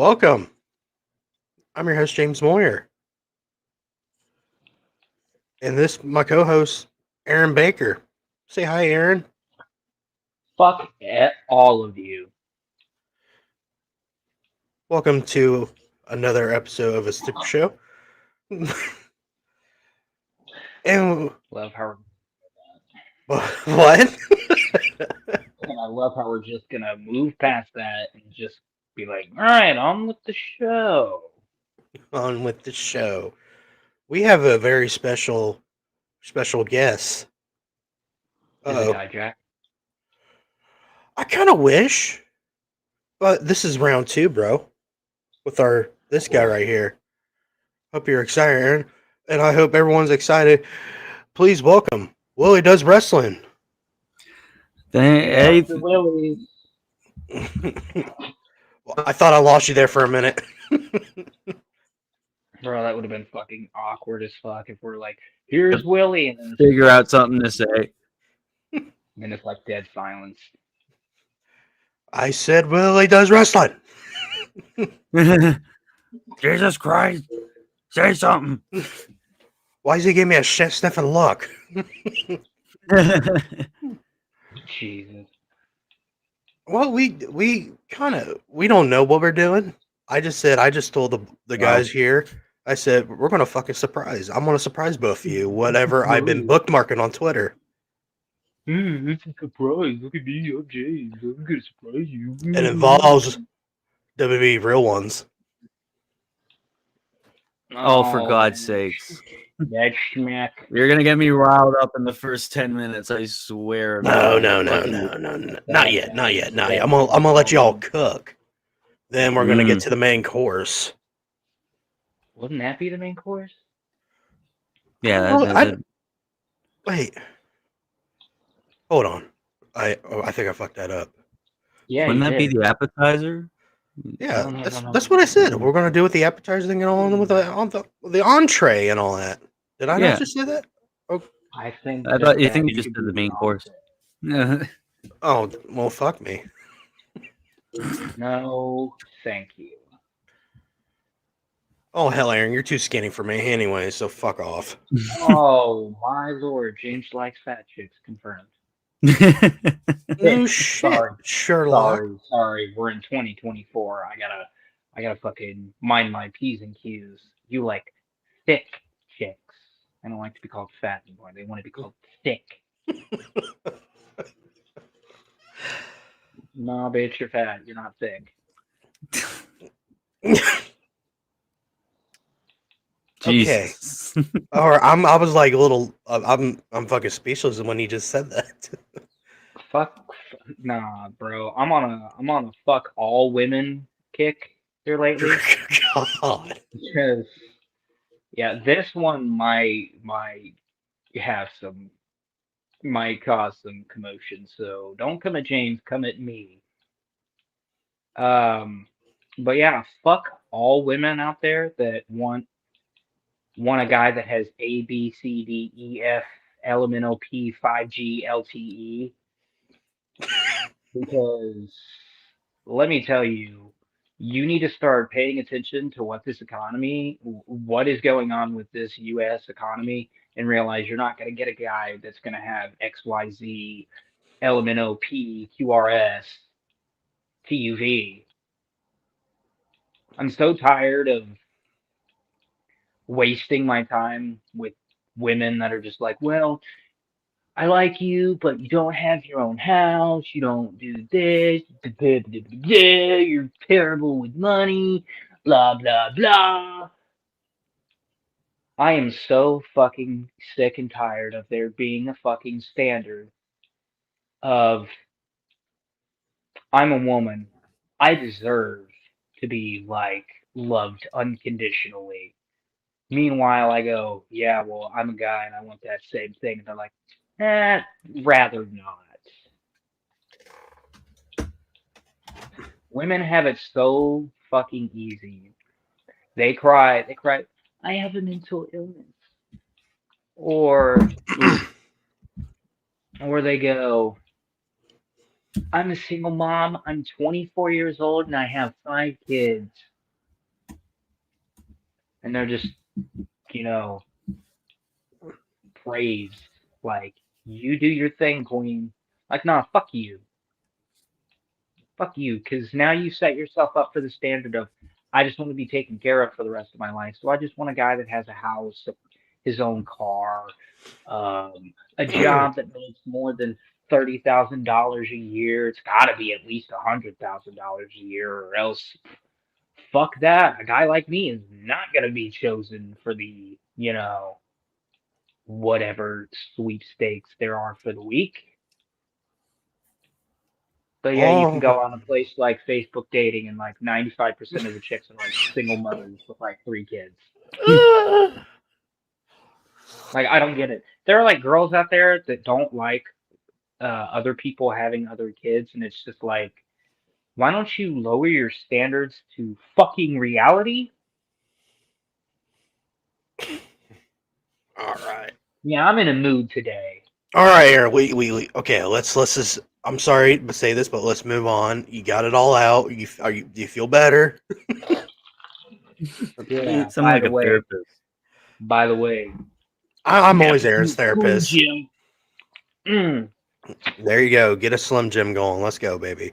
Welcome. I'm your host, James Moyer. And my co-host, Aaron Baker. Say hi, Aaron. Fuck all of you. Welcome to another episode of A Stick Show. And Love how what? and I love how we're just gonna move past that and just be like, all right, on with the show. On with the show. We have a very special guest. Is it Uh-oh. hijack? I kind of wish, but this is round 2, bro. With this guy right here. Hope you're excited, Aaron. And I hope everyone's excited. Please welcome Willy Does Wrestling. Hey, Willy. Well, I thought I lost you there for a minute. Bro, that would have been fucking awkward as fuck if we're like, here's Willy, and then Figure out something to say. and it's like dead silence. I said Willy Does Wrestling. Jesus Christ. Say something. Why does he give me a sniffing look? Jesus. Well, we don't know what we're doing. I just told the guys here, I said, we're going to fucking surprise. I'm going to surprise both of you, whatever I've been bookmarking on Twitter. It's a surprise. Look at me, I'm James. I'm going to surprise you. It involves WWE real ones. Oh, for God's sakes. That schmack. You're going to get me riled up in the first 10 minutes, I swear. No. Not yet. I'm going to let y'all cook. Then we're going to get to the main course. Wouldn't that be the main course? Yeah. Wait. Hold on. I think I fucked that up. Yeah. Wouldn't that be the appetizer? Yeah, that's what I said. We're going to do with the appetizer thing and all with the entree and all that. Did I not just say that? Oh, I thought you just did the main course. Oh, well, fuck me. No, thank you. Oh, hell, Aaron, you're too skinny for me anyway, so fuck off. Oh, my lord. James likes fat chicks, confirmed. No shit, Sherlock. Sorry, we're in 2024. I gotta fucking mind my P's and Q's. You like thick chicks. I don't like to be called fat anymore. They want to be called thick. Nah, bitch, you're fat. You're not thick. Okay. Or I was like a little. I'm fucking speechless when he just said that. Nah, bro. I'm on a fuck all women kick here lately. God. Because this one might cause some commotion. So don't come at James, come at me. But yeah, fuck all women out there that want a guy that has A, B, C, D, E, F, elemental P, 5G, LTE. Because let me tell you, you need to start paying attention to what is going on with this U.S. economy, and realize you're not going to get a guy that's going to have XYZ, elemental P, QRS, TUV. I'm so tired of wasting my time with women that are just like, well, I like you, but you don't have your own house, you don't do this, you're terrible with money, blah, blah, blah. I am so fucking sick and tired of there being a fucking standard of, I'm a woman, I deserve to be, like, loved unconditionally. Meanwhile, I go, yeah, well, I'm a guy and I want that same thing. And they're like, rather not. Women have it so fucking easy. They cry, I have a mental illness. Or they go, I'm a single mom, I'm 24 years old, and I have 5 kids. and they're just, you know, praised. Like, you do your thing, queen. Like, nah, fuck you. Fuck you, because now you set yourself up for the standard of, I just want to be taken care of for the rest of my life. So I just want a guy that has a house, his own car, a job that makes more than $30,000 a year. It's got to be at least $100,000 a year, or else fuck that. A guy like me is not going to be chosen for the, whatever sweepstakes there are for the week. But yeah, you can go on a place like Facebook dating, and like 95% of the chicks are like single mothers with like 3 kids. Like, I don't get it. There are like girls out there that don't like other people having other kids, and it's just like, why don't you lower your standards to fucking reality? All right. Yeah, I'm in a mood today. All right, Aaron. We okay. Let's just. I'm sorry to say this, but let's move on. You got it all out. Do you feel better? Yeah. Sound like a therapist. By the way, I'm always Aaron's therapist. Jim. There you go. Get a Slim Jim going. Let's go, baby.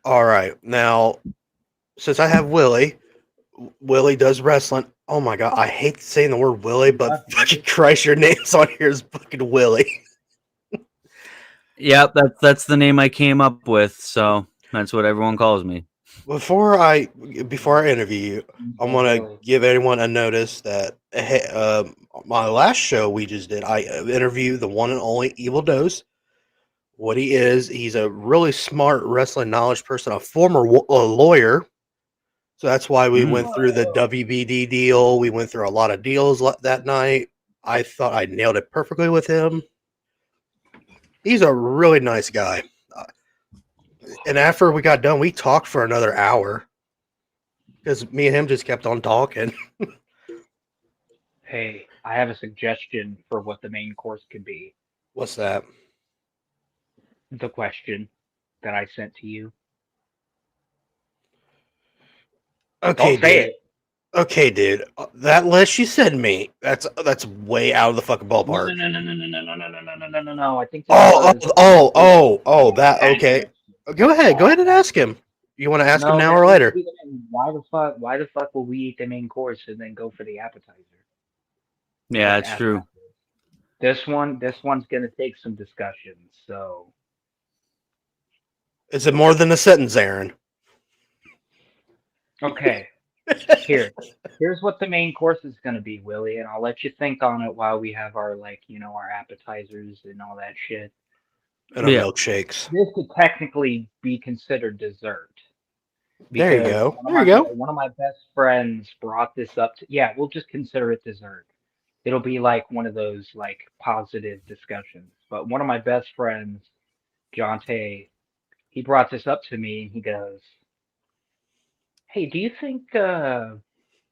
All right. Now, since I have Willy Does Wrestling. Oh my God. I hate saying the word Willy, but fucking Christ, your name's on here is fucking Willy. Yep, that's the name I came up with, so that's what everyone calls me. Before I interview you, I want to give everyone a notice that my last show we just did, I interviewed the one and only Evil Does. What he is, he's a really smart wrestling knowledge person, a former lawyer. So that's why we went through the WBD deal. We went through a lot of deals that night. I thought I nailed it perfectly with him. He's a really nice guy. And after we got done, we talked for another hour because me and him just kept on talking. Hey, I have a suggestion for what the main course could be. What's that? The question that I sent to you. Okay, Don't say it. Okay, dude. That list you sent me, that's way out of the fucking ballpark. No. I think. That okay. Go ahead and ask him. You want to ask him now or later? Why the fuck will we eat the main course and then go for the appetizer? Yeah, it's true. This one's gonna take some discussion. So, is it more than a sentence, Aaron? Okay. Here's what the main course is going to be, Willie, and I'll let you think on it while we have our our appetizers and all that shit. And our milkshakes. This could technically be considered dessert. There you go. One of my best friends brought this up to, we'll just consider it dessert. It'll be like one of those positive discussions. But one of my best friends, Jonte, he brought this up to me and he goes, hey, do you think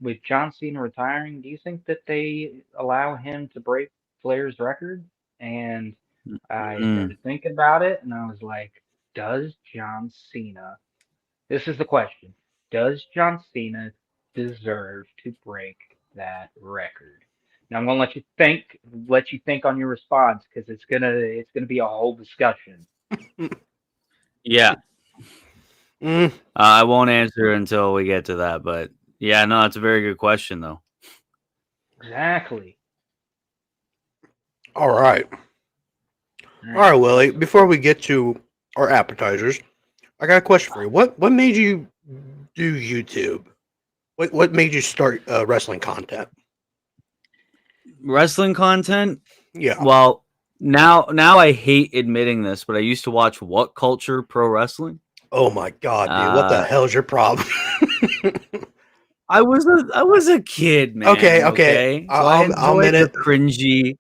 with John Cena retiring, do you think that they allow him to break Flair's record? And I started thinking about it, and I was like, does John Cena, this is the question, does John Cena deserve to break that record? Now I'm going to let you think on your response, because it's gonna be a whole discussion. Yeah. I won't answer until we get to that, but yeah, no, it's a very good question, though. Exactly. All right, Willie. Before we get to our appetizers, I got a question for you. What made you do YouTube? What made you start wrestling content? Wrestling content? Yeah. Well, now I hate admitting this, but I used to watch What Culture Pro Wrestling. Oh my God, dude! What the hell's your problem? I was a kid, man. Okay. So I enjoyed the cringy.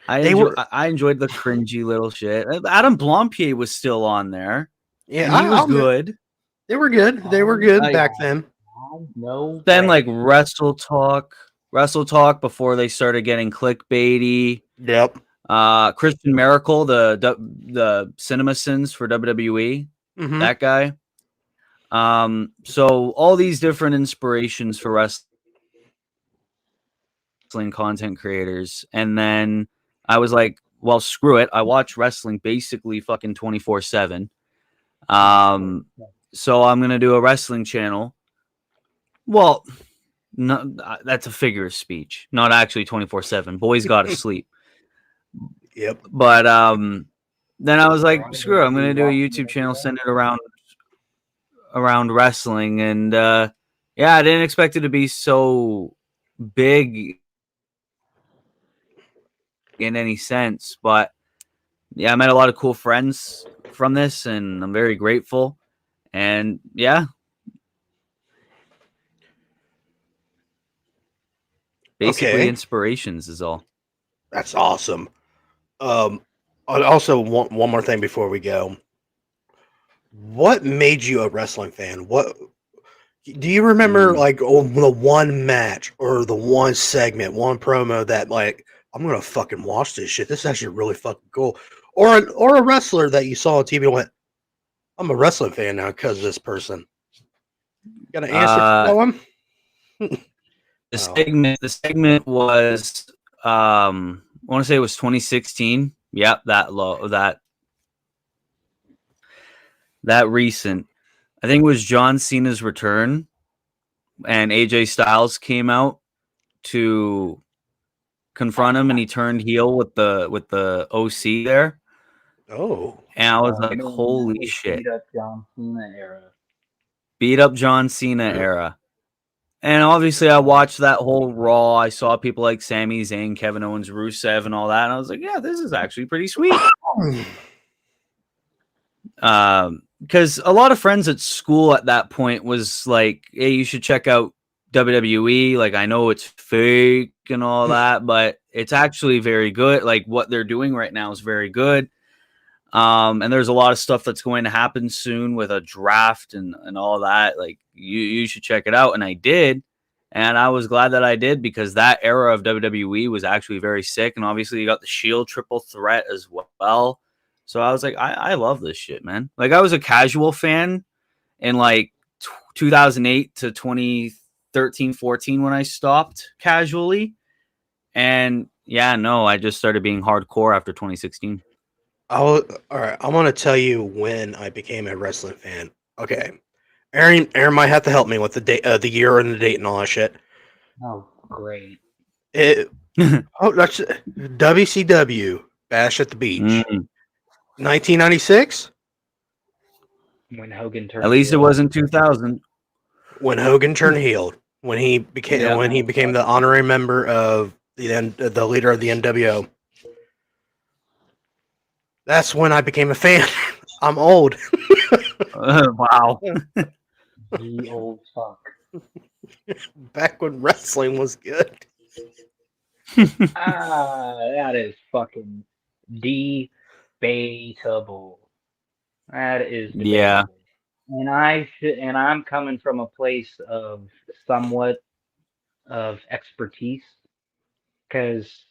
I enjoyed the cringy little shit. Adam Blompier was still on there. Yeah, he was good. They were good. They were good back then. No. Then Wrestle Talk before they started getting clickbaity. Yep. Christian Miracle, the CinemaSins for WWE. Mm-hmm. That guy. So all these different inspirations for wrestling content creators, and then I was like, well, screw it. I watch wrestling basically fucking 24/7. So I'm gonna do a wrestling channel. Well, no, that's a figure of speech, not actually 24/7. Boys gotta sleep. Yep. But then I was like, screw it. I'm gonna do a YouTube channel centered around wrestling, and yeah, I didn't expect it to be so big in any sense, but yeah, I met a lot of cool friends from this, and I'm very grateful. And yeah, basically inspirations is all. That's awesome. Also, one more thing before we go. What made you a wrestling fan? What do you remember, like, the one match or the one segment, one promo that, like, I'm gonna fucking watch this shit. This is actually really fucking cool. Or a wrestler that you saw on TV and went, I'm a wrestling fan now because of this person. Got an answer for that one? The segment was I want to say it was 2016. Yep, that recent. I think it was John Cena's return, and AJ Styles came out to confront him, and he turned heel with the OC there. Oh, and I was like, holy shit! Beat up John Cena era. Beat up John Cena era. And obviously, I watched that whole Raw. I saw people like Sami Zayn, Kevin Owens, Rusev, and all that. And I was like, yeah, this is actually pretty sweet. Because a lot of friends at school at that point was like, hey, you should check out WWE. Like, I know it's fake and all that, but it's actually very good. Like, what they're doing right now is very good. And there's a lot of stuff that's going to happen soon with a draft and all that. Like, you should check it out. And I did. And I was glad that I did, because that era of WWE was actually very sick. And obviously you got the Shield triple threat as well. So I was like, I love this shit, man. Like, I was a casual fan in like 2008 to 2013, 14 when I stopped casually. And yeah, no, I just started being hardcore after 2016. all right. I want to tell you when I became a wrestling fan. Okay, Aaron might have to help me with the date, the year and the date and all that shit. Oh, great! That's WCW Bash at the Beach, 1996. When Hogan turned. At least heel. It wasn't 2000. When Hogan turned heel, when he became the honorary member of the leader of the NWO. That's when I became a fan. I'm old. Wow. The old fuck. Back when wrestling was good. That is fucking debatable. That is debatable. Yeah. And I'm coming from a place of somewhat of expertise, because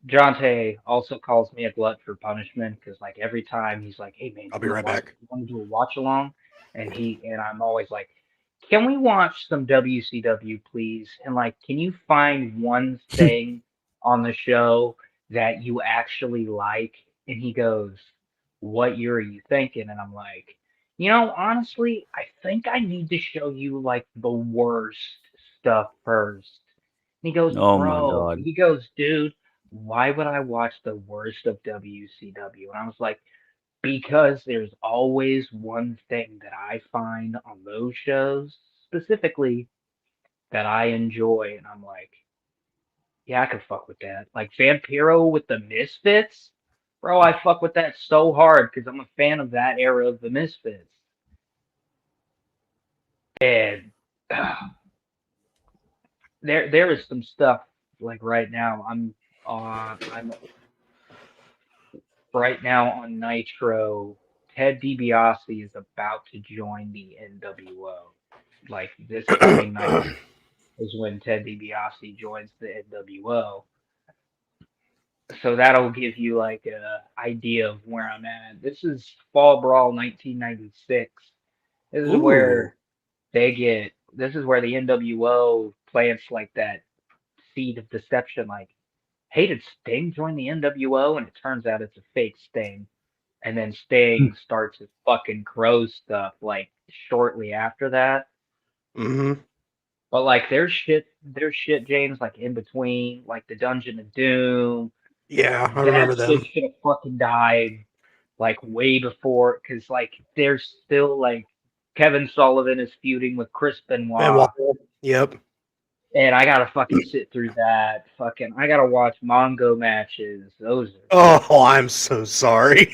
Jonte also calls me a glut for punishment, because like every time he's like, "Hey man, I'll be right back. You want to do a watch along?" And I'm always like, "Can we watch some WCW, please? And like, can you find one thing on the show that you actually like?" And he goes, "What year are you thinking?" And I'm like, honestly, I think I need to show you like the worst stuff first. And he goes, "Oh my "Bro," god." he goes, "Dude, why would I watch the worst of WCW?" And I was like, because there's always one thing that I find on those shows specifically that I enjoy. And I'm like, yeah, I could fuck with that. Like Vampiro with the Misfits. Bro, I fuck with that so hard because I'm a fan of that era of the Misfits. And there is some stuff like right now. I'm right now on Nitro. Ted DiBiase is about to join the NWO. Like this coming night is when Ted DiBiase joins the NWO. So that'll give you like a idea of where I'm at. This is Fall Brawl 1996. This is Ooh. where this is where the NWO plants like that seed of deception, like, hey, did Sting join the NWO? And it turns out it's a fake Sting. And then Sting starts his fucking crow stuff like shortly after that. Mm-hmm. But like there's shit, James, like in between, like the Dungeon of Doom. Yeah, I That remember shit them. should have fucking died like way before, because like there's still like Kevin Sullivan is feuding with Chris Benoit. Benoit, Yep. and I gotta fucking sit through that. Fucking, I gotta watch Mongo matches. Those are. Oh, I'm so sorry.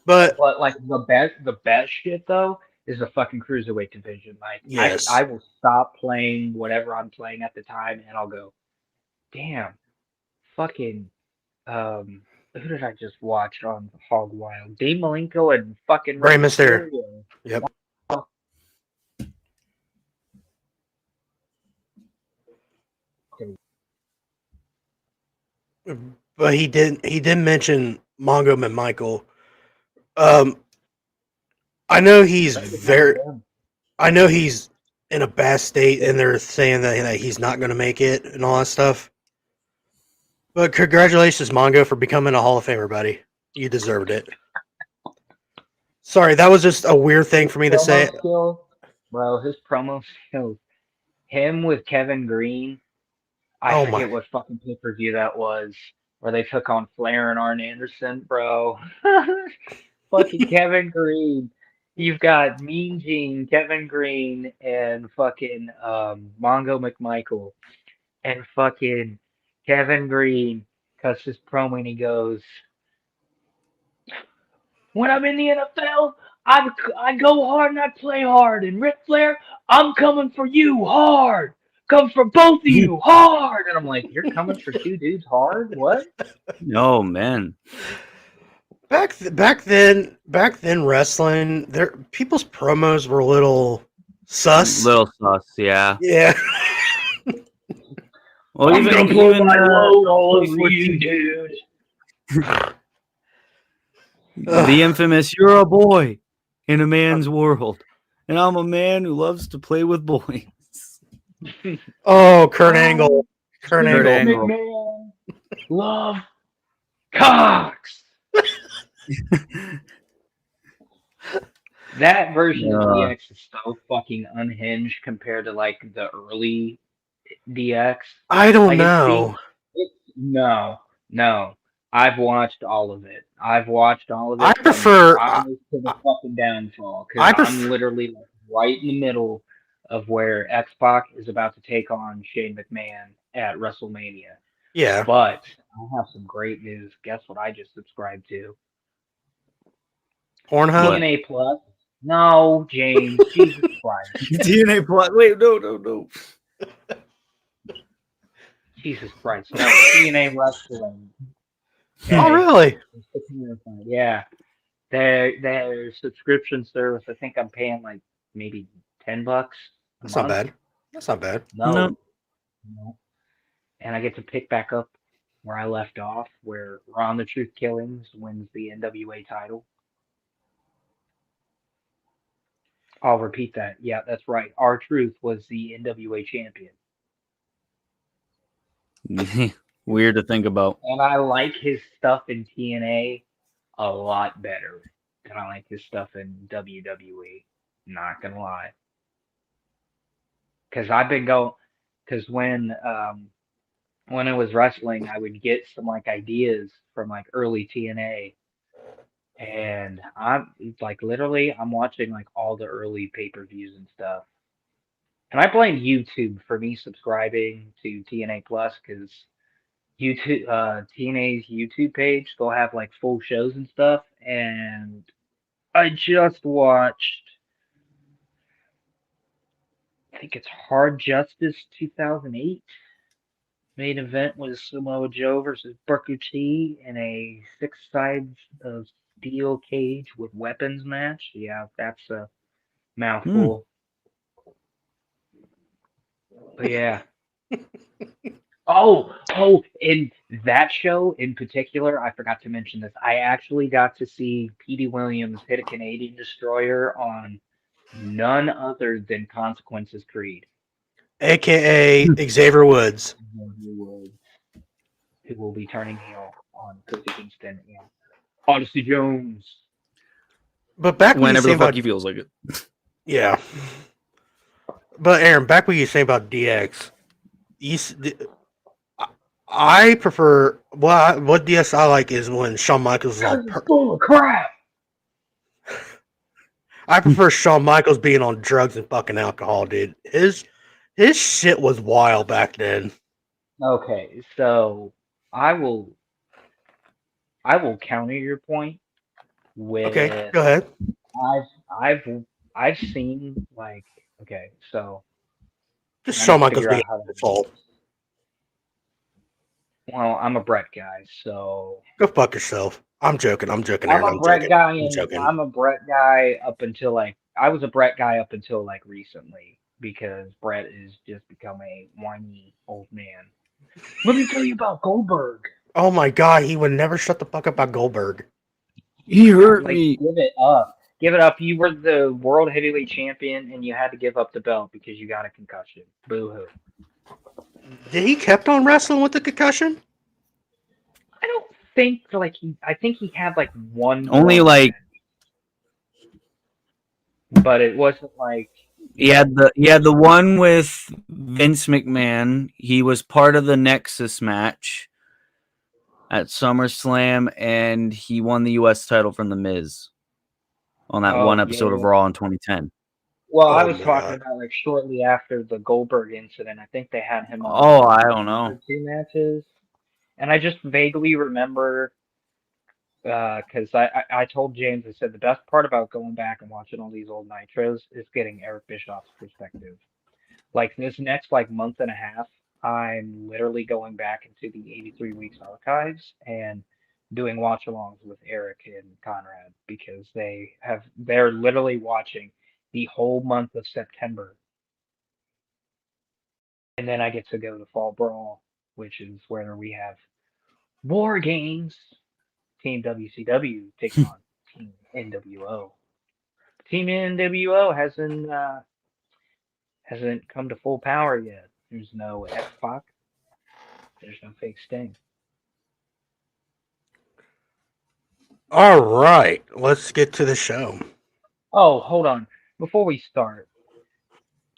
But But like the best shit though is the fucking cruiserweight division. Like yes, I will stop playing whatever I'm playing at the time, and I'll go, damn, fucking who did I just watch on Hog Wild? Dean Malenko and fucking Rey Rey Mysterio. Mysterio. Yep. But he did mention Mongo McMichael. Um, I know he's I know he's in a bad state, and they're saying that he's not going to make it and all that stuff. But congratulations, Mongo, for becoming a Hall of Famer, buddy. You deserved it. Sorry, that was just a weird thing for me to say. Skills, bro, his promo skills. Him with Kevin Green. I Oh forget my! what fucking pay-per-view that was, where they took on Flair and Arn Anderson, bro. Fucking Kevin Green. You've got Mean Gene, Kevin Green, and fucking Mongo McMichael. And fucking Kevin Green cuts his promo and he goes, when I'm in the NFL, I go hard and I play hard. And Ric Flair, I'm coming for you hard. Come for both of you hard. And I'm like, you're coming for two dudes hard? What? Oh man. Back then, wrestling, people's promos were a little sus. Little sus, yeah. Yeah. Well, I'm even gonna pull my even load all over you, dude. the infamous "You're a boy in a man's world, and I'm a man who loves to play with boys." Oh, Kurt Angle. Kurt Angle. McMahon, love Cox. That version of DX is so fucking unhinged compared to like the early DX. I don't Like know. no. I've watched all of it. I From prefer. Rise to the fucking downfall, I because prefer. I'm literally like right in the middle of where X-Pac is about to take on Shane McMahon at WrestleMania. Yeah. But I have some great news. Guess what I just subscribed to? Pornhub. TNA Plus. No, James. Jesus Christ. TNA Plus. Wait, no. Jesus Christ. No, TNA Wrestling. Okay. Oh, really? Yeah. Their subscription service, I think I'm paying like maybe $10 a That's month. not bad. That's not bad. No. And I get to pick back up where I left off, where Ron the Truth Killings wins the NWA title. I'll repeat that. Yeah, that's right. R-Truth was the NWA champion. Weird to think about. And I like his stuff in TNA a lot better than I like his stuff in WWE. Not gonna lie. Because when it was wrestling, I would get some like ideas from like early TNA. And I'm like literally I'm watching like all the early pay-per-views and stuff. And I blame YouTube for me subscribing to TNA Plus, because YouTube TNA's YouTube page, they'll have like full shows and stuff. And I just watched, I think it's Hard Justice 2008. Main event was Samoa Joe versus Booker T in a 6 sides of steel cage with weapons match. Yeah, that's a mouthful. But yeah. In that show in particular, I forgot to mention this. I actually got to see Petey Williams hit a Canadian destroyer on none other than Consequences Creed, AKA Xavier Woods. who will be turning heel on Kofi Kingston and Odyssey Jones. But back when you Whenever saying the fuck about he feels like it. yeah. But Aaron, back when you saying about DX, I prefer what DS I like is when Shawn Michaels is on. Full of crap. I prefer Shawn Michaels being on drugs and fucking alcohol, dude. His shit was wild back then. Okay, so I will counter your point with Okay, go ahead. I've seen like okay, so Just I'm Shawn gonna Michaels figure being out how to do asshole. this. Well, I'm a Brett guy, so Go fuck yourself. I'm joking, I'm Aaron. a Brett guy, I'm and joking. I'm a Brett guy up until like I was a Brett guy up until like recently because Brett is just become a whiny old man. Let me tell you about Goldberg. Oh my god, he would never shut the fuck up about Goldberg. He hurt Like, me. give it up. Give it up. You were the world heavyweight champion, and you had to give up the belt because you got a concussion. Boo hoo. Did he kept on wrestling with the concussion? I don't think like he. I think he had like one. Only more like match. But it wasn't like he had the one with Vince McMahon. He was part of the Nexus match at SummerSlam, and he won the U.S. title from The Miz on that one episode of Raw in 2010. Well, Oh I was my talking God. about like shortly after the Goldberg incident. I think they had him on Oh, I don't know. 2 matches, and I just vaguely remember because I told James, I said the best part about going back and watching all these old Nitros is getting Eric Bischoff's perspective. Like this next like month and a half, I'm literally going back into the 83 weeks archives and doing watch alongs with Eric and Conrad because they're literally watching the whole month of September. And then I get to go to Fall Brawl, which is where we have War Games. Team WCW taking on Team NWO. Team NWO hasn't come to full power yet. There's no X-Pac. There's no fake Sting. All right, let's get to the show. Oh, hold on. Before we start,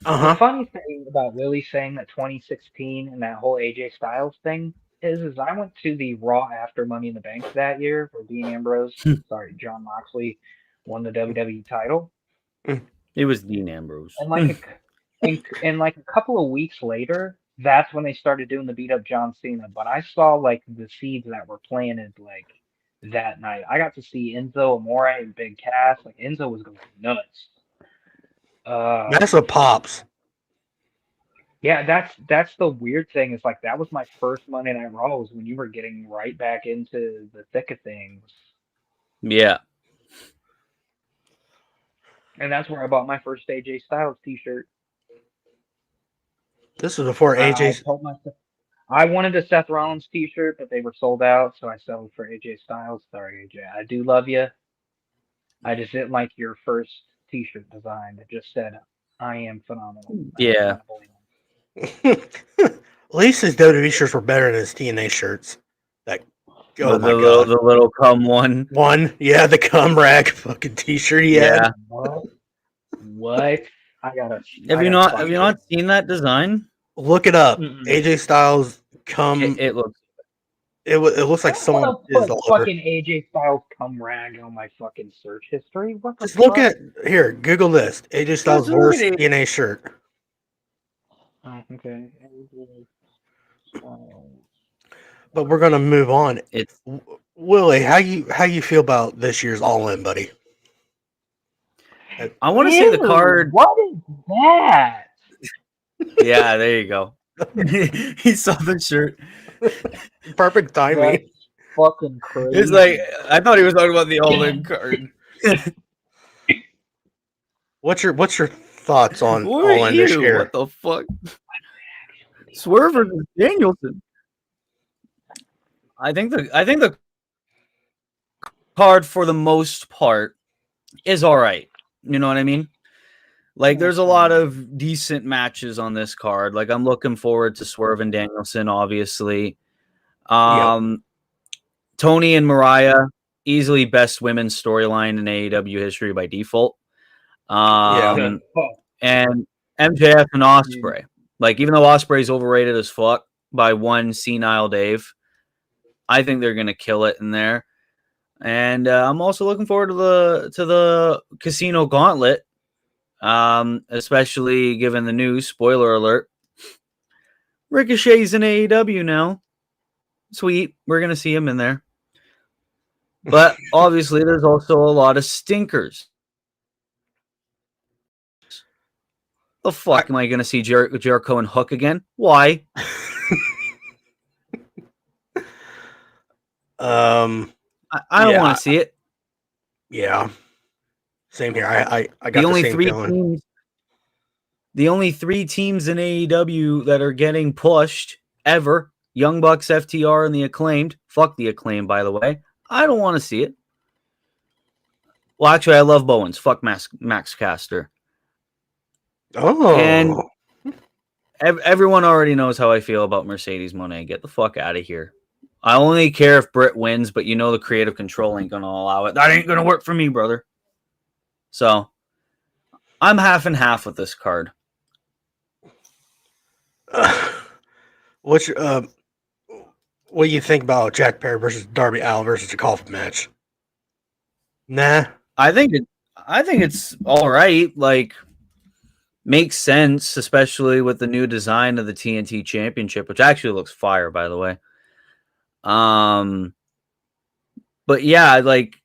Uh-huh. the funny thing about Willie saying that 2016 and that whole AJ Styles thing is I went to the Raw after Money in the Bank that year where John Moxley won the WWE title. It was Dean Ambrose. And like a couple of weeks later, that's when they started doing the beat up John Cena. But I saw like the seeds that were planted like that night. I got to see Enzo Amore and Big Cass. Like Enzo was going nuts. That's what pops. Yeah, that's the weird thing. Is like that was my first Monday Night Raw was when you were getting right back into the thick of things. Yeah. And that's where I bought my first AJ Styles t-shirt. This was before AJ. I told myself I wanted a Seth Rollins t-shirt, but they were sold out, so I settled for AJ Styles. Sorry, AJ. I do love you. I just didn't like your first t-shirt design that just said, I am phenomenal. Yeah. At least his WWE shirts were better than his TNA shirts. Like, oh my god, the little cum one. Yeah, the cum rag fucking t-shirt he had. What? Have you not seen that design? Look it up. Mm-mm. AJ Styles cum. It looks. It looks like someone put fucking AJ Styles cum rag on my fucking search history. What the Just look fuck? at here. Google this. AJ Styles worst TNA shirt. Oh, okay. But we're gonna move on. It's Willie, how you feel about this year's All In, buddy? I want to say the card. What is that? Yeah, there you go. He saw the shirt. Perfect timing. That's fucking crazy. It's like I thought he was talking about the All In card. What's your thoughts on Who All are In this you? year? What the fuck? Swerve versus Danielson. I think the card for the most part is all right. You know what I mean? Like, there's a lot of decent matches on this card. Like, I'm looking forward to Swerve and Danielson, obviously. Tony and Mariah, easily best women's storyline in AEW history by default. And MJF and Ospreay. Like, even though Ospreay's overrated as fuck by one senile Dave, I think they're gonna kill it in there. And I'm also looking forward to the Casino Gauntlet, especially given the news. Spoiler alert: Ricochet's in AEW now. Sweet, we're gonna see him in there. But obviously, there's also a lot of stinkers. The fuck am I gonna see Jericho and Hook again? Why? I don't want to see it. Yeah, same here. I got the only three teams. The only three teams in AEW that are getting pushed ever: Young Bucks, FTR, and the Acclaimed. Fuck the Acclaimed, by the way. I don't want to see it. Well, actually, I love Bowens. Fuck Max Caster. Oh, and everyone already knows how I feel about Mercedes Moné. Get the fuck out of here. I only care if Britt wins, but you know the creative control ain't gonna allow it. That ain't gonna work for me, brother. So I'm half and half with this card. What do you think about Jack Perry versus Darby Allin versus a Coffin match? Nah, I think it's all right. Like, makes sense, especially with the new design of the TNT Championship, which actually looks fire, by the way. But yeah, like,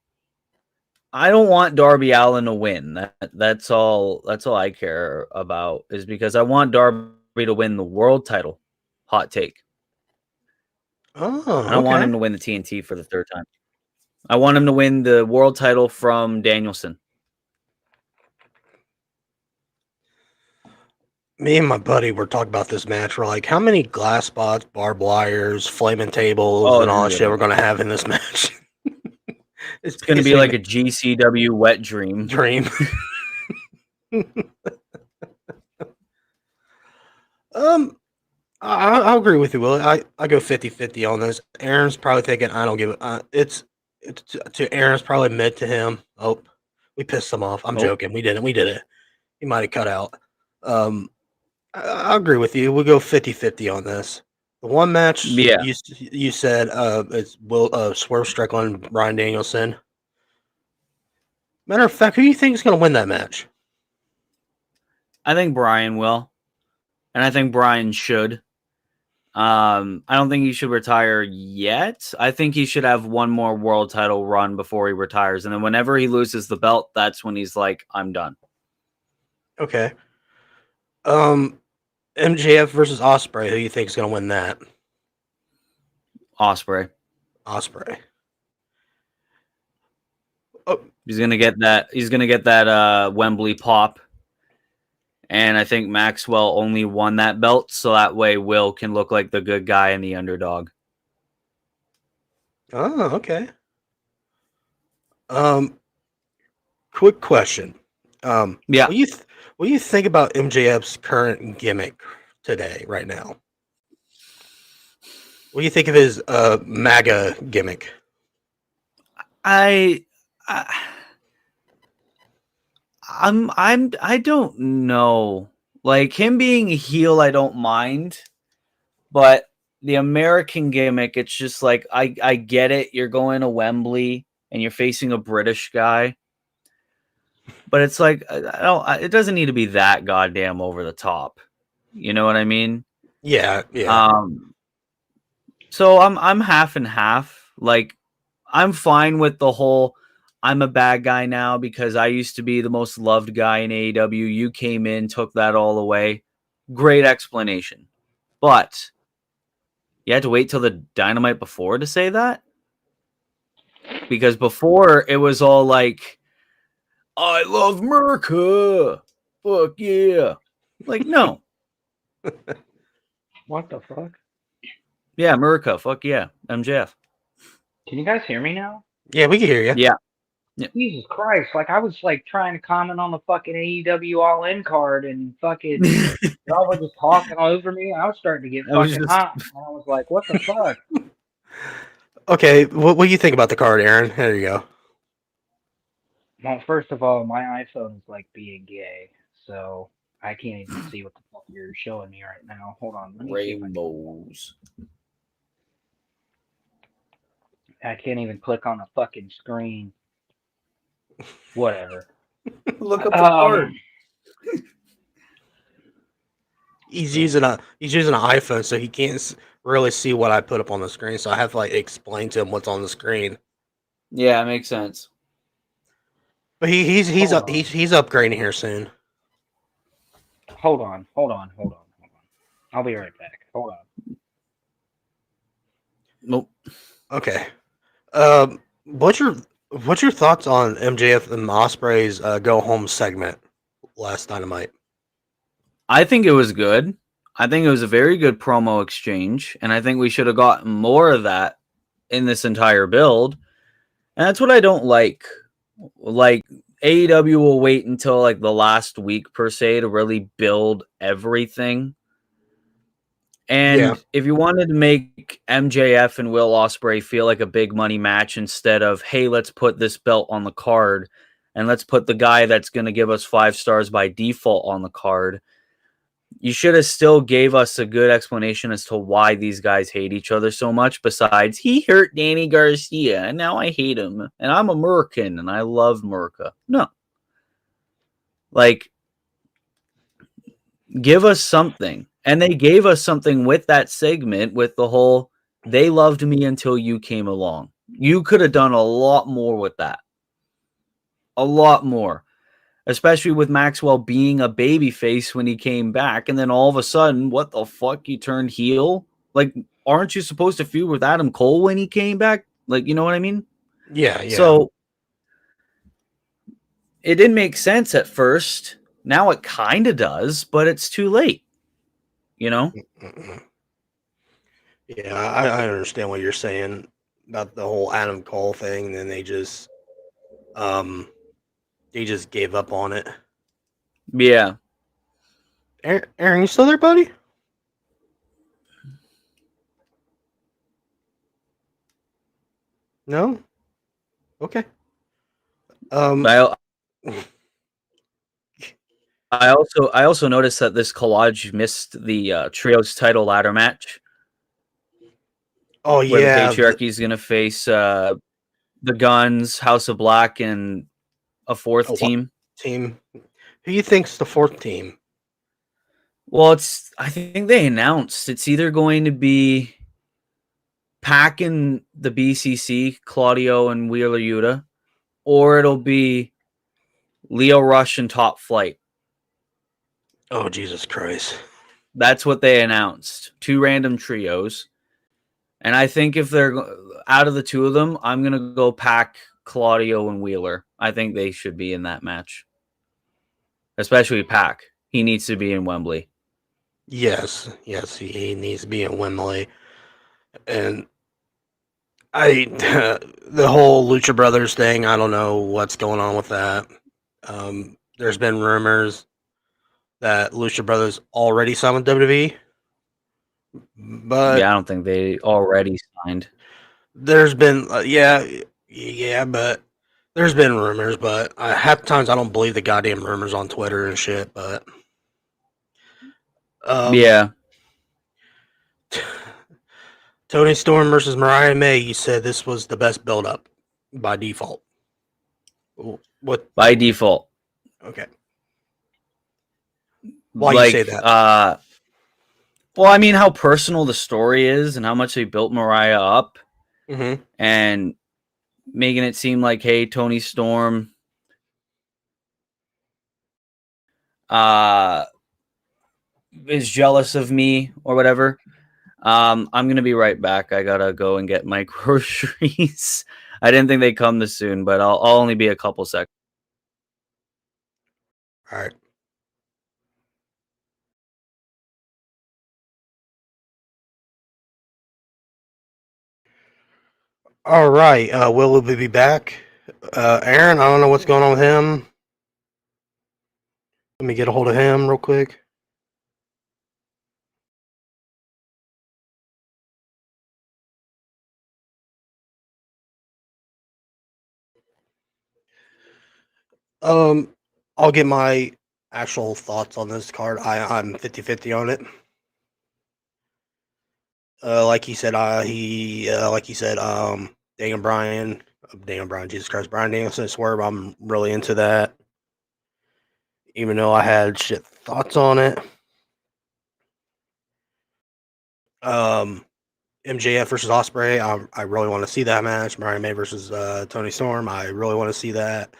I don't want Darby Allin to win. That's all I care about, is because I want Darby to win the world title. Hot take. Oh, I don't want him to win the TNT for the third time. I want him to win the world title from Danielson. Me and my buddy were talking about this match. We're like, how many glass spots, barbed wires, flaming tables, and all that shit we're going to have in this match? It's going to be like a GCW wet dream. I'll agree with you, Willie. I go 50-50 on this. Aaron's probably thinking I don't give it. It's to Aaron's probably mid to him. Oh, we pissed him off. I'm joking. We didn't. We did it. He might have cut out. I agree with you. We'll go 50-50 on this. The one match you said it's Swerve Strickland, Bryan Danielson. Matter of fact, who do you think is going to win that match? I think Bryan will. And I think Bryan should. I don't think he should retire yet. I think he should have one more world title run before he retires. And then whenever he loses the belt, that's when he's like, I'm done. Okay. MJF versus Ospreay. Who do you think is going to win that? Ospreay. Oh. He's gonna get that Wembley pop. And I think Maxwell only won that belt, so that way Will can look like the good guy and the underdog. Oh, okay. Quick question. Yeah. What do you think about MJF's current gimmick today, right now? What do you think of his MAGA gimmick? I don't know. Like, him being a heel, I don't mind. But the American gimmick, it's just like, I get it. You're going to Wembley and you're facing a British guy. But it's like, it doesn't need to be that goddamn over the top. You know what I mean? Yeah. So I'm half and half. Like, I'm fine with the whole, I'm a bad guy now because I used to be the most loved guy in AEW. You came in, took that all away. Great explanation. But you had to wait till the Dynamite before to say that? Because before, it was all like, I love America. Fuck yeah. Like, no. What the fuck? Yeah, America. Fuck yeah. MJF. Can you guys hear me now? Yeah, we can hear you. Yeah. Jesus Christ! Like I was like trying to comment on the fucking AEW All In card, and fucking y'all were just talking all over me. I was starting to get I was fucking just hot. And I was like, what the fuck? Okay, what do you think about the card, Aaron? There you go. Well, first of all, my iPhone is like being gay, so I can't even see what the fuck you're showing me right now. Hold on, let me see if rainbows. I can't even click on a fucking screen. Whatever. Look up the card. He's using an iPhone, so he can't really see what I put up on the screen. So I have to like explain to him what's on the screen. Yeah, it makes sense. But he's upgrading here soon. Hold on. I'll be right back. Hold on. Nope. Okay. What's your thoughts on MJF and Ospreay's go home segment last Dynamite? I think it was good. I think it was a very good promo exchange, and I think we should have gotten more of that in this entire build. And that's what I don't like. Like AEW will wait until like the last week per se to really build everything. And if you wanted to make MJF and Will Ospreay feel like a big money match instead of, hey, let's put this belt on the card and let's put the guy that's going to give us 5 stars by default on the card, you should have still gave us a good explanation as to why these guys hate each other so much, besides he hurt Danny Garcia and now I hate him and I'm American and I love America. No. Like, give us something. And they gave us something with that segment with the whole, they loved me until you came along. You could have done a lot more with that. A lot more. Especially with Maxwell being a babyface when he came back. And then all of a sudden, what the fuck? He turned heel? Like, aren't you supposed to feud with Adam Cole when he came back? Like, you know what I mean? Yeah. So, it didn't make sense at first. Now it kind of does, but it's too late. You know? Yeah, I understand what you're saying about the whole Adam Cole thing. And then they just gave up on it. Yeah. Aaron, you still there, buddy? No? Okay. I also noticed that this collage missed the trios title ladder match. Oh where yeah, the Patriarchy is going to face the Guns, House of Black, and a fourth team. Who do you think's the fourth team? Well, I think they announced it's either going to be Pac and the BCC, Claudio and Wheeler Yuta, or it'll be Leo Rush and Top Flight. Oh, Jesus Christ. That's what they announced. 2 random trios. And I think if they're out of the 2 of them, I'm going to go Pac, Claudio, and Wheeler. I think they should be in that match. Especially Pac. He needs to be in Wembley. Yes, he needs to be in Wembley. And the whole Lucha Brothers thing, I don't know what's going on with that. There's been rumors that Lucha Brothers already signed with WWE. But yeah, I don't think they already signed. There's been but there's been rumors, but half the times I don't believe the goddamn rumors on Twitter and shit. But yeah, Tony Storm versus Mariah May. You said this was the best build up by default. What by default? Okay. Why you say that? Well, I mean, how personal the story is and how much they built Mariah up, and making it seem like, hey, Tony Storm is jealous of me or whatever. I'm gonna be right back. I gotta go and get my groceries. I didn't think they'd come this soon, but I'll only be a couple seconds. All right. All right, Will be back. Aaron, I don't know what's going on with him. Let me get a hold of him real quick. I'll get my actual thoughts on this card. I'm 50-50 on it. Like he said, Daniel Bryan, Jesus Christ, Bryan Danielson, Swerve. I'm really into that, even though I had shit thoughts on it. MJF versus Ospreay. I really want to see that match. Brian May versus Tony Storm. I really want to see that.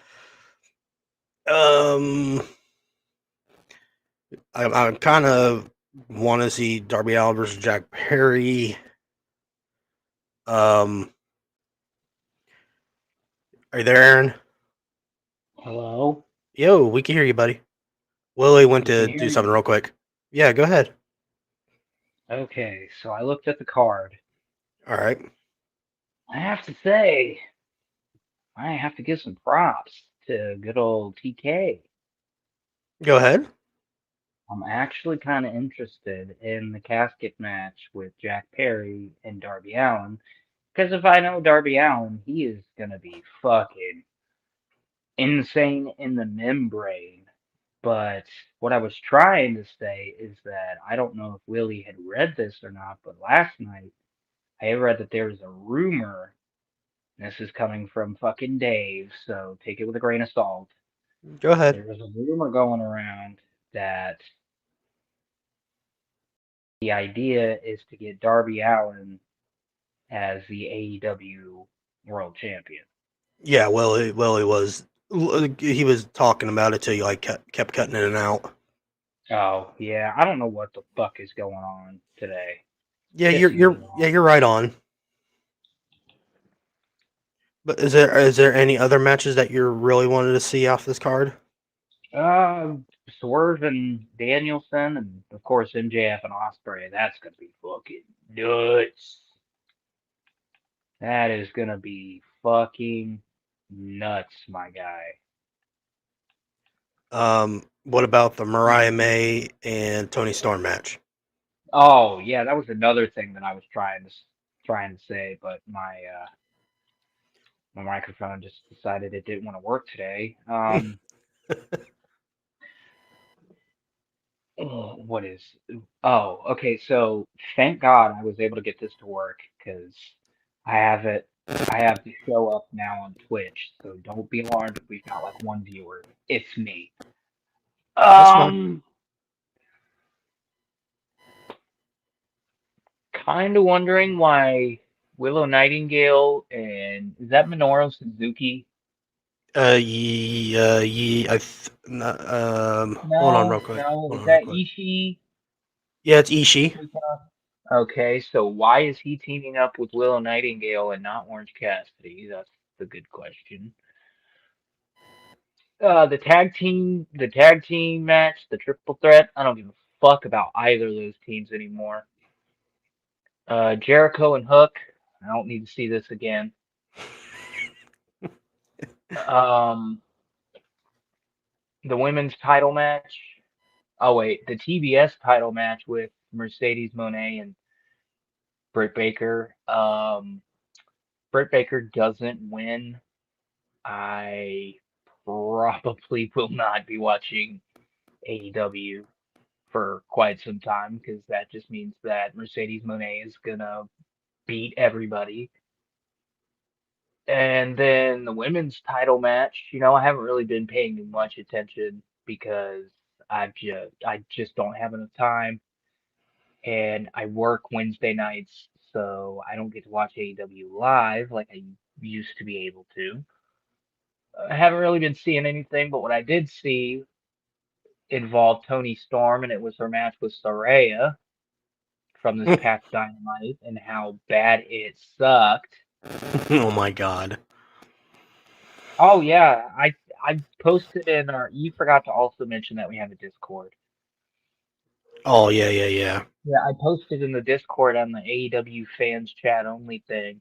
I kind of want to see Darby Allin versus Jack Perry. Are you there, Aaron? Hello? Yo, we can hear you, buddy. Willie went You can to hear do something me? real quick. Yeah, go ahead. Okay, so I looked at the card. All right. I have to say, I have to give some props to good old TK. Go ahead. I'm actually kind of interested in the casket match with Jack Perry and Darby Allin. Because if I know Darby Allin, he is going to be fucking insane in the membrane. But what I was trying to say is that I don't know if Willie had read this or not, but last night I had read that there was a rumor. And this is coming from fucking Dave, so take it with a grain of salt. Go ahead. There was a rumor going around that the idea is to get Darby Allin as the AEW World Champion. Yeah, Willie was he was talking about it till you like kept cutting in and out. Oh, yeah, I don't know what the fuck is going on today. Yeah, Pisses me off. you're right on. But is there any other matches that you really wanted to see off this card? Uh, Swerve and Danielson, and of course MJF and Ospreay. That's gonna be fucking nuts. That is gonna be fucking nuts, my guy. What about the Mariah May and Tony Storm match? Oh yeah, that was another thing that I was trying to say, but my microphone just decided it didn't want to work today. What is? Oh, okay. So thank God I was able to get this to work because I have it. I have the show up now on Twitch, so don't be alarmed if we've got like one viewer. It's me. That's fine. Um, kind of wondering why Willow Nightingale and is that Minoru Suzuki? Hold on No, real quick. no, Hold is on real that quick. Ishii? Yeah, it's Ishii. Okay, so why is he teaming up with Willow Nightingale and not Orange Cassidy? That's the good question. The tag team match, the triple threat. I don't give a fuck about either of those teams anymore. Jericho and Hook. I don't need to see this again. Um, the women's title match. Oh wait, the TBS title match with Mercedes Moné and Britt Baker. Britt Baker doesn't win. I probably will not be watching AEW for quite some time because that just means that Mercedes Moné is gonna beat everybody. And then the women's title match, I haven't really been paying much attention because I just don't have enough time and I work Wednesday nights, so I don't get to watch AEW live like I used to be able to. I haven't really been seeing anything, but what I did see involved Tony Storm, and it was her match with Saraya from this past Dynamite, and how bad it sucked. Oh my god. Oh yeah, I posted in our. You forgot to also mention that we have a Discord. Oh yeah. Yeah, I posted in the Discord on the AEW fans chat only thing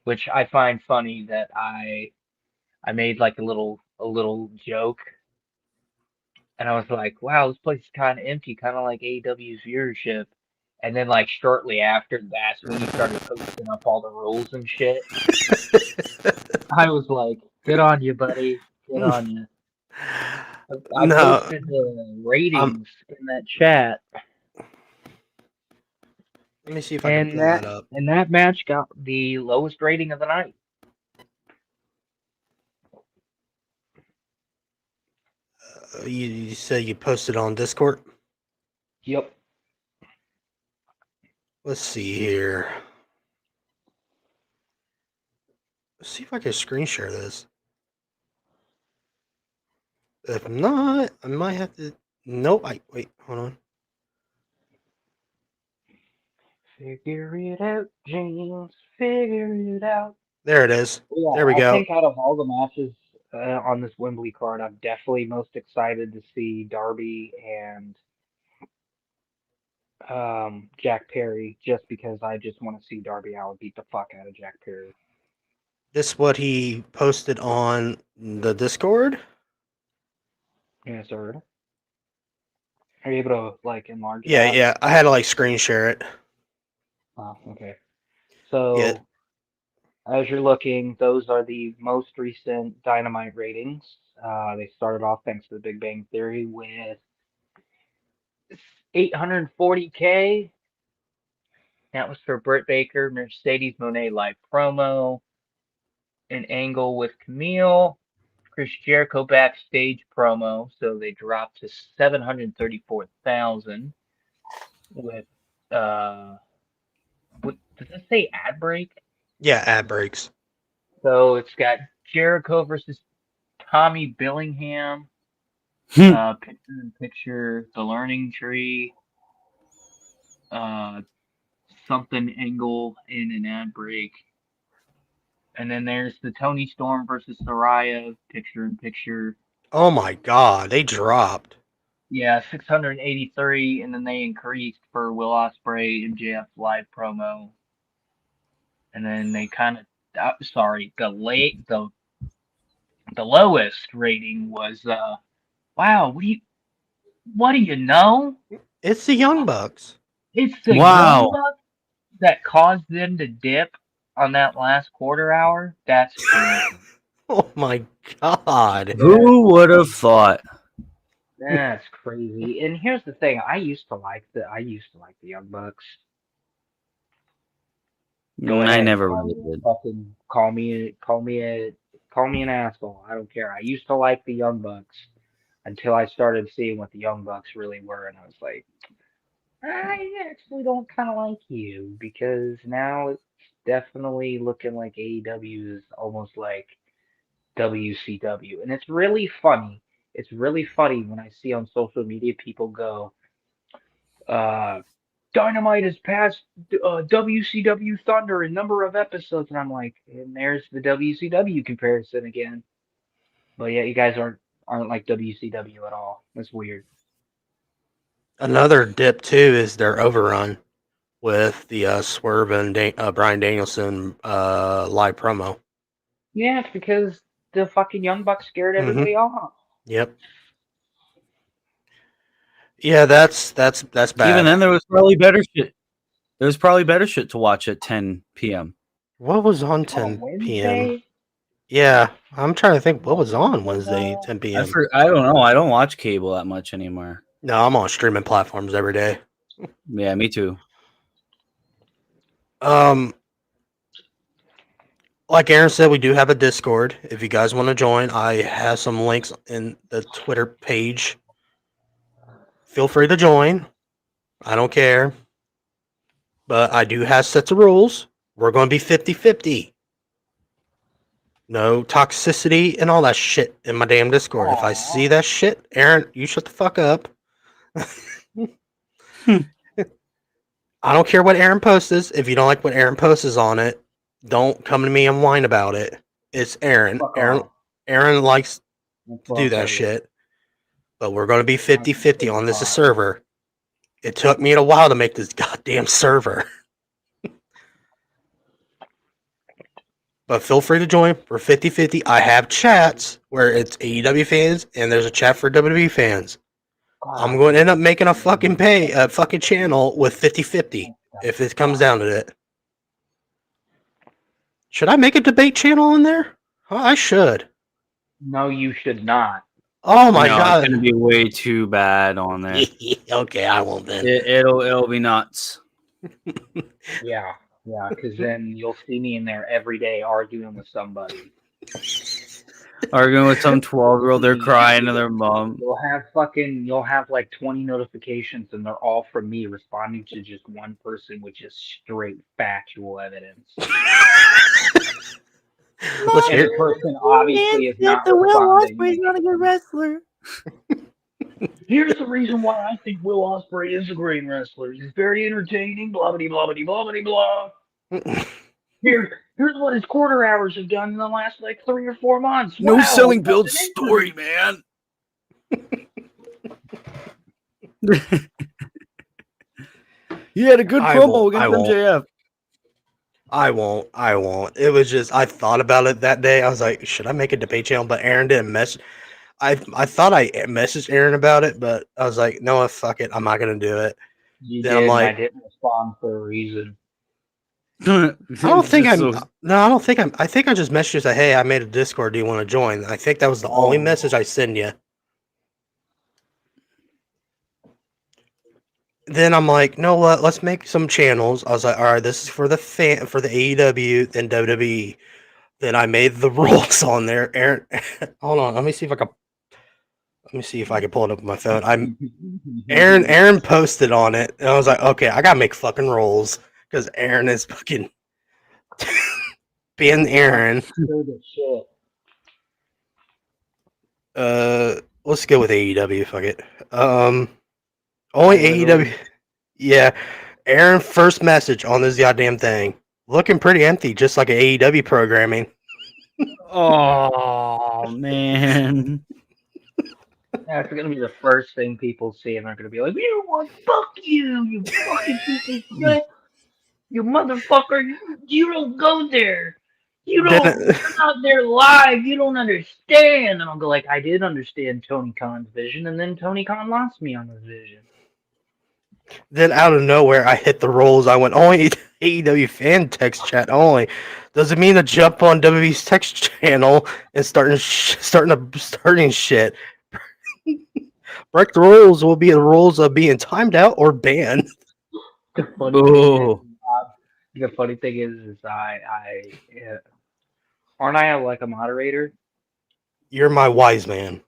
which I find funny that I made like a little joke, and I was like, "Wow, this place is kind of empty, kind of like AEW's viewership." And then like shortly after, that's when you started posting up all the rules and shit. I was like, "Good on you, buddy. Good on you." I No, posted the ratings in that chat, let me see if I can pull that up. and that match got the lowest rating of the night. You said you posted on Discord? Yep. Let's see here. Let's see if I can screen share this. If not, I might have to. Nope. Wait. Hold on. Figure it out, James. Figure it out. There it is. Yeah, There we I go. think out of all the matches on this Wembley card, I'm definitely most excited to see Darby and Jack Perry, just because I just want to see Darby Allin beat the fuck out of Jack Perry. This what he posted on the Discord? Yes, sir. Are you able to like enlarge Yeah, that? yeah. I had to like screen share it. Oh, okay. So Yeah. as you're looking, those are the most recent Dynamite ratings. They started off, thanks to the Big Bang Theory, with 840K. That was for Britt Baker, Mercedes Moné live promo, an angle with Camille, Chris Jericho backstage promo. So they dropped to 734,000 with does this say ad break? Yeah, ad breaks. So it's got Jericho versus Tommy Billingham, picture in picture, the learning tree, something angle in an ad break. And then there's the Tony Storm versus Soraya, picture in picture. Oh my god, they dropped. Yeah, 683, and then they increased for Will Ospreay and MJF's live promo. And then they kind of, the lowest rating was, wow, what do you know? It's the Young Bucks. It's the Wow. Young Bucks that caused them to dip on that last quarter hour. That's crazy. Oh my god. Who would have thought? That's crazy. And here's the thing: I used to like the Young Bucks. Go I ahead, never really did. fucking call me an asshole. I don't care. I used to like the Young Bucks until I started seeing what the Young Bucks really were, and I was like, I actually don't kind of like you, because now it's definitely looking like AEW is almost like WCW, and it's really funny. It's really funny when I see on social media people go, Dynamite has passed WCW Thunder in number of episodes, and I'm like, and there's the WCW comparison again. But yeah, you guys aren't like WCW at all. That's weird. Another dip too is their overrun with the Swerve and Bryan Danielson live promo. Yeah, it's because the fucking Young Bucks scared everybody off. Yep. Yeah, that's bad. Even then, there was probably better shit. There was probably better shit to watch at 10 p.m. What was on On 10 p.m.? Wednesday, Yeah, I'm trying to think what was on Wednesday 10 p.m. I don't know. I don't watch cable that much anymore. No, I'm on streaming platforms every day. Yeah, me too. Like Aaron said, we do have a Discord. If you guys want to join, I have some links in the Twitter page. Feel free to join. I don't care. But I do have sets of rules. We're going to be 50-50. No toxicity and all that shit in my damn Discord. If I see that shit, Aaron, you shut the fuck up. I don't care what Aaron posts. If you don't like what Aaron posts on it, don't come to me and whine about it. It's Aaron. Aaron likes to do that shit. But we're going to be 50-50 on this server. It took me a while to make this goddamn server. But feel free to join. We're 50-50. I have chats where it's AEW fans and there's a chat for WWE fans. I'm going to end up making a fucking channel with 50-50 if it comes down to it. Should I make a debate channel in there? I should. No, you should not. Oh my god. It's gonna be way too bad on there. Okay, I won't then. It'll be nuts. Yeah, because then you'll see me in there every day arguing with somebody. Arguing with some 12-year-old, they're crying to their mom. You'll have like 20 notifications, and they're all from me responding to just one person, which is straight factual evidence. Let's And hear the person obviously is not responding. not a good wrestler. Here's the reason why I think Will Ospreay is a great wrestler. He's very entertaining, blah blah blah blah blah blah. Here's what his quarter hours have done in the last like 3 or 4 months. No Wow, selling that's builds an story, injury. man. He had a good promo against MJF. I won't. It was just I thought about it that day. I was like, should I make a debate channel? But Aaron didn't mess. I thought I messaged Aaron about it, but I was like, no, fuck it. I'm not gonna do it. You Then did, I'm like, and I didn't respond for a reason. I think I just messaged you, say, hey, I made a Discord. Do you want to join? I think that was the only message I sent you. Then I'm like, no, what? Let's make some channels. I was like, all right, this is for the AEW and WWE. Then I made the rules on there. Aaron, hold on, let me see if I can pull it up on my phone. Aaron posted on it, and I was like, okay, I gotta make fucking rules because Aaron is fucking being Aaron. Let's go with AEW. Fuck it. Only AEW. Yeah, Aaron first message on this goddamn thing. Looking pretty empty, just like an AEW programming. Oh man. That's gonna be the first thing people see, and they're gonna be like, "You want fuck you, you fucking piece of shit, you motherfucker! You don't go there. You're not there live. You don't understand." And I'll go like, "I did understand Tony Khan's vision, and then Tony Khan lost me on his vision." Then out of nowhere, I hit the rolls. I went only AEW fan text chat only. Doesn't mean to jump on WWE's text channel and starting shit. Break the rules will be the rules of being timed out or banned. The funny thing is aren't I like a moderator? You're my wise man.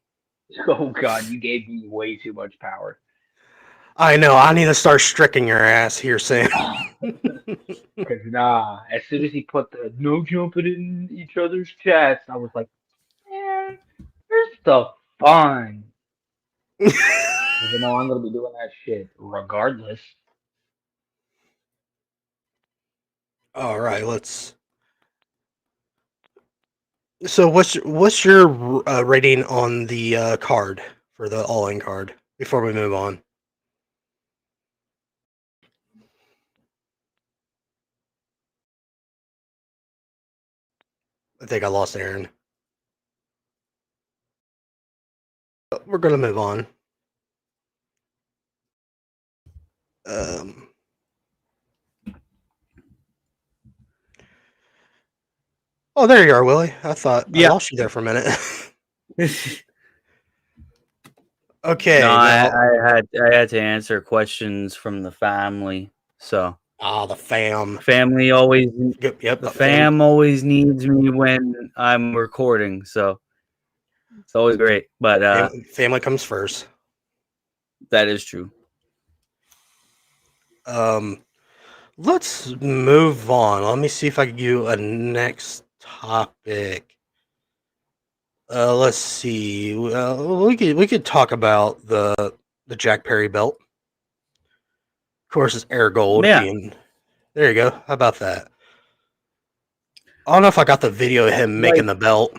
Oh God, you gave me way too much power. I know. I need to start striking your ass here soon. Because as soon as he put the no jumping in each other's chats, I was like, man, where's the fun? Even though I'm gonna be doing that shit regardless. All right, let's. So, what's your rating on the card for the All In card before we move on? I think I lost Aaron. We're gonna move on. Oh, there you are, Willie. I thought I lost you there for a minute. Okay. No, I had to answer questions from the family. So the fam. Family always. Yep. The fam always needs me when I'm recording. So it's always great. But family comes first. That is true. Let's move on. Let me see if I can do a next topic. Let's see. We could talk about the Jack Perry belt. Of course, it's air gold. Yeah. There you go. How about that? I don't know if I got the video of him making the belt.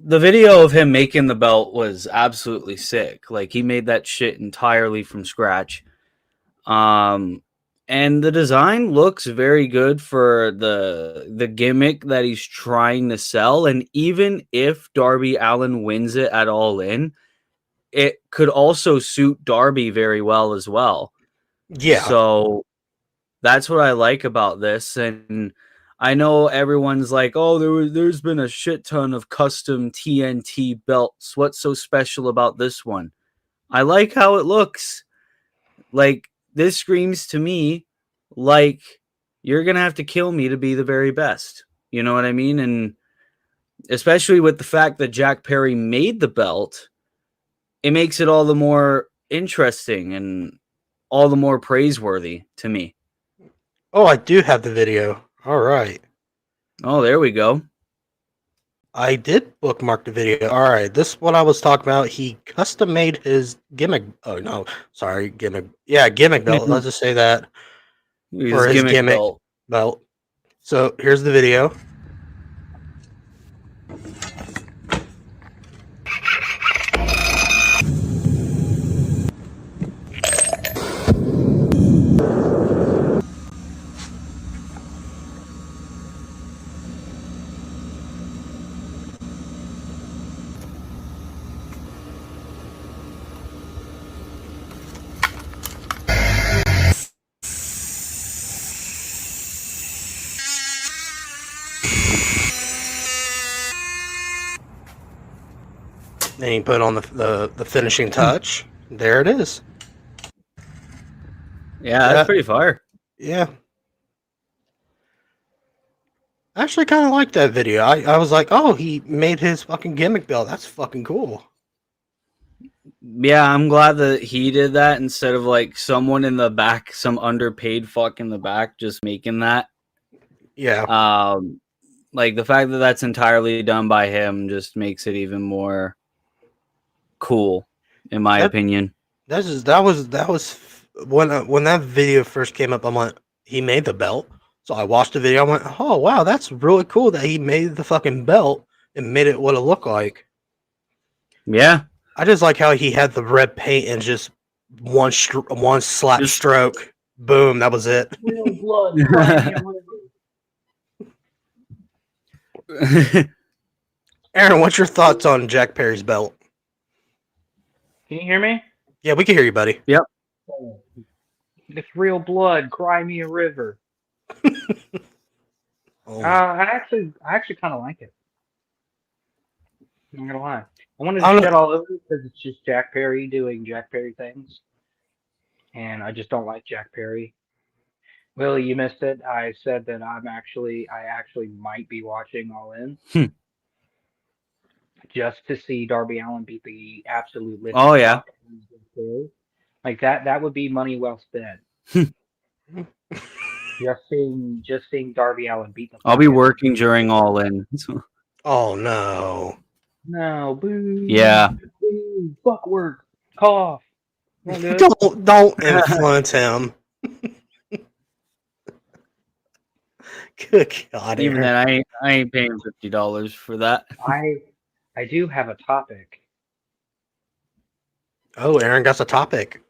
The video of him making the belt was absolutely sick. Like, he made that shit entirely from scratch. And And the design looks very good for the gimmick that he's trying to sell. And even if Darby Allin wins it at All In, it could also suit Darby very well as well. Yeah. So that's what I like about this. And I know everyone's like, oh, there's been a shit ton of custom TNT belts. What's so special about this one? I like how it looks. Like, this screams to me like you're going to have to kill me to be the very best. You know what I mean? And especially with the fact that Jack Perry made the belt, it makes it all the more interesting and all the more praiseworthy to me. Oh, I do have the video. All right. Oh, there we go. I did bookmark the video. All right. This is what I was talking about. He custom made his gimmick. Oh, no. Sorry. Gimmick. Yeah, gimmick belt. Let's just say that. For his gimmick belt. So here's the video. Then he put on the finishing touch. There it is. Yeah, that's pretty fire. Yeah. I actually kind of liked that video. I was like, oh, he made his fucking gimmick belt. That's fucking cool. Yeah, I'm glad that he did that instead of like someone in the back, some underpaid fuck in the back just making that. Yeah. Like the fact that that's entirely done by him just makes it even more cool, in my opinion. That was when that video first came up. I'm like, he made the belt. So I watched the video. I went, oh wow, that's really cool that he made the fucking belt and made it what it looked like. Yeah, I just like how he had the red paint and just one slap stroke, boom, that was it. Real blood. Aaron, what's your thoughts on Jack Perry's belt? Can you hear me? Yeah, we can hear you, buddy. Yep. It's real blood. Cry me a river. Oh. I actually kind of like it. I'm not gonna lie. I wanted to shit all over it because it's just Jack Perry doing Jack Perry things, and I just don't like Jack Perry. Willie, you missed it. I said that I actually might be watching All In just to see Darby Allin beat the absolute living Oh, yeah. fuck out of Jack Perry. Like that would be money well spent. Just seeing Darby Allin beat the fuck I'll be out of working during All In. Oh no. No, boo. Yeah. Boo, fuck work. Cough. Don't influence him. Good God, Even Aaron. then, I ain't paying $50 for that. I do have a topic. Oh, Aaron got a topic.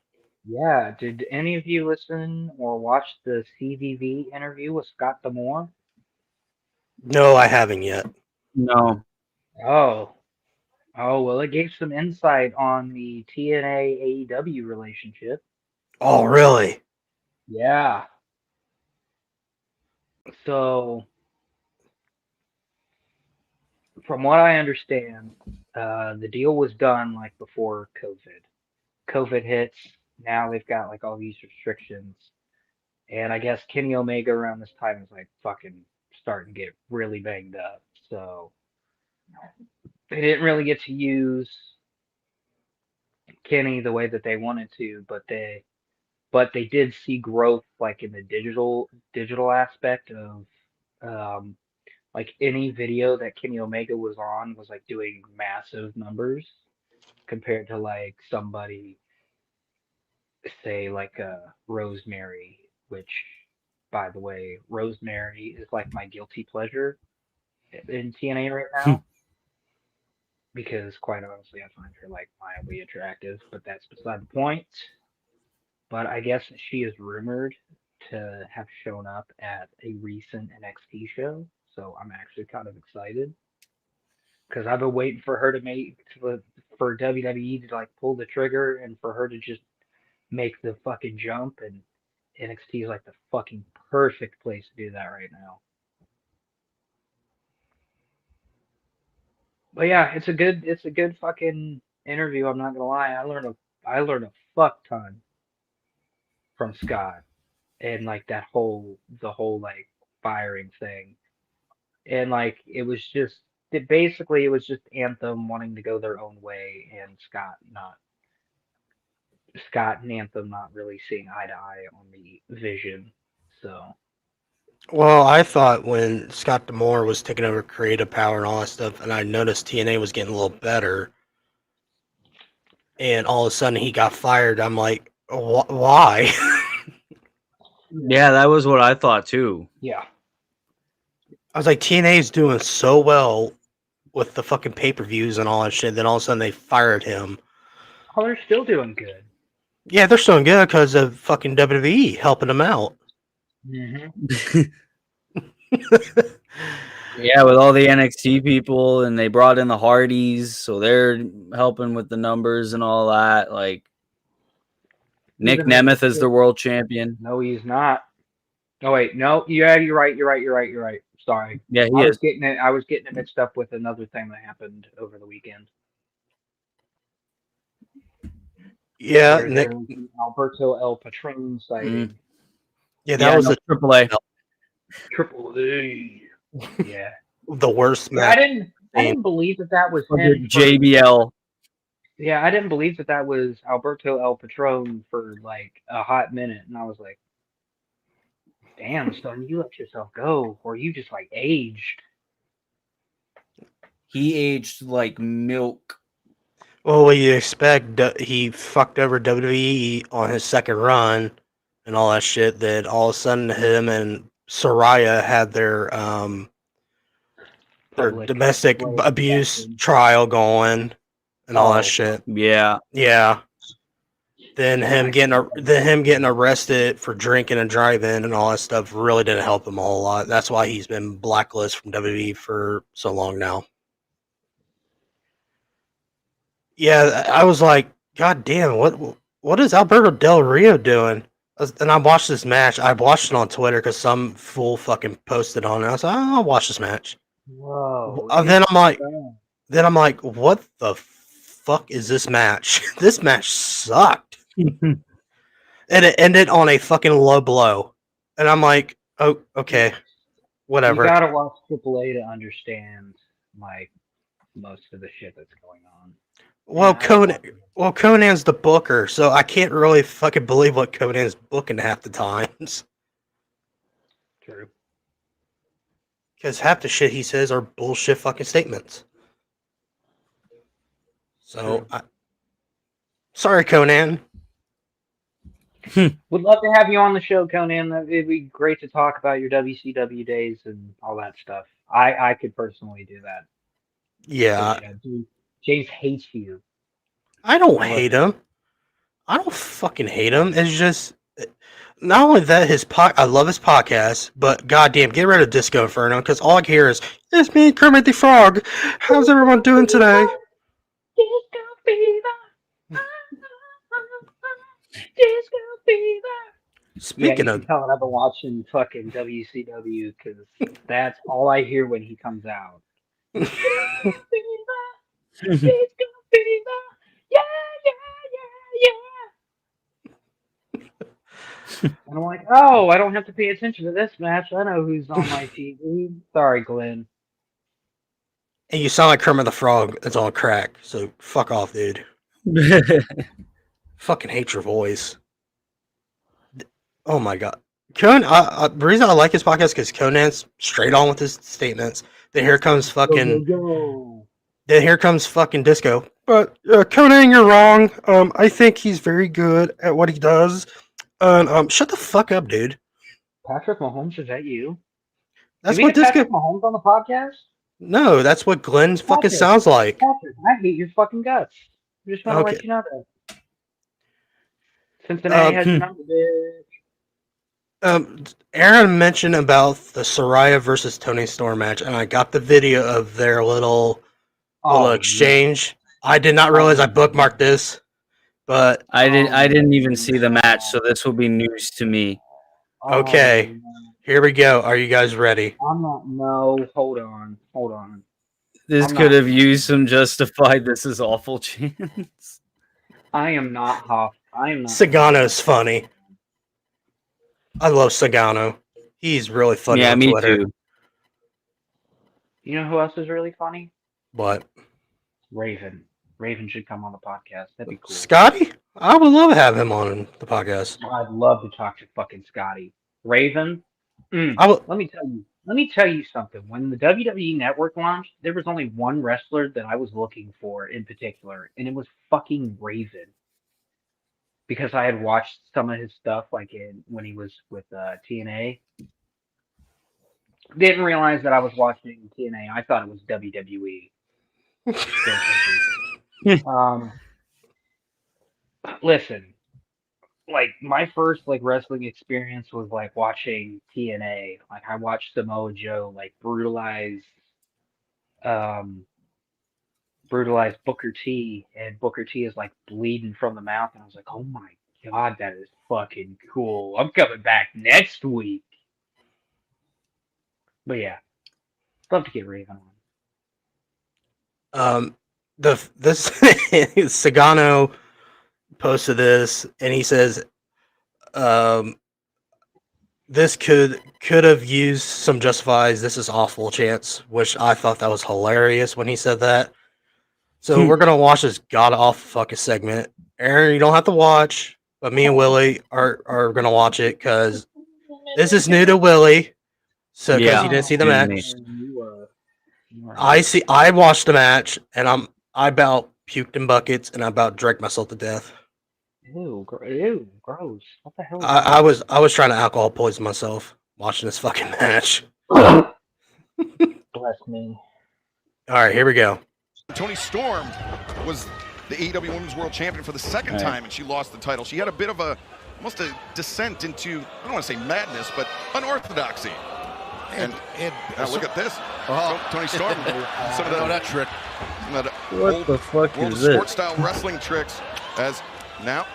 Yeah, did any of you listen or watch the CVV interview with Scott D'Amore? No, I haven't yet. No. Oh, well, it gave some insight on the TNA AEW relationship. Oh, really? Yeah. So, from what I understand, the deal was done like before COVID. COVID hits. Now they've got like all these restrictions. And I guess Kenny Omega around this time is like fucking starting to get really banged up. So they didn't really get to use Kenny the way that they wanted to, but they did see growth like in the digital aspect of like any video that Kenny Omega was on was like doing massive numbers compared to like somebody say like Rosemary, which by the way, Rosemary is like my guilty pleasure in TNA right now. Because quite honestly, I find her like mildly attractive, but that's beside the point. But I guess she is rumored to have shown up at a recent NXT show, so I'm actually kind of excited because I've been waiting for her to for WWE to like pull the trigger and for her to just make the fucking jump, and NXT is like the fucking perfect place to do that right now. But yeah, it's a good fucking interview. I'm not gonna lie. I learned a fuck ton from Scott and like the whole like firing thing, and like it was just Anthem wanting to go their own way, and Scott and Anthem not really seeing eye to eye on the vision. So Well, I thought when Scott D'Amore was taking over creative power and all that stuff, and I noticed TNA was getting a little better, and all of a sudden he got fired. I'm like, why? Yeah, that was what I thought too. yeah, I was like, TNA is doing so well with the fucking pay-per-views and all that shit. Then all of a sudden they fired him. oh, they're still doing good. Yeah, they're still good because of fucking WWE helping them out. Mm-hmm. Yeah, with all the NXT people, and they brought in the Hardys, so they're helping with the numbers and all that. Like Nick Nemeth is the world champion. No, he's not. Oh wait, no, yeah, you're right. Sorry. Yeah, he I was is. getting it mixed up with another thing that happened over the weekend. Yeah, There Nick. was the Alberto El Patron sighting. Yeah, that was no, AAA. Triple A. Yeah. the worst I match. didn't believe that was him. JBL. Yeah, I didn't believe that was Alberto El Patron for like a hot minute, and I was like, "Damn, son, you let yourself go, or you just like aged." He aged like milk. Well, what you expect? He fucked over WWE on his second run and all that shit. Then all of a sudden, him and Soraya had their Public domestic display of abuse affection. trial going and all Oh. that shit. Yeah. Yeah. Then him getting arrested for drinking and driving and all that stuff really didn't help him a whole lot. That's why he's been blacklisted from WWE for so long now. Yeah, I was like, God damn, what is Alberto Del Rio doing? And I watched this match. I watched it on Twitter because some fool fucking posted on it. I was like, oh, I'll watch this match. Whoa. Then I'm like, what the fuck is this match? This match sucked. And it ended on a fucking low blow. And I'm like, oh, okay, whatever. You gotta watch AAA to understand like most of the shit that's going on. Well, Conan's the booker, so I can't really fucking believe what Conan's booking half the times. True. Because half the shit he says are bullshit fucking statements. So, sorry, Conan. Would love to have you on the show, Conan. It'd be great to talk about your WCW days and all that stuff. I could personally do that. Yeah. Dude, James hates you. I don't hate him. I don't fucking hate him. It's just, not only that, I love his podcast, but goddamn, get rid of Disco Inferno, because all I hear is, it's me, Kermit the Frog. How's everyone doing today? Disco fever. Disco fever. Speaking you of, can tell I've been watching fucking WCW because that's all I hear when he comes out. Disco fever. Disco fever. Yeah. And I'm like, oh, I don't have to pay attention to this match. I know who's on my TV. Sorry, Glenn. and you sound like Kermit the Frog that's on crack, so fuck off, dude. Fucking hate your voice. Oh my god. Conan, the reason I like his podcast is because Conan's straight on with his statements. Then here comes fucking... Then here comes fucking Disco. But Conan, you're wrong. I think he's very good at what he does. Shut the fuck up, dude. Patrick Mahomes, is that you? That's Did we what get Disco... Patrick Mahomes on the podcast? No, that's what Glenn fucking Patrick. sounds like. Patrick, I hate your fucking guts. I just want to let you know that. Cincinnati has your number, bitch. Aaron mentioned about the Soraya versus Tony Storm match, and I got the video of their little Oh, exchange. I did not realize I bookmarked this, but I didn't even see the yeah. match, so this will be news to me. okay. Here we go. Are you guys ready? I'm not. No, hold on. This I'm could not- have used some justified. This is awful chance. I am not Huff. I am not. Sagano's funny. I love Sagano. He's really funny Yeah, on me Twitter. too. You know who else is really funny? What? Raven. Raven should come on the podcast. That'd be cool. Scotty? I would love to have him on the podcast. I'd love to talk to fucking Scotty. Raven. I would. Let me tell you something. When the WWE Network launched, there was only one wrestler that I was looking for in particular, and it was fucking Raven. Because I had watched some of his stuff, like when he was with TNA. Didn't realize that I was watching TNA. I thought it was WWE. Listen, like my first like wrestling experience was like watching TNA. Like I watched Samoa Joe like brutalize Booker T, and Booker T is like bleeding from the mouth, and I was like, oh my god, that is fucking cool. I'm coming back next week. But yeah, love to get Raven on. This Sagano posted this, and he says, this could have used some justifies. This is awful chance, which I thought that was hilarious when he said that. So we're gonna watch this god awful fucking segment. Aaron, you don't have to watch, but me and Willie are gonna watch it because this is new to Willie. So because you didn't see the match, I watched the match, and I about puked in buckets, and I about drank myself to death. Ew, gross. What the hell? I was trying to alcohol poison myself watching this fucking match. Bless me. All right, here we go. Toni Storm was the AEW Women's World Champion for the second time, and she lost the title. She had a bit of almost a descent into, I don't want to say madness, but unorthodoxy. And look at this. Toni Storm. Some of that trick. What the fuck old is this? sport-style wrestling tricks. As now,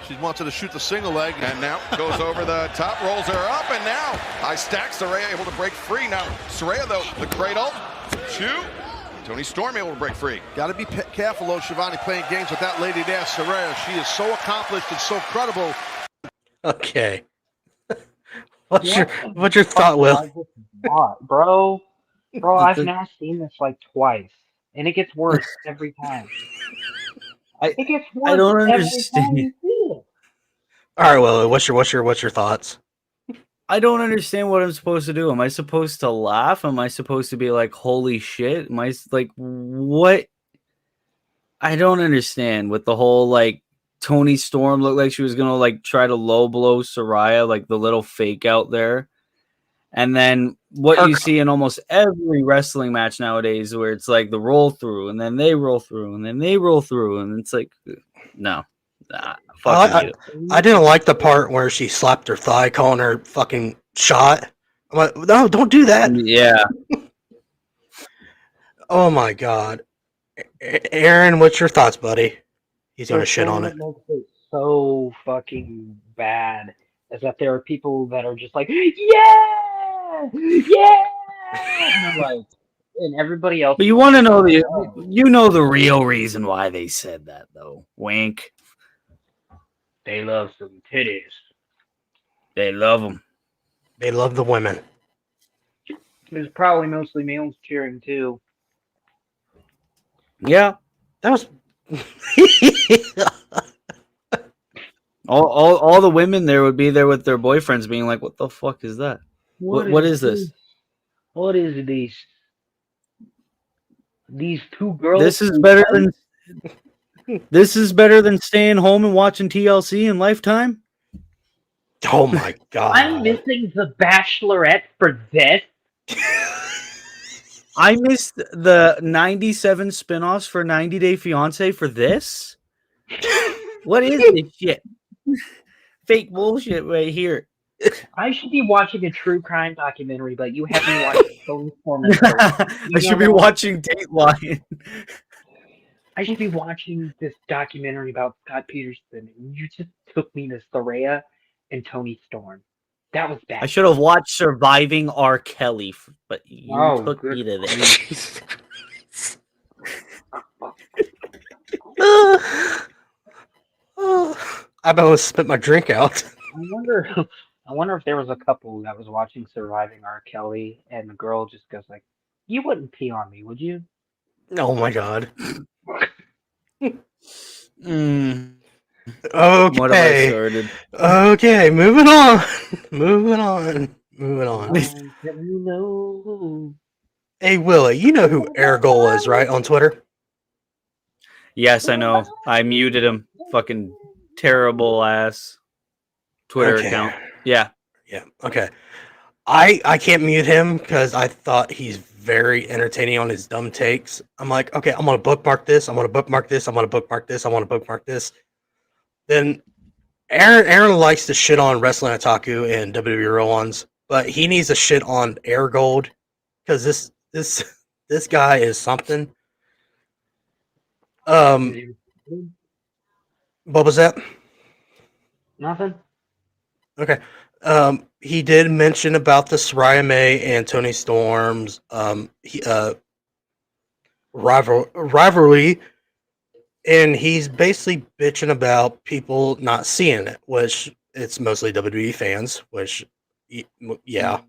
she wanted to shoot the single leg. And now goes over the top, rolls her up, and now high stack. Saraya able to break free. Now Saraya, though, the cradle. 2. Toni Storm able to break free. Got to be careful, though, Shivani, playing games with that lady there, Saraya. She is so accomplished and so credible. Okay. What's your thought, Will? Bro, I've now seen this like twice, and it gets worse every time. It gets worse. I don't every understand. time you see it. All right, Will. What's your thoughts? I don't understand what I'm supposed to do. Am I supposed to laugh? Am I supposed to be like, holy shit? Am I like, what? I don't understand with the whole like Toni Storm looked like she was gonna like try to low blow Saraya, like the little fake out there. And then what you see in almost every wrestling match nowadays, where it's like the roll through, and then they roll through, and then they roll through, and it's like, no. I didn't like the part where she slapped her thigh, calling her fucking shot. I'm like, no, don't do that. Yeah. Oh my god, Aaron, what's your thoughts, buddy? He's gonna shit on it. Makes it so fucking bad is that there are people that are just like, yeah, and I'm like, and everybody else. But you want to know the real reason why they said that, though. Wink. They love some titties. They love them. They love the women. There's probably mostly males cheering too. Yeah. That was. all the women there would be there with their boyfriends, being like, "What the fuck is that? What is this? What is these two girls? This is better than." This is better than staying home and watching TLC in Lifetime? Oh my god. I'm missing The Bachelorette for this. I missed the 97 spinoffs for 90 Day Fiancé for this? What is this shit? Fake bullshit right here. I should be watching a true crime documentary, but you have me watching Tony Foreman. I should be watching Dateline. I should be watching this documentary about Scott Peterson, and you just took me to Soraya and Tony Storm. That was bad. I should have watched Surviving R. Kelly, but you took me to this. I almost spit my drink out. I wonder if there was a couple that was watching Surviving R. Kelly, and the girl just goes like, "You wouldn't pee on me, would you?" Oh my god. What have I Okay. started? Okay, moving on. Moving on. Hey Willie, you know who Air Goal is, right? On Twitter? Yes, I know. I muted him. Fucking terrible ass Twitter account. Yeah. Yeah. Okay. I can't mute him because I thought he's very entertaining on his dumb takes. I'm like, okay, I'm gonna bookmark this. I'm gonna bookmark this. I'm gonna bookmark this. I want to bookmark this. Then Aaron likes to shit on Wrestling Otaku and WWE Roll-Ons, but he needs to shit on Air Gold because this guy is something. What was that? Nothing. Okay. He did mention about the Soraya May and Tony Storm's rivalry, and he's basically bitching about people not seeing it, which it's mostly WWE fans, which yeah.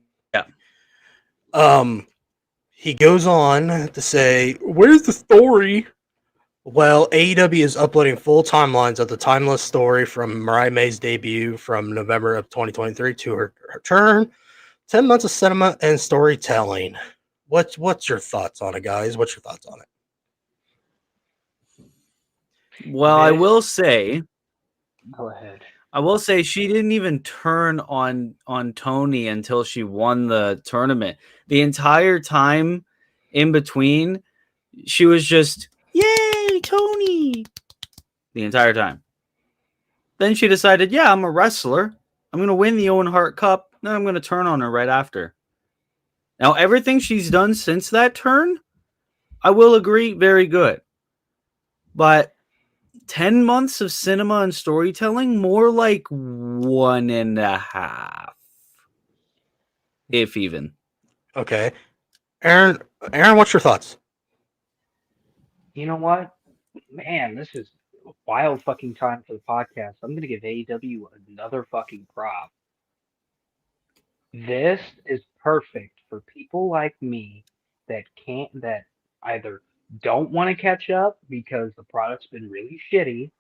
He goes on to say, "Where's the story?" Well, AEW is uploading full timelines of the timeless story from Mariah May's debut from November of 2023 to her return. 10 months of cinema and storytelling. What's your thoughts on it, guys? What's your thoughts on it? Well, I will say. Go ahead. I will say she didn't even turn on Tony until she won the tournament. The entire time in between, she was just, "Yay, Tony!" the entire time. Then she decided, "Yeah, I'm a wrestler. I'm going to win the Owen Hart Cup. Then I'm going to turn on her right after." Now, everything she's done since that turn, I will agree, very good. But 10 months of cinema and storytelling, more like 1.5, if even. Okay. Aaron, what's your thoughts? You know what? Man, this is a wild fucking time for the podcast. I'm going to give AEW another fucking prop. This is perfect for people like me that either don't want to catch up because the product's been really shitty,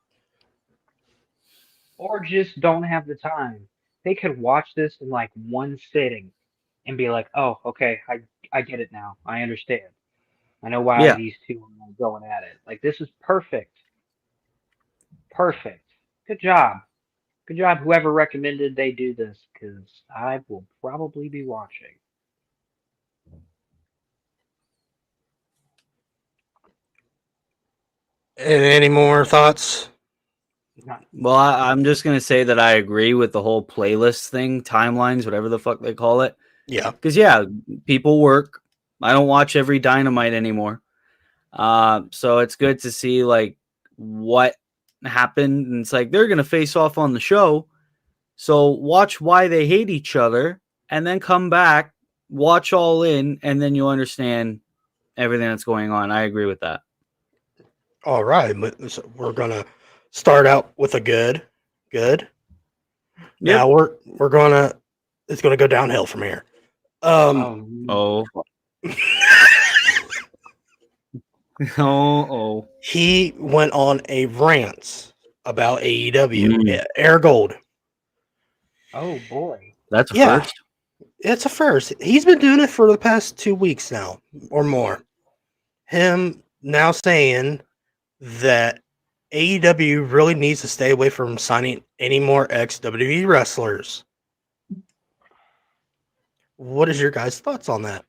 or just don't have the time. They could watch this in like one sitting and be like, "Oh, okay, I get it now. I understand. I know why these two are going at it." Like, this is perfect. Perfect. Good job. Good job, whoever recommended they do this, because I will probably be watching. And any more thoughts? Well, I'm just going to say that I agree with the whole playlist thing, timelines, whatever the fuck they call it. Yeah. Because, people work. I don't watch every Dynamite anymore. So it's good to see, like, what happened. And it's like, they're going to face off on the show. So watch why they hate each other and then come back, watch All In, and then you'll understand everything that's going on. I agree with that. All right. We're going to start out with a good. Yep. Now we're going to, it's going to go downhill from here. He went on a rant about AEW. Air Gold. Oh boy. That's a first. It's a first. He's been doing it for the past 2 weeks now or more. Him now saying that AEW really needs to stay away from signing any more ex-WWE wrestlers. What is your guys' thoughts on that?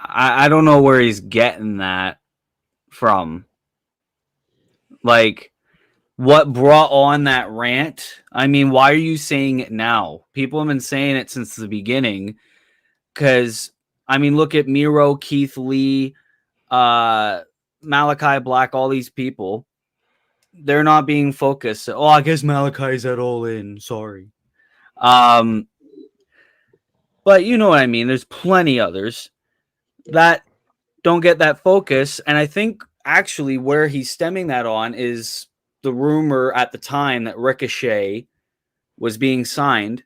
I don't know where he's getting that from. Like, what brought on that rant. I mean, why are you saying it now? People have been saying it since the beginning. Because, I mean, look at Miro, Keith Lee, Malachi Black, all these people. They're not being focused. Oh, I guess Malachi's at All In. Sorry. But you know what I mean. There's plenty others that don't get that focus. And I think actually where he's stemming that on is the rumor at the time that Ricochet was being signed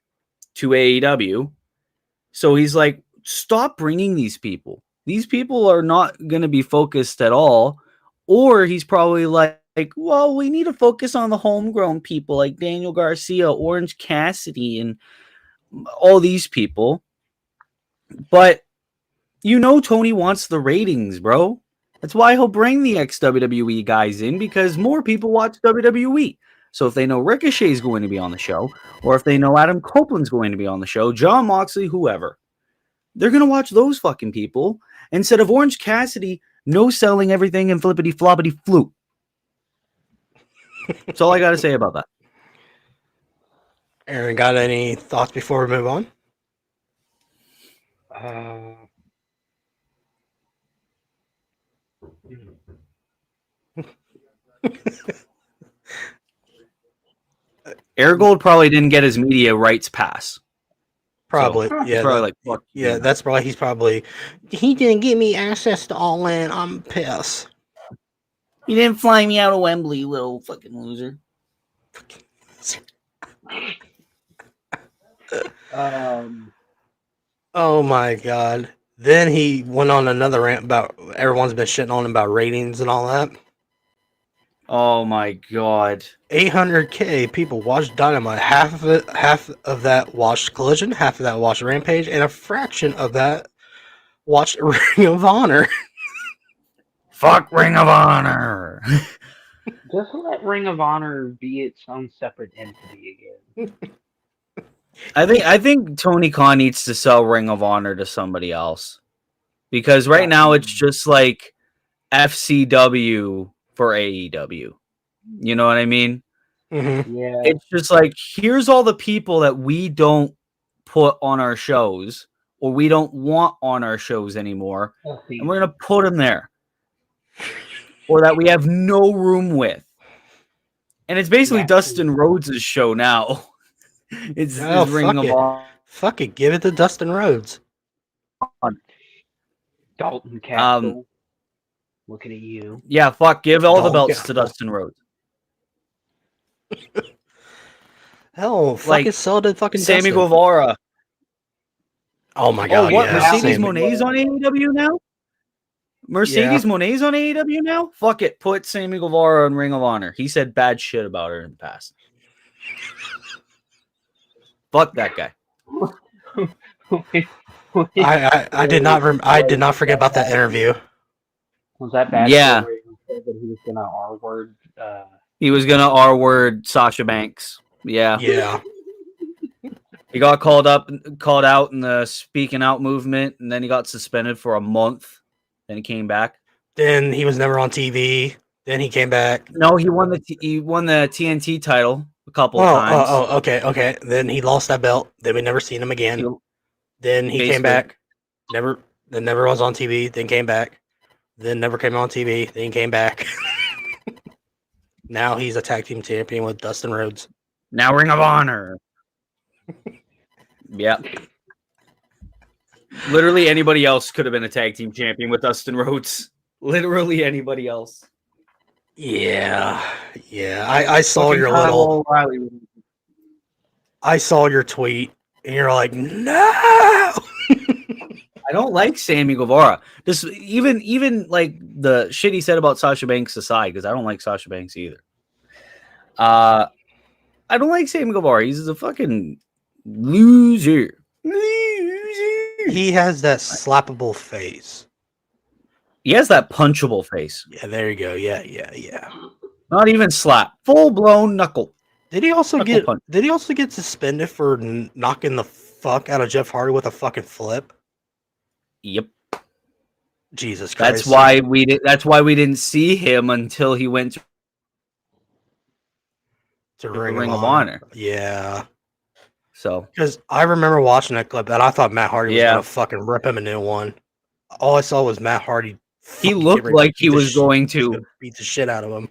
to AEW. So he's like, stop bringing these people. These people are not going to be focused at all. Or he's probably like, well, we need to focus on the homegrown people like Daniel Garcia, Orange Cassidy, and all these people. But you know Tony wants the ratings, bro. That's why he'll bring the ex-WWE guys in, because more people watch WWE. So if they know Ricochet is going to be on the show, or if they know Adam Copeland's going to be on the show, John Moxley, whoever, they're going to watch those fucking people instead of Orange Cassidy no-selling everything and flippity-floppity-flute. That's all I got to say about that. Aaron, got any thoughts before we move on? Airgold probably didn't get his media rights pass. Probably, So, yeah. probably like, fuck Yeah, you. that's probably, he didn't give me access to All In. I'm pissed. You didn't fly me out of Wembley, you little fucking loser. Oh my god. Then he went on another rant about everyone's been shitting on him about ratings and all that. Oh my god. 800K people watched Dynamite. Half of that watched Collision, half of that watched Rampage, and a fraction of that watched Ring of Honor. Fuck Ring of Honor. Just let Ring of Honor be its own separate entity again. I think Tony Khan needs to sell Ring of Honor to somebody else. Because right now it's just like FCW for AEW. You know what I mean? Mm-hmm. Yeah. It's just like, here's all the people that we don't put on our shows, or we don't want on our shows anymore, and we're going to put them there. Or that we have no room with. And it's basically Dustin Rhodes' show now. It's Ring of Honor. Fuck it, give it to Dustin Rhodes. Dalton Castle. Looking at you. Yeah, fuck, give all the belts to Dustin Rhodes. Hell, fucking sell to fucking Sammy Dustin. Guevara. Oh my god, what? yeah. Mercedes Moné's on AEW now? Mercedes Moné's on AEW now? Fuck it, put Sammy Guevara on Ring of Honor. He said bad shit about her in the past. Fuck that guy. I did not forget about that interview. Was that bad? Yeah. Where he said that he was gonna R-word. He was gonna R-word Sasha Banks. Yeah. Yeah. He got called out in the speaking out movement, and then he got suspended for a month. Then he came back. Then he was never on TV. Then he came back. No, he won the TNT title a couple of times. Okay. Then he lost that belt. Then we never seen him again. Then he came back. Never was on TV. Then came back. Then never came on TV. Then he came back. Now he's a tag team champion with Dustin Rhodes. Now Ring of Honor. Yep. Literally anybody else could have been a tag team champion with Dustin Rhodes. Literally anybody else. Yeah. I saw your little. I saw your tweet, and you're like, no. I don't like Sammy Guevara. Just even like the shit he said about Sasha Banks aside, because I don't like Sasha Banks either. I don't like Sammy Guevara. He's a fucking loser. He has that slappable face. He has that punchable face. Yeah, there you go. Yeah. Not even slap. Full blown knuckle. Did he also Knuckle punch. Did he also get suspended for knocking the fuck out of Jeff Hardy with a fucking flip? Yep. Jesus Christ. That's why we didn't see him until he went to to the Ring, Ring of of Honor. Honor. Yeah. So Because I remember watching that clip and I thought Matt Hardy was Yeah. going to fucking rip him a new one. All I saw was Matt Hardy. he fucking looked get ready to like he beat the was going he's to. gonna beat the shit out of him.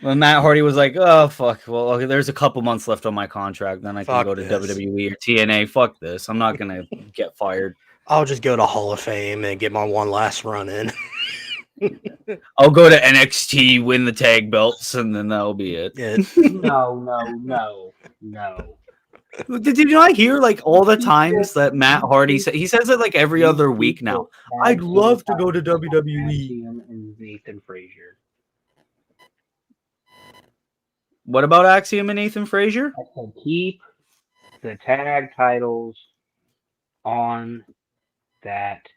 When Matt Hardy was like, "Oh fuck, well, okay, there's a couple months left on my contract, then I can Fuck go to this. WWE or TNA. Fuck this, I'm not gonna get fired. I'll just go to Hall of Fame and get my one last run in. I'll go to NXT, win the tag belts, and then that'll be it." Yeah. No. Did you not hear like all the times that Matt Hardy said? He says it like every other week now. I'd love to go to WWE. Axiom and Nathan Frazier. What about Axiom and Nathan Frazier? I said keep the tag titles on that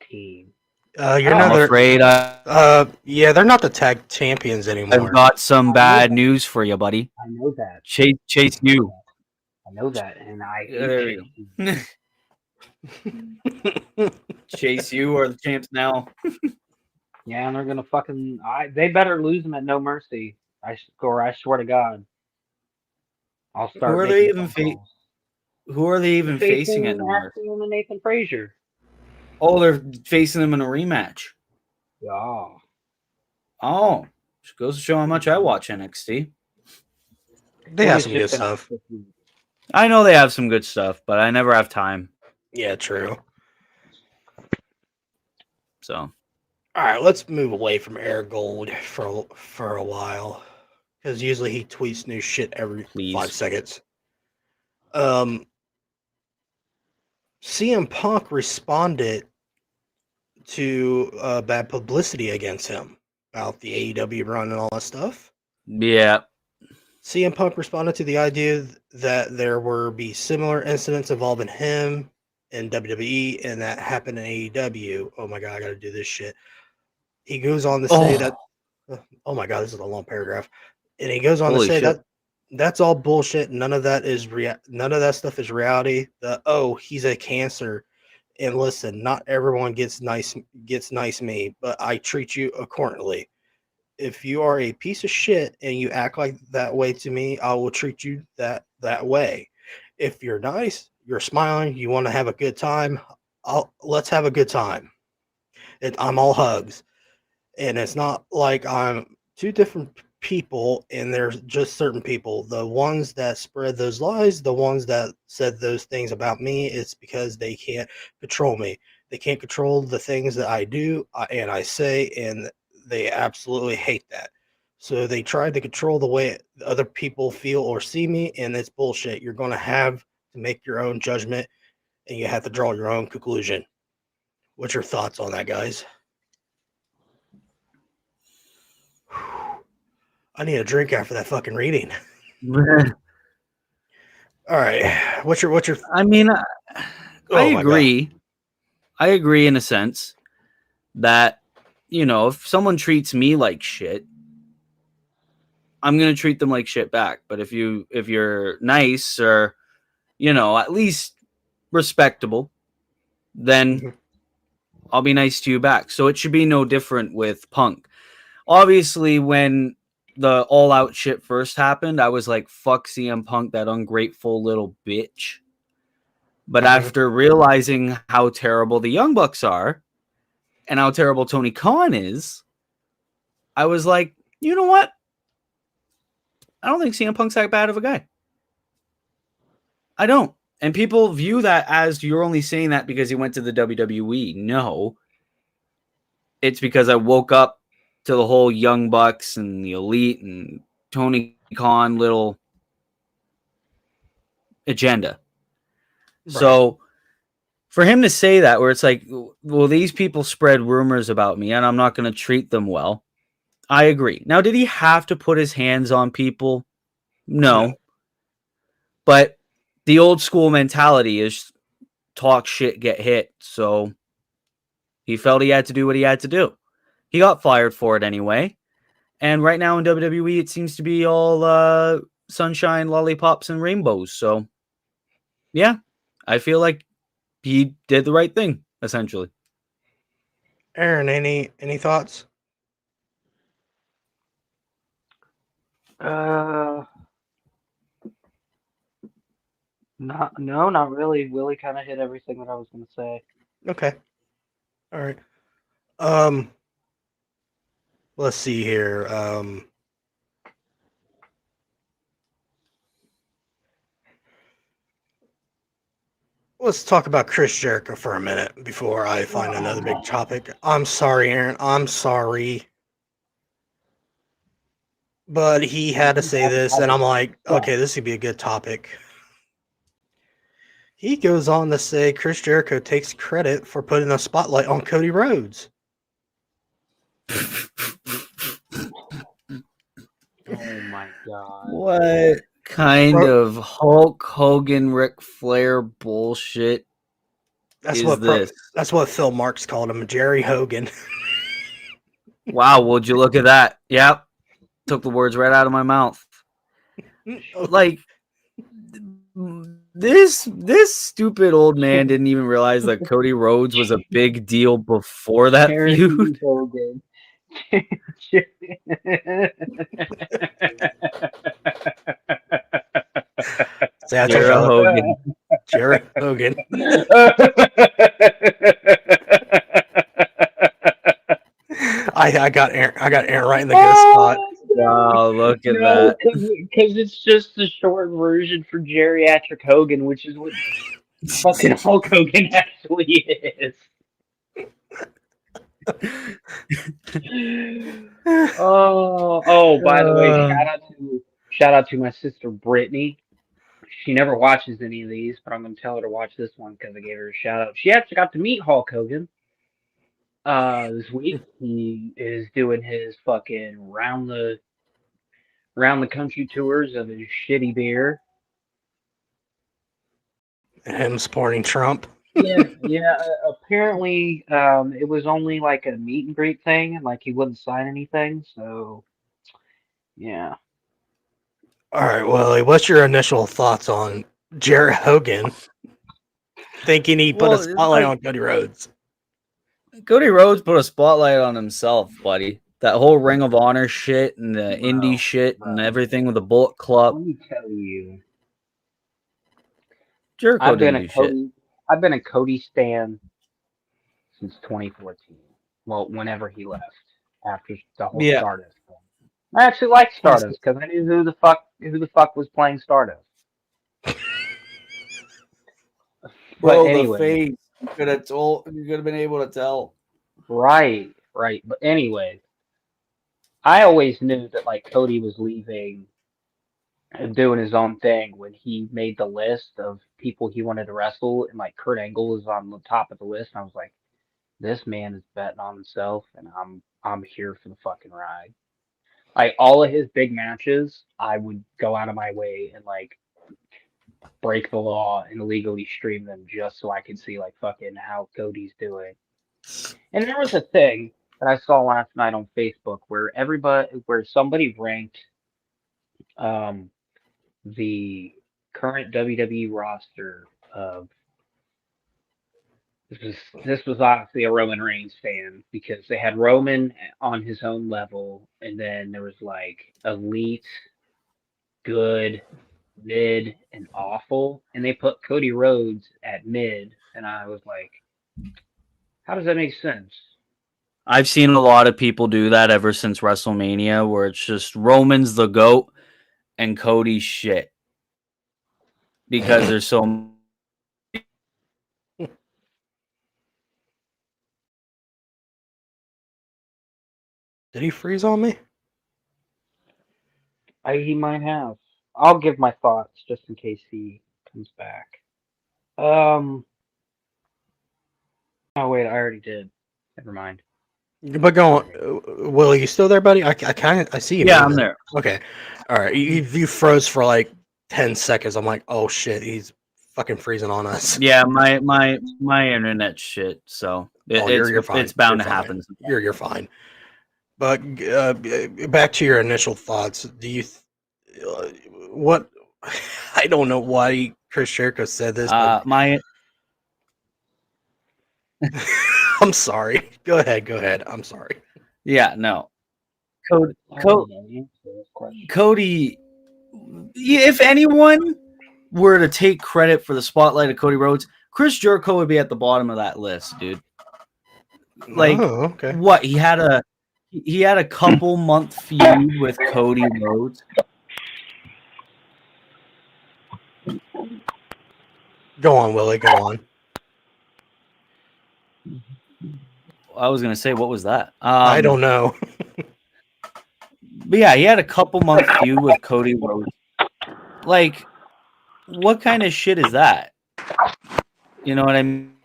team. You're I'm not afraid yeah, they're not the tag champions anymore. I've got some bad news for you, buddy. I know that. Chase you. I know that, and I hate There we Chase. Chase you are the champs now. Yeah, and they're gonna fucking. They better lose them at No Mercy. I swear to God. I'll start. Who are making they even phone calls. Who are they even facing at No Mercy? Axiom and Nathan Frazier. Oh, they're facing them in a rematch. Yeah. Oh, just goes to show how much I watch NXT. They have some good stuff. I know they have some good stuff, but I never have time. Yeah, true. So, all right, let's move away from Air Gold for a while, because usually he tweets new shit every 5 seconds. CM Punk responded to bad publicity against him about the AEW run and all that stuff. Yeah. CM Punk responded to the idea that there will be similar incidents involving him in WWE and that happened in AEW. Oh my God, I got to do this shit. He goes on to say that, oh my God, this is a long paragraph. And he goes on to say that that's all bullshit. None of that stuff is reality. He's a cancer. And listen, not everyone gets nice me, but I treat you accordingly. If you are a piece of shit and you act like that way to me, I will treat you that way. If you're nice, you're smiling, you want to have a good time, let's have a good time. I'm all hugs. And it's not like I'm two different people and there's just certain people. The ones that spread those lies, the ones that said those things about me, it's because they can't control me. They can't control the things that I do and I say, and they absolutely hate that. So they try to control the way other people feel or see me, and it's bullshit. You're going to have to make your own judgment, and you have to draw your own conclusion. What's your thoughts on that, guys? I need a drink after that fucking reading. All right. What's your I mean, I agree. I agree in a sense that, you know, if someone treats me like shit, I'm going to treat them like shit back. But if you're nice or, you know, at least respectable, then I'll be nice to you back. So it should be no different with Punk. Obviously, when the All Out shit first happened, I was like, fuck CM Punk, that ungrateful little bitch. But after realizing how terrible the Young Bucks are and how terrible Tony Khan is, I was like, you know what? I don't think CM Punk's that bad of a guy. I don't. And people view that as you're only saying that because he went to the WWE. No. It's because I woke up to the whole Young Bucks and the Elite and Tony Khan little agenda. Right. So for him to say that, where it's like, well, these people spread rumors about me and I'm not going to treat them well. I agree. Now, did he have to put his hands on people? No. But the old school mentality is talk shit, get hit. So he felt he had to do what he had to do. He got fired for it anyway. And right now in WWE, it seems to be all sunshine, lollipops, and rainbows. So, yeah, I feel like he did the right thing, essentially. Aaron, any thoughts? Not really. Willie kind of hit everything that I was going to say. Okay. All right. Let's see here. Let's talk about Chris Jericho for a minute before I find another big topic. I'm sorry, Aaron. I'm sorry. But he had to say this, and I'm like, okay, this would be a good topic. He goes on to say Chris Jericho takes credit for putting a spotlight on Cody Rhodes. Oh my god. What kind of Hulk Hogan, Ric Flair bullshit That's is what this? That's what Phil Marks called him, Jerry Hogan. Wow, would you look at that? Yep. Took the words right out of my mouth. Like, this stupid old man didn't even realize that Cody Rhodes was a big deal before that feud. Hogan. See, I told Jared y'all, Hogan. Jerry Hogan. I got Aaron right in the good spot. Wow, look at that. Because it's just the short version for geriatric Hogan, which is what fucking Hulk Hogan actually is. By the way, shout out to my sister Brittany. She never watches any of these, but I'm gonna tell her to watch this one because I gave her a shout out. She actually got to meet Hulk Hogan this week. He is doing his fucking round the country tours of his shitty beer. Him supporting Trump. Yeah. Apparently, it was only like a meet and greet thing, and like he wouldn't sign anything. So, yeah. All right, Willie, what's your initial thoughts on Jared Hogan thinking he put a spotlight on Cody Rhodes? Cody Rhodes put a spotlight on himself, buddy. That whole Ring of Honor shit and the indie shit and everything with the Bullet Club. Let me tell you, Jericho I've been a Cody stan since 2014. Well, whenever he left after the whole Stardust thing. I actually liked Stardust because I knew who the fuck was playing Stardust. Bro, anyway, the face. You could have been able to tell. Right. But anyway, I always knew that like Cody was leaving and doing his own thing when he made the list of people he wanted to wrestle, and like Kurt Angle was on the top of the list, and I was like, this man is betting on himself, and I'm here for the fucking ride. Like all of his big matches, I would go out of my way and like break the law and illegally stream them just so I could see like fucking how Cody's doing. And there was a thing that I saw last night on Facebook where somebody ranked the current WWE roster of this was obviously a Roman Reigns fan because they had Roman on his own level, and then there was like elite, good, mid, and awful, and they put Cody Rhodes at mid, and I was like, how does that make sense? I've seen a lot of people do that ever since WrestleMania, where it's just Roman's the GOAT and Cody's shit. Because there's so Did he freeze on me? He might have. I'll give my thoughts just in case he comes back. Oh wait, I already did. Never mind. But go on, Willie, you still there, buddy? I see you. Yeah, I'm there. Okay, all right. You froze for like 10 seconds. I'm like, oh shit, he's fucking freezing on us. Yeah, my internet shit. So you're fine. It's bound You're to happen. You're fine. But back to your initial thoughts. Do you what? I don't know why Chris Jericho said this. But I'm sorry. Go ahead. I'm sorry. Yeah, no. Cody, I don't know the answer to this question. Cody, if anyone were to take credit for the spotlight of Cody Rhodes, Chris Jericho would be at the bottom of that list, dude. Like, okay. what? He had a couple month feud with Cody Rhodes. Go on, Willie. Go on. I was gonna say, what was that? I don't know. But yeah, he had a couple month feud with Cody Rhodes. Like, what kind of shit is that? You know what I mean?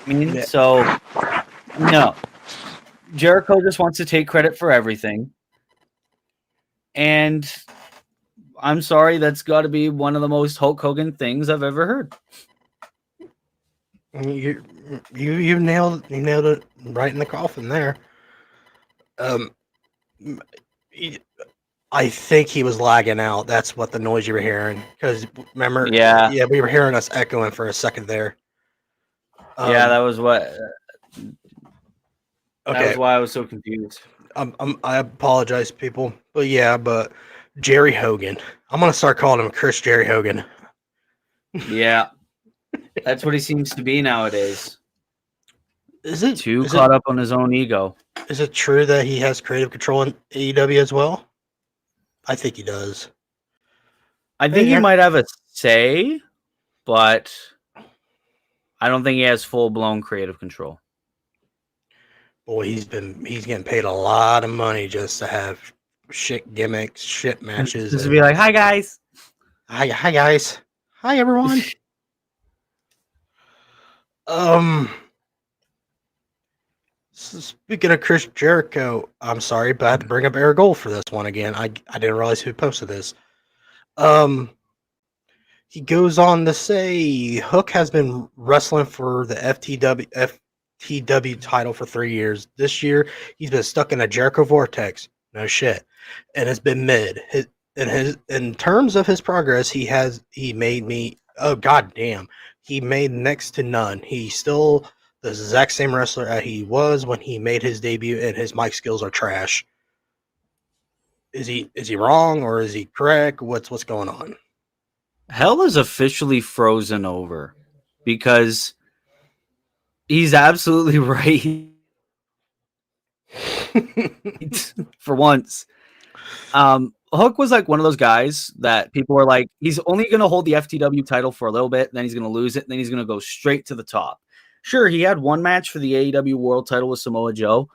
Yeah. So, no. Jericho just wants to take credit for everything. And I'm sorry, that's got to be one of the most Hulk Hogan things I've ever heard. You nailed it right in the coffin there. I think he was lagging out. That's what the noise you were hearing. Because remember, Yeah, we were hearing us echoing for a second there. yeah, that was what. That Okay, was why I was so confused. I apologize, people, but Jerry Hogan. I'm gonna start calling him Chris Jerry Hogan. Yeah, that's what he seems to be nowadays. Is it Too caught up on his own ego. Is it true that he has creative control in AEW as well? I think he does. I think he might have a say, but I don't think he has full blown creative control. Boy, he's getting paid a lot of money just to have shit gimmicks, shit matches. Just to be like, "Hi guys, hi guys, hi everyone." Speaking of Chris Jericho, I'm sorry, but I have to bring up Eric Gold for this one again. I didn't realize who posted this. He goes on to say Hook has been wrestling for the FTW title for 3 years. This year, he's been stuck in a Jericho vortex. No shit, and it's been mid. In terms of his progress, he made me. Oh goddamn, he made next to none. He's still the exact same wrestler that he was when he made his debut, and his mic skills are trash. Is he wrong or is he correct? What's going on? hell is officially frozen over because he's absolutely right." For once, Hook was like one of those guys that people were like, he's only going to hold the FTW title for a little bit, then he's going to lose it, and then he's going to go straight to the top. Sure, he had one match for the AEW World title with Samoa Joe,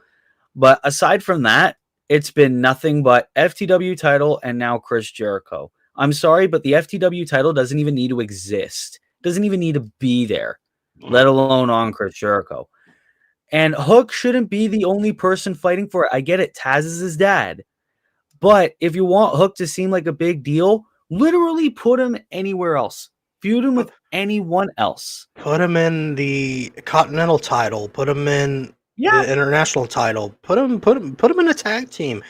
but aside from that, it's been nothing but FTW title and now Chris Jericho. I'm sorry, but the FTW title doesn't even need to exist. Doesn't even need to be there, let alone on Chris Jericho. And Hook shouldn't be the only person fighting for it. I get it. Taz is his dad. But if you want Hook to seem like a big deal, literally put him anywhere else. Feud him with anyone else. Put him in the Continental title. Put him in the International title. Put him in a tag team.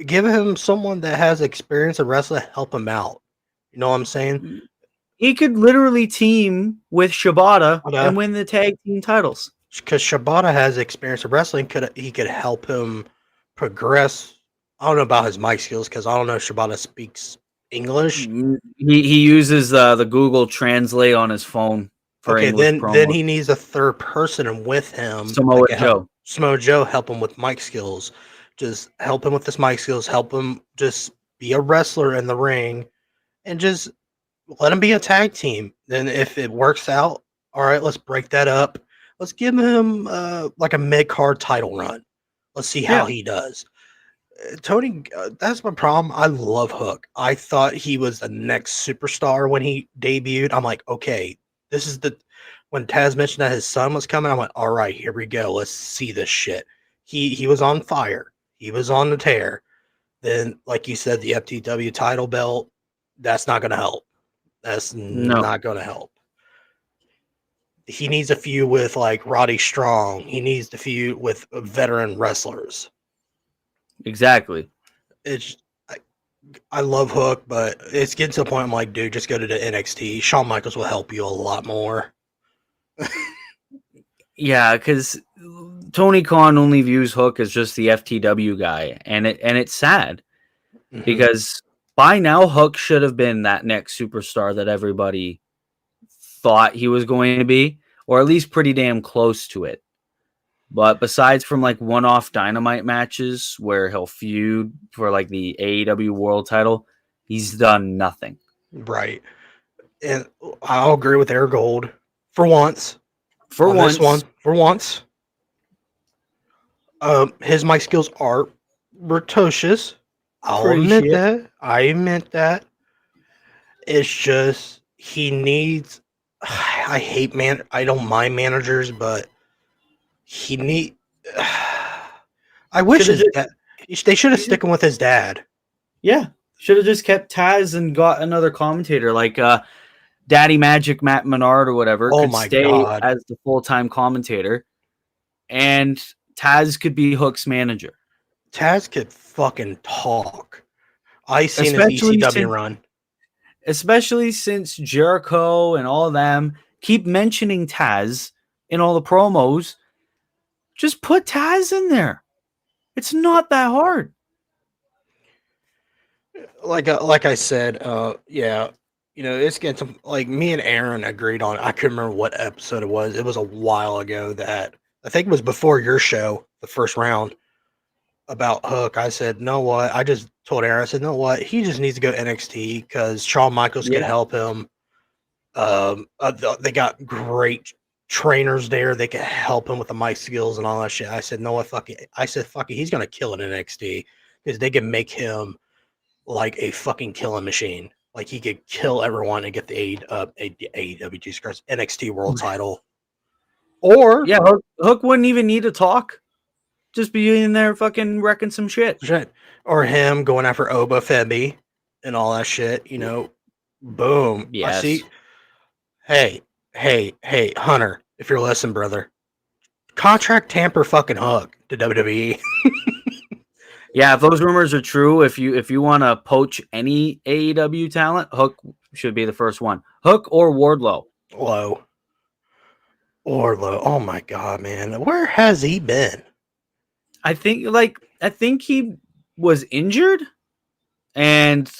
Give him someone that has experience in wrestling. Help him out. You know what I'm saying? He could literally team with Shibata and win the tag team titles. Because Shibata has experience in wrestling, he could help him progress. I don't know about his mic skills because I don't know if Shibata speaks English. He uses the Google Translate on his phone for English promos. Then he needs a third person with him. Samoa Joe. Samoa Joe help him with mic skills. Just help him with his mic skills. Help him just be a wrestler in the ring, and just let him be a tag team. Then if it works out, all right, let's break that up. Let's give him like a mid-card title run. Let's see how he does. Tony, that's my problem. I love Hook. I thought he was the next superstar when he debuted. I'm like, okay, this is when Taz mentioned that his son was coming, I'm like, all right, here we go. Let's see this shit. He was on fire. He was on the tear. Then, like you said, the FTW title belt, that's not going to help. That's not going to help. He needs a feud with like Roddy Strong. He needs to feud with veteran wrestlers. Exactly. I love Hook, but it's getting to the point I'm like, dude, just go to the NXT. Shawn Michaels will help you a lot more. Yeah, because Tony Khan only views Hook as just the FTW guy, and it's sad Mhm. because by now Hook should have been that next superstar that everybody thought he was going to be, or at least pretty damn close to it. But besides from like one-off Dynamite matches where he'll feud for like the AEW World Title, he's done nothing. Right. And I'll agree with Air Gold for once. For on once, this one, for once. His mic skills are atrocious. I'll Pretty admit shit. that. I admit that. It's just he needs. I hate man. I don't mind managers, but he need. I wish Should've his dad. They should have sticking with his dad. yeah, should have just kept Taz and got another commentator like Daddy Magic Matt Menard or whatever Oh could my stay God. as the full-time commentator, and Taz could be Hook's manager. Taz could fucking talk. I seen his Especially ECW since- run. Especially since Jericho and all of them keep mentioning Taz in all the promos. Just put Taz in there. It's not that hard. Like I said, yeah, it's getting to, like, me and Aaron agreed on. I couldn't remember what episode it was. It was a while ago that I think it was before your show, the first round, about Hook. I said, no, what? I just told Aaron, I said, no, what? He just needs to go NXT because Shawn Michaels can Yeah. help him. They got great trainers there. They can help him with the mic skills and all that shit. I said, no, what? Fuck it. I said, fuck it. He's gonna kill it in NXT because they can make him like a fucking killing machine. Like he could kill everyone and get the AEW, Jesus Christ, NXT World Title. Or Yeah, Hook wouldn't even need to talk. Just be in there fucking wrecking some shit. or him going after Oba Femi and all that shit. Boom. I Yes. see. Hey, Hunter, if you're listening, brother, contract tamper fucking Hook to WWE. Yeah, if those rumors are true, if you want to poach any AEW talent, Hook should be the first one. Hook or Wardlow. Low. Oh my god, man. Where has he been? I think he was injured and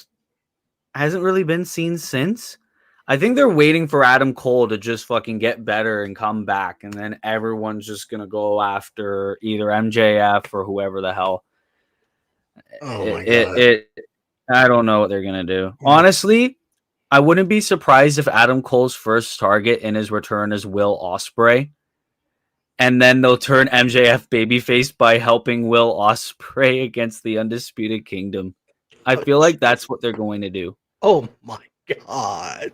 hasn't really been seen since. I think they're waiting for Adam Cole to just fucking get better and come back, and then everyone's just gonna go after either MJF or whoever the hell. Oh my god. I don't know what they're gonna do. Honestly, I wouldn't be surprised if Adam Cole's first target in his return is Will Ospreay, and then they'll turn MJF babyface by helping Will Ospreay against the Undisputed Kingdom. I feel like that's what they're going to do. Oh my god.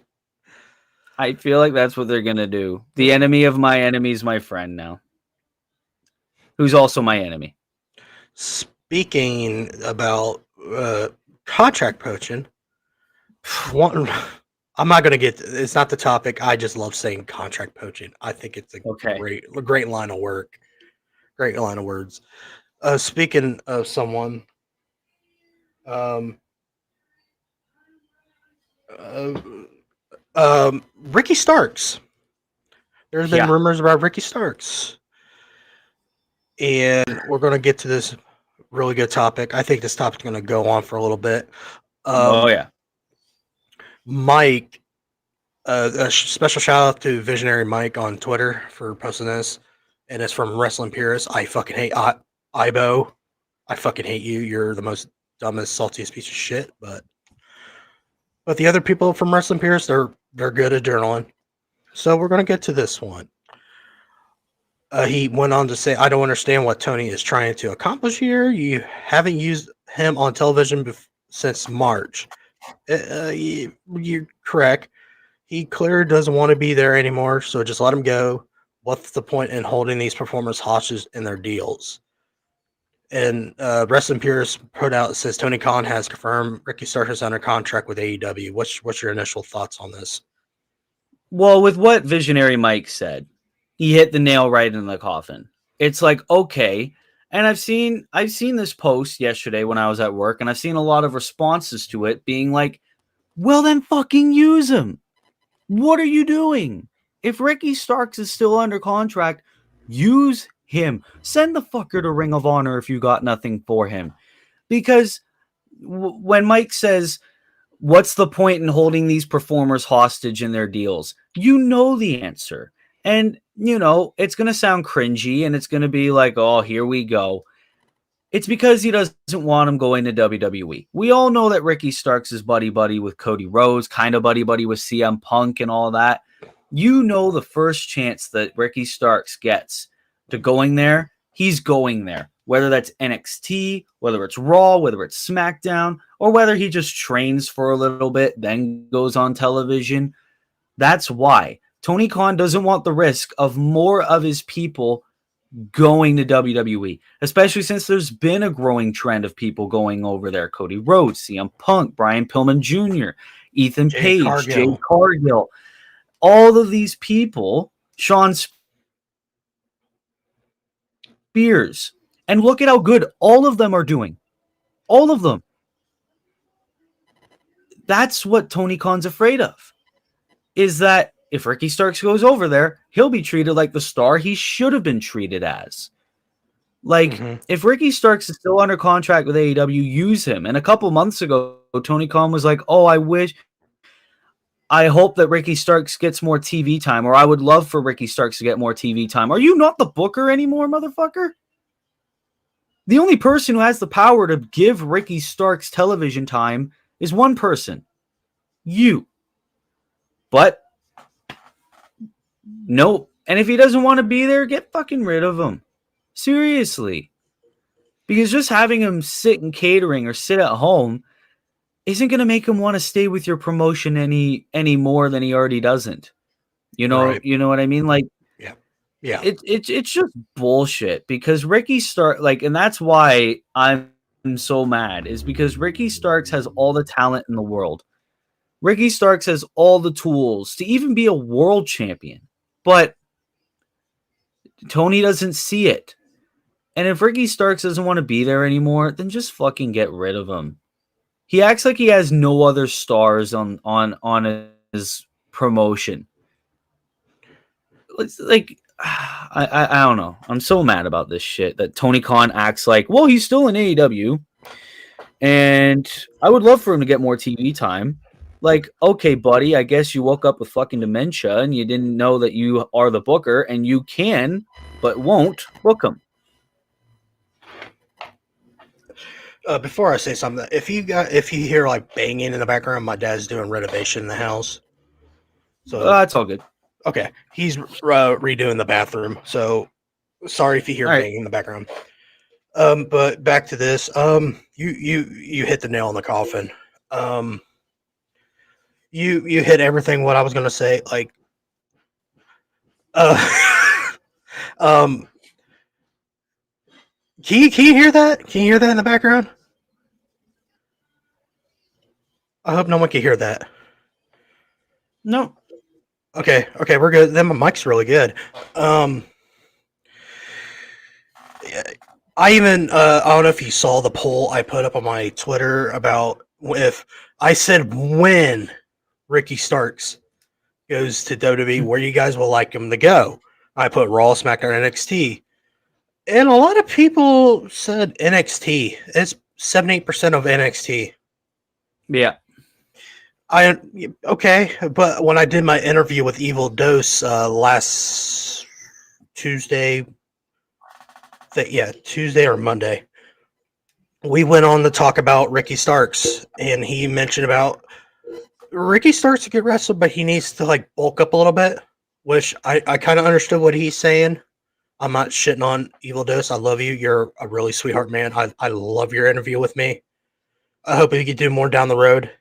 I feel like that's what they're gonna do. The enemy of my enemy is my friend now, who's also my enemy. Speaking about contract poaching, I'm not gonna get. It's not the topic. I just love saying contract poaching. I think it's a great line of work. Great line of words. Speaking of someone, Ricky Starks. There's been rumors about Ricky Starks, and we're going to get to this really good topic. I think this topic's going to go on for a little bit. Oh yeah, Mike. A special shout out to Visionary Mike on Twitter for posting this, and it's from Wrestling Purist. I fucking hate Ibo. I fucking hate you. You're the most dumbest, saltiest piece of shit. But the other people from Wrestling Purist, they're good at journaling. So we're gonna get to this one. He went on to say, "I don't understand what Tony is trying to accomplish here. You haven't used him on television since March. You're correct. He clearly doesn't want to be there anymore, so just let him go. What's the point in holding these performers hostage in their deals?" And Wrestling Purist put out, says Tony Khan has confirmed Ricky Starks is under contract with AEW. What's your initial thoughts on this? Well, with what Visionary Mike said, he hit the nail right in the coffin. It's like, okay, and I've seen this post yesterday when I was at work, and I've seen a lot of responses to it being like, well, then fucking use him. What are you doing? If Ricky Starks is still under contract, Use him. Send the fucker to Ring of Honor if you got nothing for him. Because when Mike says, what's the point in holding these performers hostage in their deals? You know the answer. And, it's going to sound cringy and it's going to be like, oh, here we go. It's because he doesn't want him going to WWE. We all know that Ricky Starks is buddy-buddy with Cody Rhodes, kind of buddy-buddy with CM Punk and all that. The first chance that Ricky Starks gets to going there, he's going there. Whether that's NXT, whether it's Raw, whether it's SmackDown, or whether he just trains for a little bit, then goes on television. That's why. Tony Khan doesn't want the risk of more of his people going to WWE, especially since there's been a growing trend of people going over there. Cody Rhodes, CM Punk, Brian Pillman Jr., Ethan Page, Jade Cargill. All of these people, Sean Spears, and look at how good all of them are doing. All of them. That's what Tony Khan's afraid of, is that if Ricky Starks goes over there, he'll be treated like the star he should have been treated as. If Ricky Starks is still under contract with AEW, use him. And a couple months ago, Tony Khan was like, oh, I hope that Ricky Starks gets more TV time, or I would love for Ricky Starks to get more TV time. Are you not the booker anymore, motherfucker? The only person who has the power to give Ricky Starks television time is one person. You. But nope. And if he doesn't want to be there, get fucking rid of him. Seriously. Because just having him sit in catering or sit at home isn't going to make him want to stay with your promotion any more than he already doesn't. You know what I mean? Like, yeah. It's just bullshit, because Ricky Starks, and that's why I'm so mad, is because Ricky Starks has all the talent in the world. Ricky Starks has all the tools to even be a world champion, but Tony doesn't see it. And if Ricky Starks doesn't want to be there anymore, then just fucking get rid of him. He acts like he has no other stars on his promotion. It's like, I don't know. I'm so mad about this shit that Tony Khan acts like, well, he's still in AEW, and I would love for him to get more TV time. Like, okay, buddy, I guess you woke up with fucking dementia and you didn't know that you are the booker, and you can, but won't book him. Before I say something, if you hear like banging in the background, my dad's doing renovation in the house. So that's all good. Okay, he's redoing the bathroom. So sorry if you hear banging in the background. But back to this. You hit the nail on the coffin. You hit everything what I was gonna say. Like, can you hear that? Can you hear that in the background? I hope no one can hear that. No. Okay, we're good. Then my mic's really good. I even I don't know if you saw the poll I put up on my Twitter about if I said when Ricky Starks goes to WWE, where you guys will like him to go. I put Raw, SmackDown, NXT. And a lot of people said NXT. It's 78% of NXT. Yeah. Okay, but when I did my interview with Evil Dose last Tuesday, Tuesday or Monday, we went on to talk about Ricky Starks, and he mentioned about Ricky Starks a good wrestler, but he needs to like bulk up a little bit, which I kind of understood what he's saying. I'm not shitting on Evil Dose. I love you. You're a really sweetheart man. I love your interview with me. I hope we could do more down the road.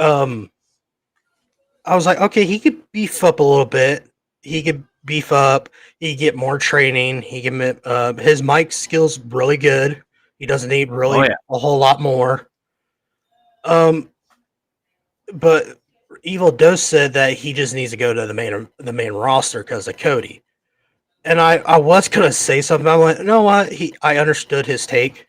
I was like, okay, he could beef up a little bit. He could beef up. He could get more training. He can his mic skills really good. He doesn't need really a whole lot more. But Evil Dose said that he just needs to go to the main roster because of Cody. And I was gonna say something. I went, you know what? I understood his take.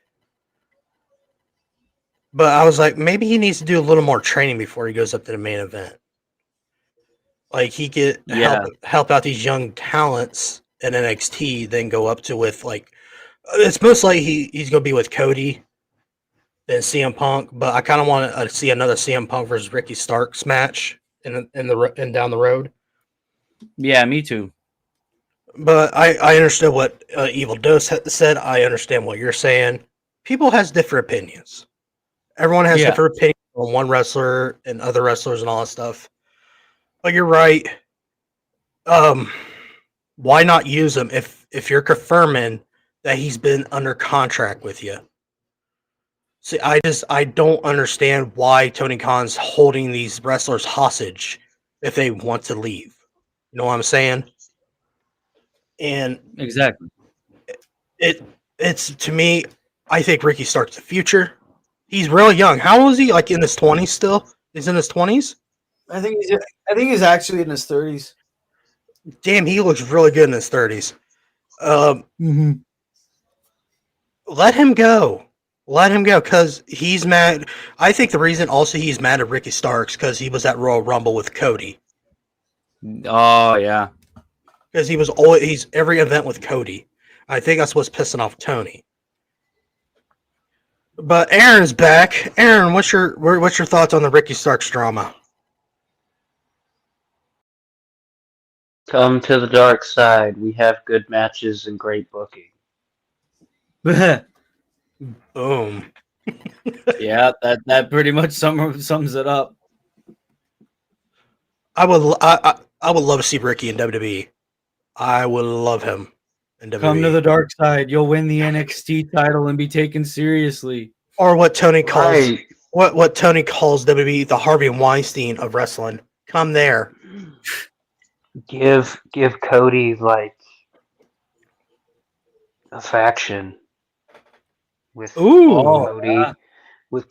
But I was like, maybe he needs to do a little more training before he goes up to the main event. Like he could help out these young talents in NXT, then go up to with like it's most likely he's going to be with Cody than CM Punk. But I kind of want to see another CM Punk versus Ricky Starks match in down the road. Yeah, me too. But I understood what Evil Dose said. I understand what you're saying. People has different opinions. Everyone has different opinions on one wrestler and other wrestlers and all that stuff. But you're right. Why not use him if you're confirming that he's been under contract with you? See, I don't understand why Tony Khan's holding these wrestlers hostage if they want to leave. You know what I'm saying? And Exactly. it's to me, I think Ricky Stark's the future. He's really young. How old is he? Like in his 20s still? He's in his 20s? I think he's actually in his 30s. Damn, he looks really good in his 30s. Let him go. Let him go because he's mad. I think the reason also he's mad at Ricky Starks because he was at Royal Rumble with Cody. Oh yeah, because he's every event with Cody. I think that's what's pissing off Tony. But Aaron's back. Aaron, what's your thoughts on the Ricky Starks drama? Come to the dark side. We have good matches and great booking. Boom. Yeah, that pretty much sums it up. I would love to see Ricky in WWE. I would love him in WWE. Come to the dark side. You'll win the NXT title and be taken seriously. Or what Tony calls what Tony calls WWE the Harvey Weinstein of wrestling. Come there. Give Cody like a faction with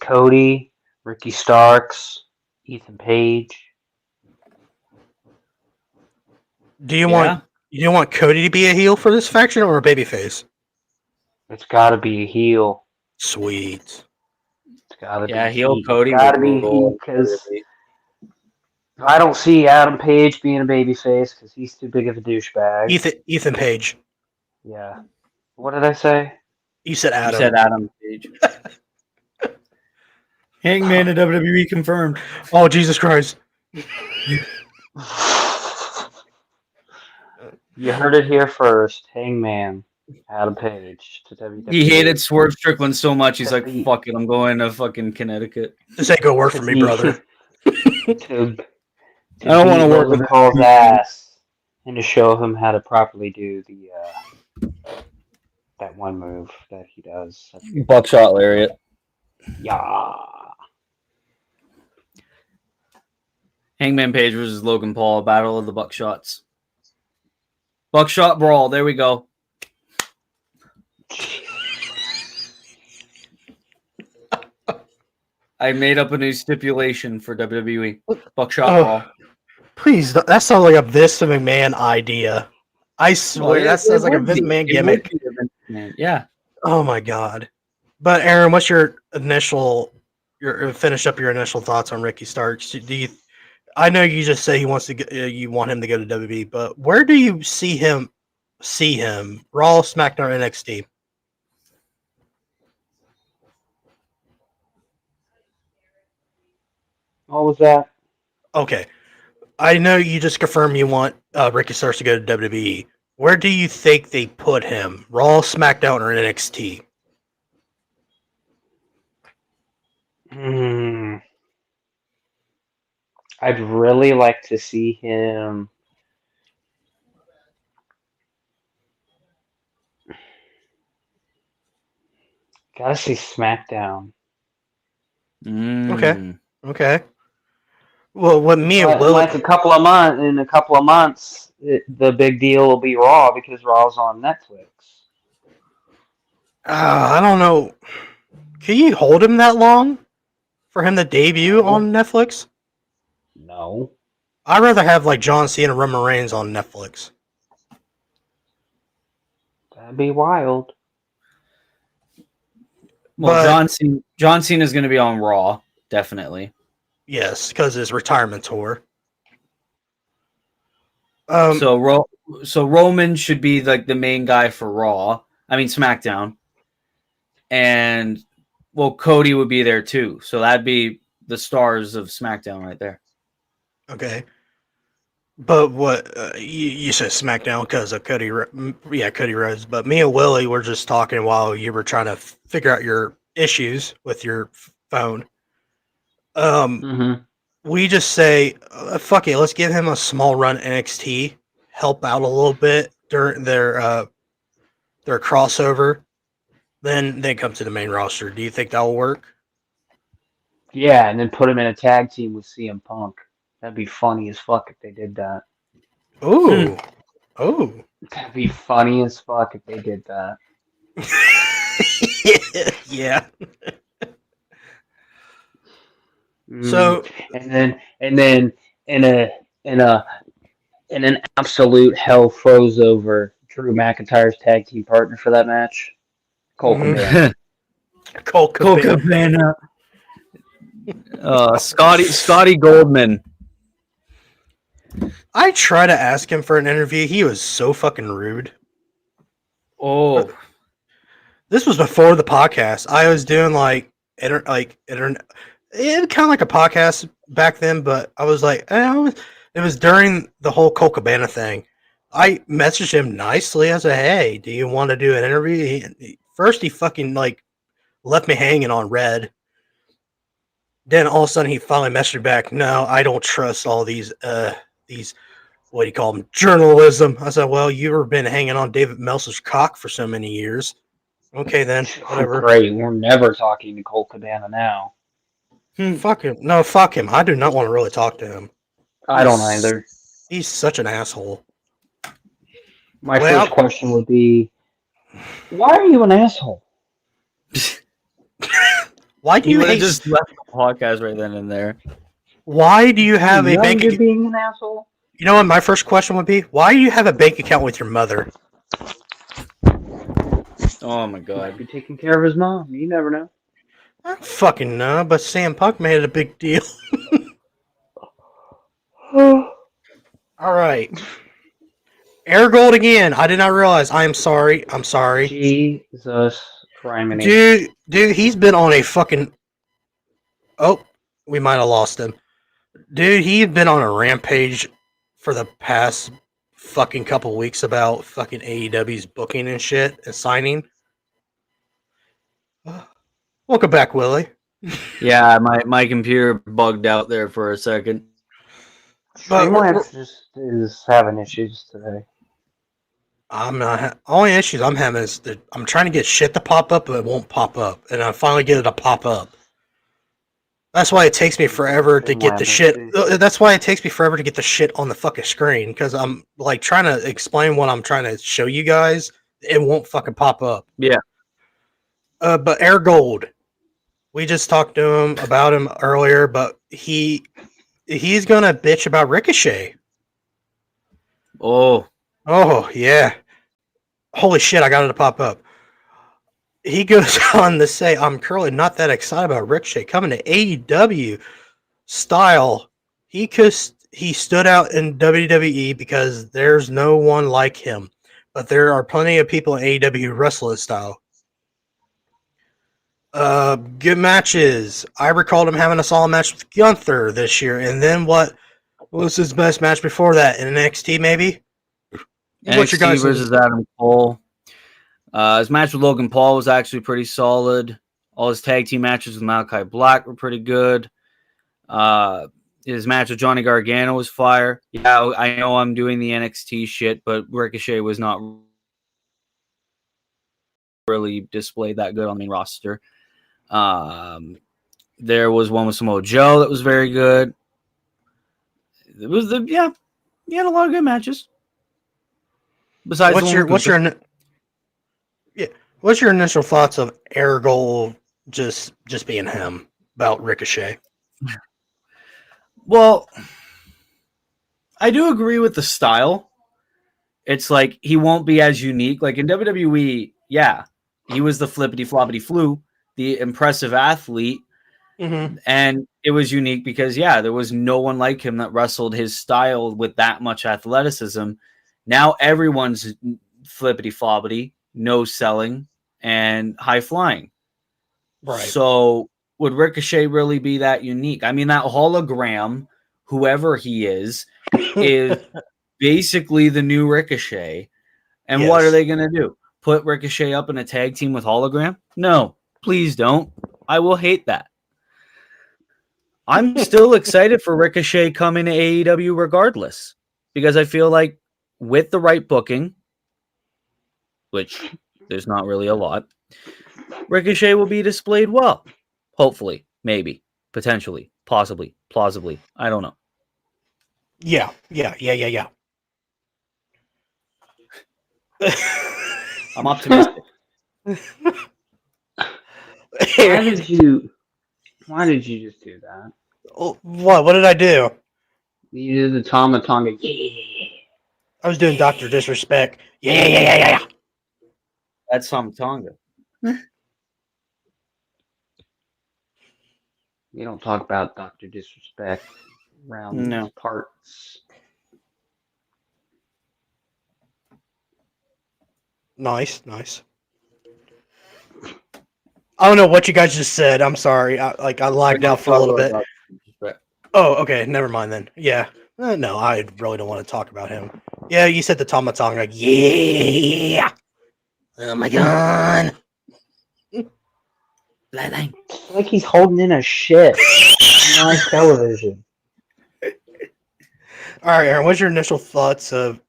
Cody, Ricky Starks, Ethan Page. Do you want Cody to be a heel for this faction or a babyface? It's got to be a heel. Sweet. It's got to be heel Cody. Got to be heel because I don't see Adam Page being a babyface because he's too big of a douchebag. Ethan Page. Yeah. What did I say? You said Adam. You said Adam Page. Hangman and WWE confirmed. Oh, Jesus Christ. You heard it here first. Hangman, Adam Page to WWE. He hated Swerve Strickland so much, he's like, fuck it, I'm going to fucking Connecticut. This ain't gonna work for me, brother. I don't want to work with Paul's ass and to show him how to properly do the that one move that he does. Buckshot lariat. Yeah. Hangman Page versus Logan Paul, Battle of the Buckshots. Buckshot Brawl, there we go. I made up a new stipulation for WWE. Buckshot Brawl. Please, that sounds like a Vince McMahon idea. I swear, that sounds like a Vince McMahon gimmick. Yeah. Oh my god. But Aaron, what's your finish up your initial thoughts on Ricky Starks? I know you just say you want him to go to WWE, but where do you see him? Raw, SmackDown, NXT. What was that? Okay. I know you just confirmed you want Ricky Starks to go to WWE. Where do you think they put him? Raw, SmackDown, or NXT? I'd really like to see him. Gotta see SmackDown. Okay. Well, what me and Will, like in a couple of months, the big deal will be Raw because Raw's on Netflix. I don't know. Can you hold him that long for him to debut on Netflix? No. I'd rather have like John Cena and Roman Reigns on Netflix. That'd be wild. Well, John Cena is going to be on Raw, definitely. Yes, because his retirement tour. So Roman should be like the main guy for Raw. I mean SmackDown. And well, Cody would be there too. So that'd be the stars of SmackDown right there. Okay. But what you said SmackDown because of Cody Rhodes. But me and Willie were just talking while you were trying to figure out your issues with your phone. We just say, fuck it, let's give him a small run NXT, help out a little bit during their crossover, then they come to the main roster. Do you think that will work? Yeah, and then put him in a tag team with CM Punk. That'd be funny as fuck if they did that. Ooh. Oh. That'd be funny as fuck if they did that. Yeah. So and then in an absolute hell froze over Drew McIntyre's tag team partner for that match, Colt Cabana. Colt Cabana. Scotty Goldman. I tried to ask him for an interview. He was so fucking rude. Oh, this was before the podcast. I was doing internet, it kind of like a podcast back then, but I was like, it was during the whole Colt Cabana thing. I messaged him nicely. I said, "Hey, do you want to do an interview?" First, he fucking left me hanging on red. Then all of a sudden, he finally messaged me back. No, I don't trust all these what do you call them, journalism. I said, well, you've been hanging on David Meltzer's cock for so many years. Okay, then whatever. Great, we're never talking to Colt Cabana now. Fuck him. No, fuck him. I do not want to really talk to him. I don't either. He's such an asshole. My first question would be, why are you an asshole? Why do you just left the podcast right then and there? Why do you have a bank account? Being an asshole? You know what my first question would be? Why do you have a bank account with your mother? Oh my god. Might be taking care of his mom. You never know. I don't fucking know, but CM Punk made it a big deal. Alright. Air Gold again. I did not realize. I am sorry. I'm sorry. Jesus Christ. Dude, he's been on a fucking... Oh, we might have lost him. Dude, he's been on a rampage for the past fucking couple weeks about fucking AEW's booking and shit and signing. Welcome back, Willie. Yeah, my computer bugged out there for a second. Streamlabs just is having issues today. I'm not. Only issues I'm having is that I'm trying to get shit to pop up, but it won't pop up, and I finally get it to pop up. That's why it takes me forever to get the shit. That's why it takes me forever to get the shit on the fucking screen, because I'm trying to explain what I'm trying to show you guys. It won't fucking pop up. Yeah. But Air Gold, we just talked to him about him earlier, but he's gonna bitch about Ricochet. Oh yeah. Holy shit! I got it to pop up. He goes on to say, I'm currently not that excited about Ricochet coming to AEW style. He stood out in WWE because there's no one like him. But there are plenty of people in AEW who wrestle his style. Good matches. I recalled him having a solid match with Gunther this year. And then what was his best match before that? In NXT, maybe? What's your guys' versus Adam Cole. His match with Logan Paul was actually pretty solid. All his tag team matches with Malachi Black were pretty good. His match with Johnny Gargano was fire. Yeah, I know I'm doing the NXT shit, but Ricochet was not really displayed that good on the main roster. There was one with Samoa Joe that was very good. He had a lot of good matches. Besides, what's your initial thoughts of Air Gold just being him about Ricochet? Well, I do agree with the style. It's like he won't be as unique. Like in WWE, yeah, he was the flippity floppity flu, the impressive athlete. And it was unique because, there was no one like him that wrestled his style with that much athleticism. Now everyone's flippity floppity, no selling, and high flying. Right. So would Ricochet really be that unique? I mean, that hologram, whoever he is basically the new Ricochet. And what are they going to do? Put Ricochet up in a tag team with hologram? No, please don't. I will hate that. I'm still excited for Ricochet coming to AEW regardless, because I feel like with the right booking, which there's not really a lot, Ricochet will be displayed well. Hopefully, maybe, potentially, possibly, plausibly. I don't know. Yeah. I'm optimistic. Why did you just do that? What did I do? You did the Tama Tonga. Yeah. I was doing Dr. Disrespect. Yeah. That's some Tonga. You don't talk about Dr. Disrespect around these parts. Nice. I don't know what you guys just said. I'm sorry. I lagged out for a little bit. Oh, okay. Never mind then. Yeah. No, I really don't want to talk about him. Yeah, you said the Tama Tonga. Yeah. Oh my god. It's like he's holding in a shit on live television. All right, Aaron, what's your initial thoughts of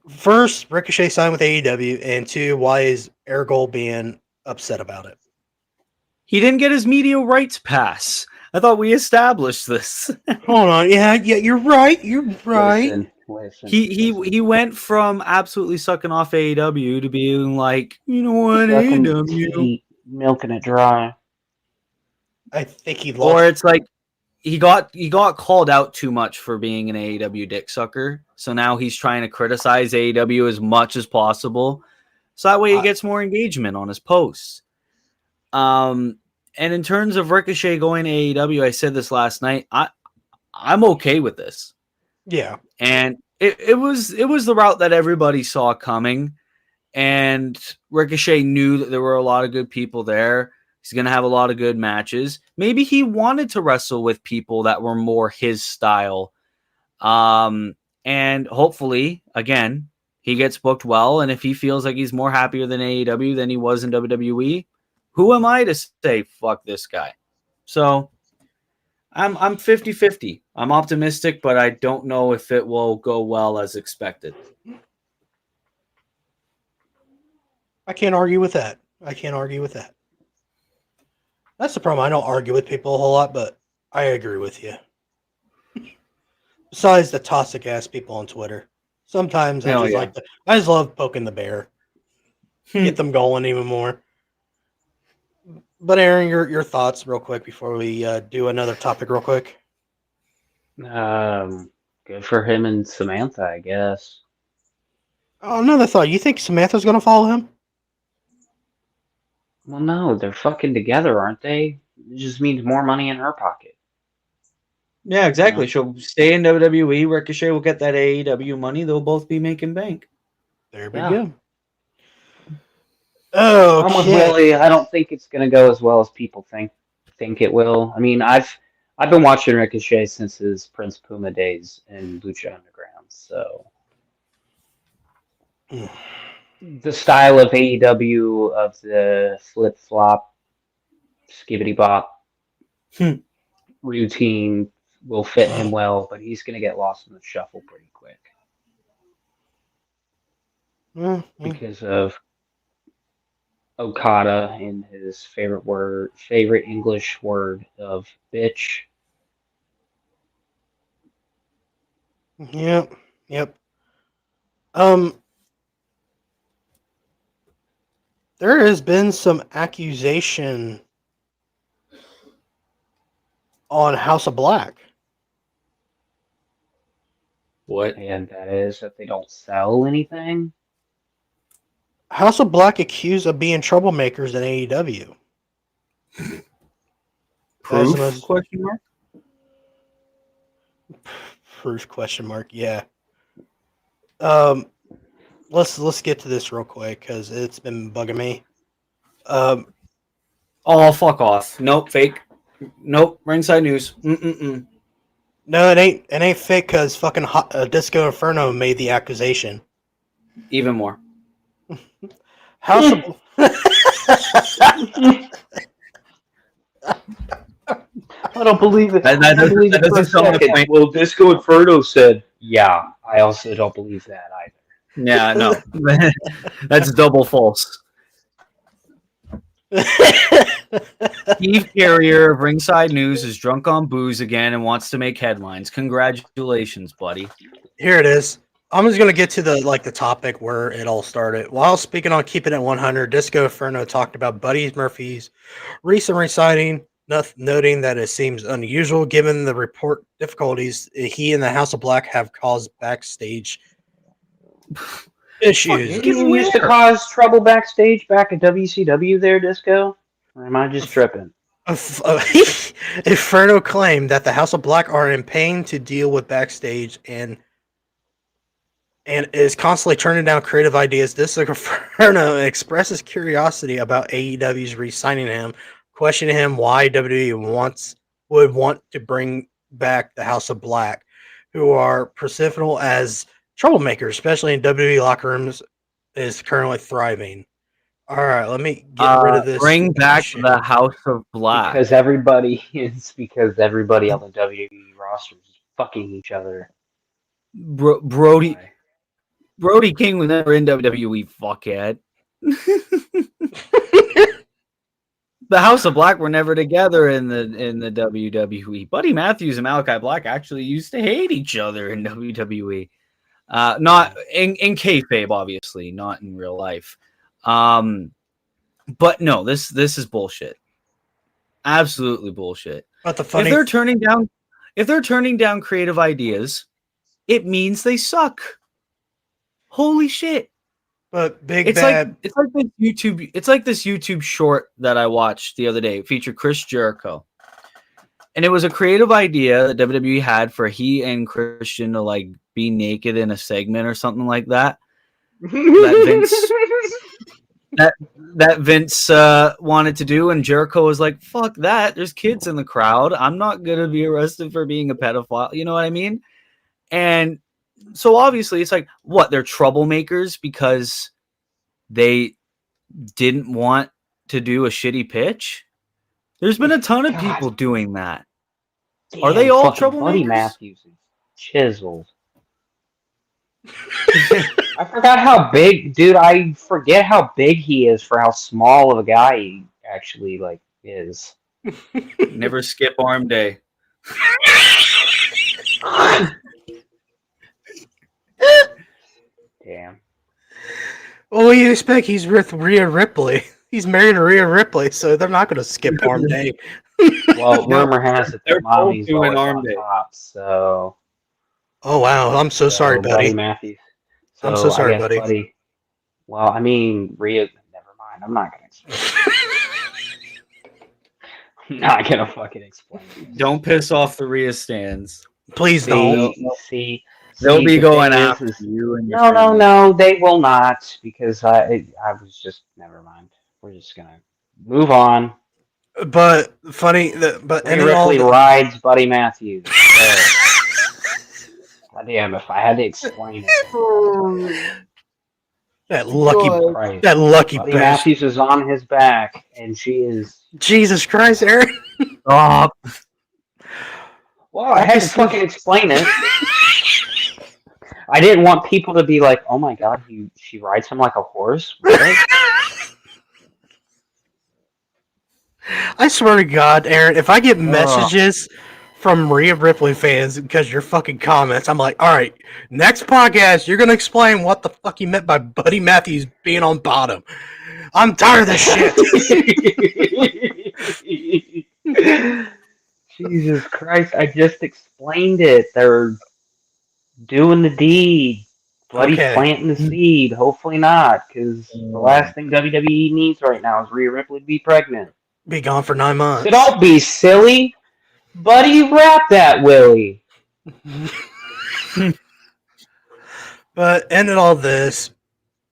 first, Ricochet signed with AEW, and two, why is Ergol being upset about it? He didn't get his media rights pass. I thought we established this. Hold on. Yeah, you're right. Listen. He went from absolutely sucking off AEW to being like, you know what, AEW. Milking it dry. I think he lost. Or it's like he got called out too much for being an AEW dick sucker. So now he's trying to criticize AEW as much as possible. So that way he gets more engagement on his posts. And in terms of Ricochet going to AEW, I said this last night. I'm okay with this. Yeah. And it was the route that everybody saw coming. And Ricochet knew that there were a lot of good people there. He's going to have a lot of good matches. Maybe he wanted to wrestle with people that were more his style. And hopefully, again, he gets booked well. And if he feels like he's more happier than AEW than he was in WWE, who am I to say, fuck this guy? So I'm 50-50. I'm optimistic, but I don't know if it will go well as expected. I can't argue with that. That's the problem. I don't argue with people a whole lot, but I agree with you. Besides the toxic ass people on Twitter. Sometimes I just love poking the bear. Get them going even more. But Aaron, your thoughts real quick before we do another topic real quick. Good for him and Samantha, I guess. Oh, another thought. You think Samantha's going to follow him? Well, no, they're fucking together, aren't they? It just means more money in her pocket. Yeah, exactly. She'll stay in WWE. Ricochet will get that AEW money. They'll both be making bank. There we go. Oh, I'm with Willie. I don't think it's going to go as well as people think it will. I mean, I've been watching Ricochet since his Prince Puma days in Lucha Underground, so the style of AEW of the flip flop, skibbity bop routine will fit him well, but he's going to get lost in the shuffle pretty quick because of Okada and his favorite English word of bitch. Yep. There has been some accusation on House of Black. What? And that is that they don't sell anything. House of Black accused of being troublemakers in AEW. Proof? As Question mark. proof? Question mark. Yeah. Let's get to this real quick because it's been bugging me. Oh, fuck off. Nope, fake. Nope, ringside news. No, it ain't. It ain't fake because fucking Disco Inferno made the accusation. Even more. House of I don't believe it. That I don't believe it for a doesn't sound like second. a- Well, Disco Inferno said, yeah, I also don't believe that either. Yeah, no. That's double false. Steve Carrier of Ringside News is drunk on booze again and wants to make headlines. Congratulations, buddy. Here it is. I'm just gonna get to the topic where it all started. While speaking on keeping it 100, Disco Inferno talked about Buddy Murphy's recent reciting, noting that it seems unusual given the report difficulties he and the House of Black have caused backstage issues. Didn't you used to cause trouble backstage back at WCW there, Disco? Or am I just tripping? Inferno claimed that the House of Black are in pain to deal with backstage and is constantly turning down creative ideas. This Inferno expresses curiosity about AEW's re-signing him, questioning him why WWE would want to bring back the House of Black, who are perceivable as troublemakers, especially in WWE locker rooms, is currently thriving. All right, let me get rid of this. Bring back shit. the House of Black. Because everybody on the WWE roster is fucking each other. Brody King was never in WWE, fuckhead. The House of Black were never together in the WWE. Buddy Matthews and Malachi Black actually used to hate each other in WWE. Not in kayfabe, obviously, not in real life. But no, this is bullshit. Absolutely bullshit. But the funny, if they're turning down creative ideas, it means they suck. Holy shit. but It's like this YouTube short that I watched the other day. It featured Chris Jericho. And it was a creative idea that WWE had for he and Christian to like be naked in a segment or something like that. That Vince wanted to do, and Jericho was like, fuck that, there's kids in the crowd, I'm not gonna be arrested for being a pedophile, you know what I mean? And so obviously it's like, what, they're troublemakers because they didn't want to do a shitty pitch? There's been a ton of people doing that. Are they all troublemakers? Buddy Matthews is chiseled. I forgot how big, dude. I forget how big he is for how small of a guy he actually is. Never skip arm day. Damn. what do you expect? He's with Rhea Ripley. He's married to Rhea Ripley, so they're not going to skip arm day. Well, rumor has it They're that mommy's both doing always arm on day. top. So. Oh wow, I'm so sorry, buddy. Matthews. I'm so sorry, I guess, buddy. Well, I mean, Rhea. Never mind. I'm not gonna explain. I'm not gonna fucking explain. Don't piss off the Rhea stands. Please don't. See, They'll be the going thing after is- you. And your No, family. they will not, because I was just, never mind. We're just gonna move on. But funny, but Rhea and then all Ripley the- rides Buddy Matthews. God damn, if I had to explain it. that lucky, Christ. that lucky Buddy bastard. Matthews is on his back, and she is. Jesus Christ, Aaron. Stop. Well, I had to fucking explain it. I didn't want people to be like, "Oh my god, she rides him like a horse." Really? I swear to God, Aaron, if I get messages from Rhea Ripley fans because your fucking comments, I'm like, all right, next podcast, you're gonna explain what the fuck you meant by Buddy Matthews being on bottom. I'm tired of this shit. Jesus Christ! I just explained it. They're doing the deed. Buddy's Okay. planting the seed. Hopefully not, because the last thing WWE needs right now is Rhea Ripley to be pregnant. Be gone for 9 months. So don't be silly. Buddy, wrap that, Willie. But ended all this,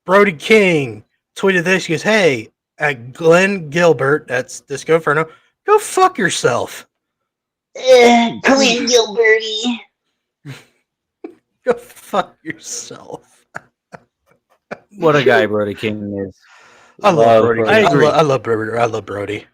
Brody King tweeted this. He goes, "Hey, at Glenn Gilbert, that's Disco Inferno, go fuck yourself." Glenn Gilberty. Go fuck yourself. What a guy Brody King is. I love Brody. Brody. I agree. I love Brody. I love Brody.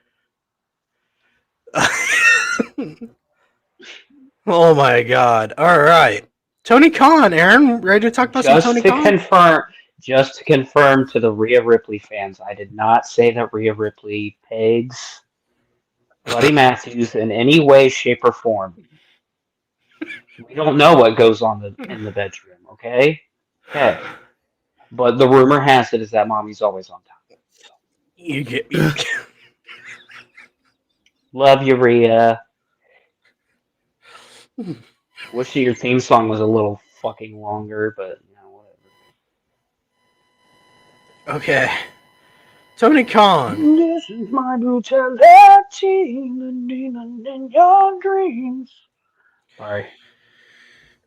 Oh my god! All right, Tony Khan. Aaron, ready to talk about some Tony Khan? Just to confirm to the Rhea Ripley fans, I did not say that Rhea Ripley pegs Buddy Matthews in any way, shape, or form. We don't know what goes on in the bedroom, okay? Okay. But the rumor has it is that mommy's always on top. You get. Love you, Rhea. Wish your theme song was a little fucking longer, but whatever. Okay, Tony Khan. This is my brutality, the demon in your dreams. Sorry.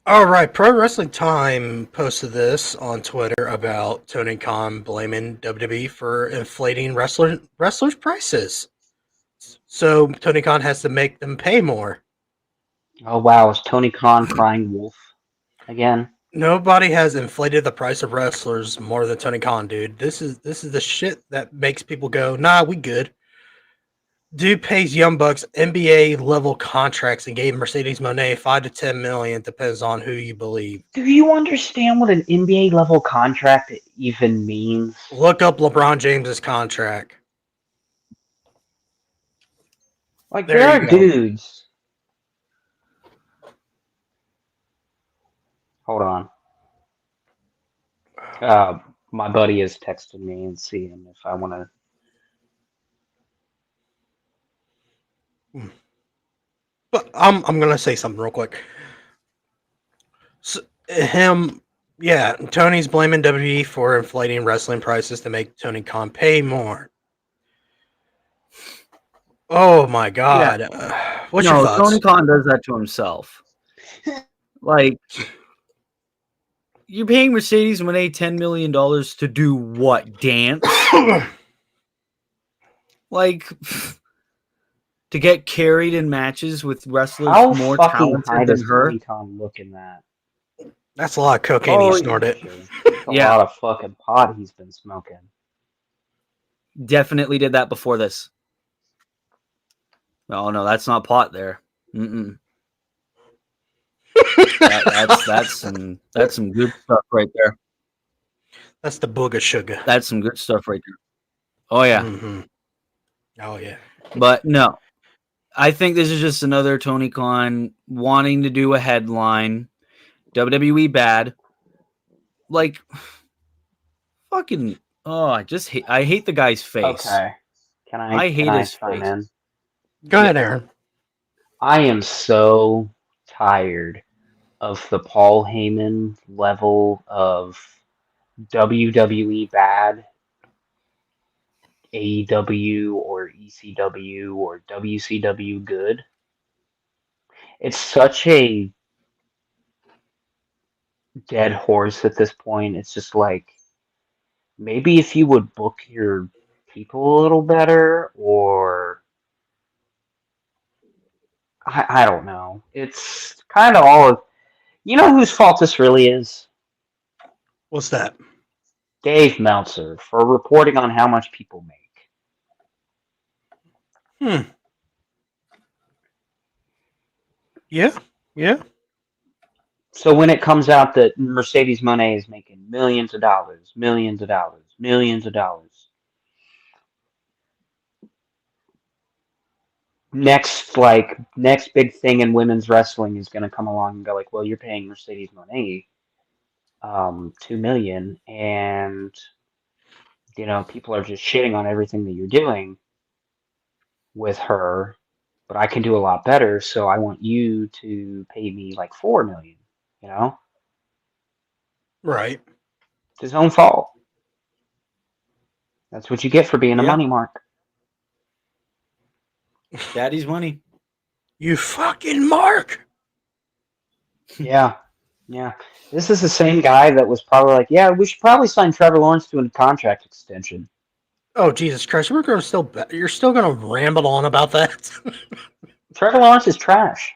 All right, Pro Wrestling Time posted this on Twitter about Tony Khan blaming WWE for inflating wrestlers' prices. So Tony Khan has to make them pay more. Oh wow, is Tony Khan crying wolf again? Nobody has inflated the price of wrestlers more than Tony Khan, dude. This is the shit that makes people go, nah, we good. Dude pays Young Bucks NBA level contracts and gave Mercedes Moné $5 to $10 million. Depends on who you believe. Do you understand what an NBA level contract even means? Look up LeBron James's contract. Like There there are you go. dudes. Hold on. My buddy is texting me and seeing if I want to. But I'm gonna say something real quick. So, Tony's blaming WWE for inflating wrestling prices to make Tony Khan pay more. Oh my god! Yeah. What's your thoughts? Tony Khan does that to himself. Like, you're paying Mercedes Moné $10 million to do what? Dance? Like, to get carried in matches with wrestlers more talented than her? Tony Khan look in that? That's a lot of cocaine he snorted. A lot of fucking pot he's been smoking. Definitely did that before this. Oh no, that's not pot there. That's some good stuff right there. That's the booger sugar. That's some good stuff right there. Oh yeah. Mm-hmm. Oh yeah. But no, I think this is just another Tony Khan wanting to do a headline. WWE bad. Like, fucking. Oh, I hate the guy's face. Okay. I hate his face. In? Go ahead, Aaron. I am so tired of the Paul Heyman level of WWE bad, AEW or ECW or WCW good. It's such a dead horse at this point. It's just like, maybe if you would book your people a little better, or I don't know. It's kind of all of... You know whose fault this really is? What's that? Dave Meltzer, for reporting on how much people make. Yeah. So when it comes out that Mercedes Moné is making millions of dollars, next big thing in women's wrestling is going to come along and go like, well, you're paying Mercedes Moné $2 million, and people are just shitting on everything that you're doing with her, but I can do a lot better, so I want you to pay me like $4 million. Right. It's his own fault. That's what you get for being a money mark. Daddy's money. You fucking Mark. Yeah. This is the same guy that was probably like, yeah, we should probably sign Trevor Lawrence to a contract extension. Oh Jesus Christ! You're still gonna ramble on about that. Trevor Lawrence is trash.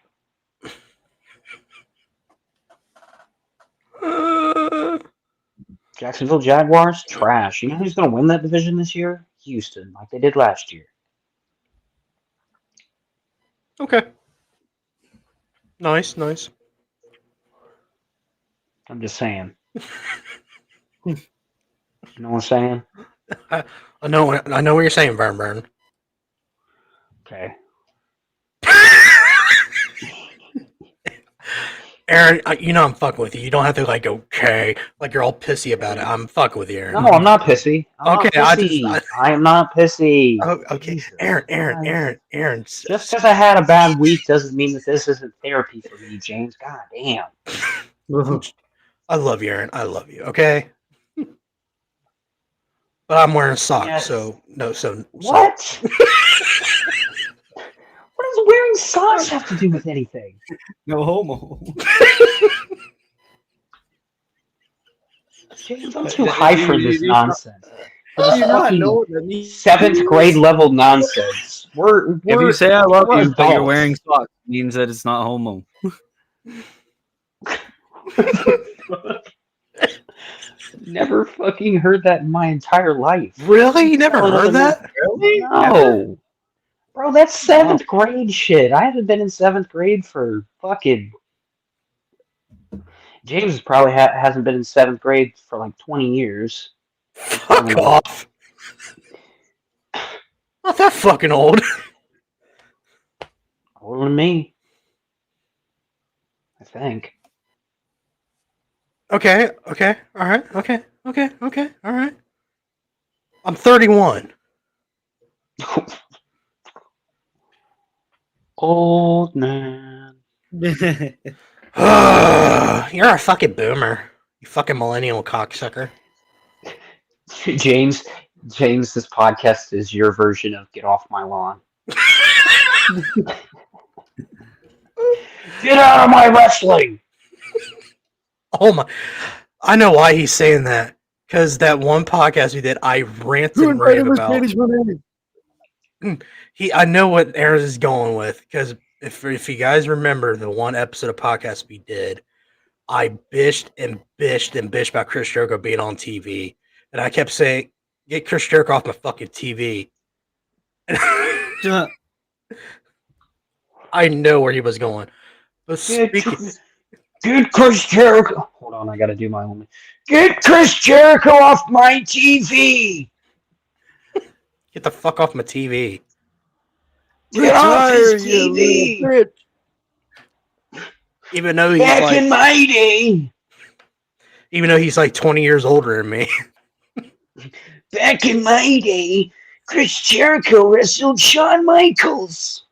Jacksonville Jaguars, trash. You know who's going to win that division this year? Houston, like they did last year. Okay. Nice. I'm just saying. You know what I'm saying? I know what you're saying, Burn. Okay. Aaron, you know I'm fucking with you. You don't have to like okay, like you're all pissy about it. I'm fucking with you, Aaron. No, I'm not pissy. Okay, I am not pissy. Oh, okay, Jesus. Aaron. Just because I had a bad week doesn't mean that this isn't therapy for me, James. God damn. I love you, Aaron. I love you. Okay. But I'm wearing socks, Yes. so no. What? What does wearing socks have to do with anything? No homo. James, I'm too high for this nonsense. For Do this you not fucking know what that means? 7th grade level nonsense. If you say I love we're you, but you're adults. wearing socks, it means that it's not homo. Never fucking heard that in my entire life. Really? You never heard that? Really? No. Bro, that's 7th grade shit. I haven't been in 7th grade for fucking... James probably hasn't been in 7th grade for like 20 years. Fuck off. Not that fucking old. Older than me. I think. Okay. All right. Okay. All right. I'm 31. Old man. You're a fucking boomer. You fucking millennial cocksucker. James, this podcast is your version of Get Off My Lawn. Get out of my wrestling! Oh my. I know why he's saying that. Because that one podcast we did, I ranted and raved about. I know what Aaron is going with. Because if you guys remember the one episode of podcast we did, I bitched about Chris Jericho being on TV. And I kept saying, get Chris Jericho off my fucking TV. I know where he was going. But Get Chris Jericho. Hold on, I gotta do my own. Get Chris Jericho off my TV. Get the fuck off my TV. Get off his TV. Even though he's Back like, in my day. even though he's like 20 years older than me. Back in my day, Chris Jericho wrestled Shawn Michaels.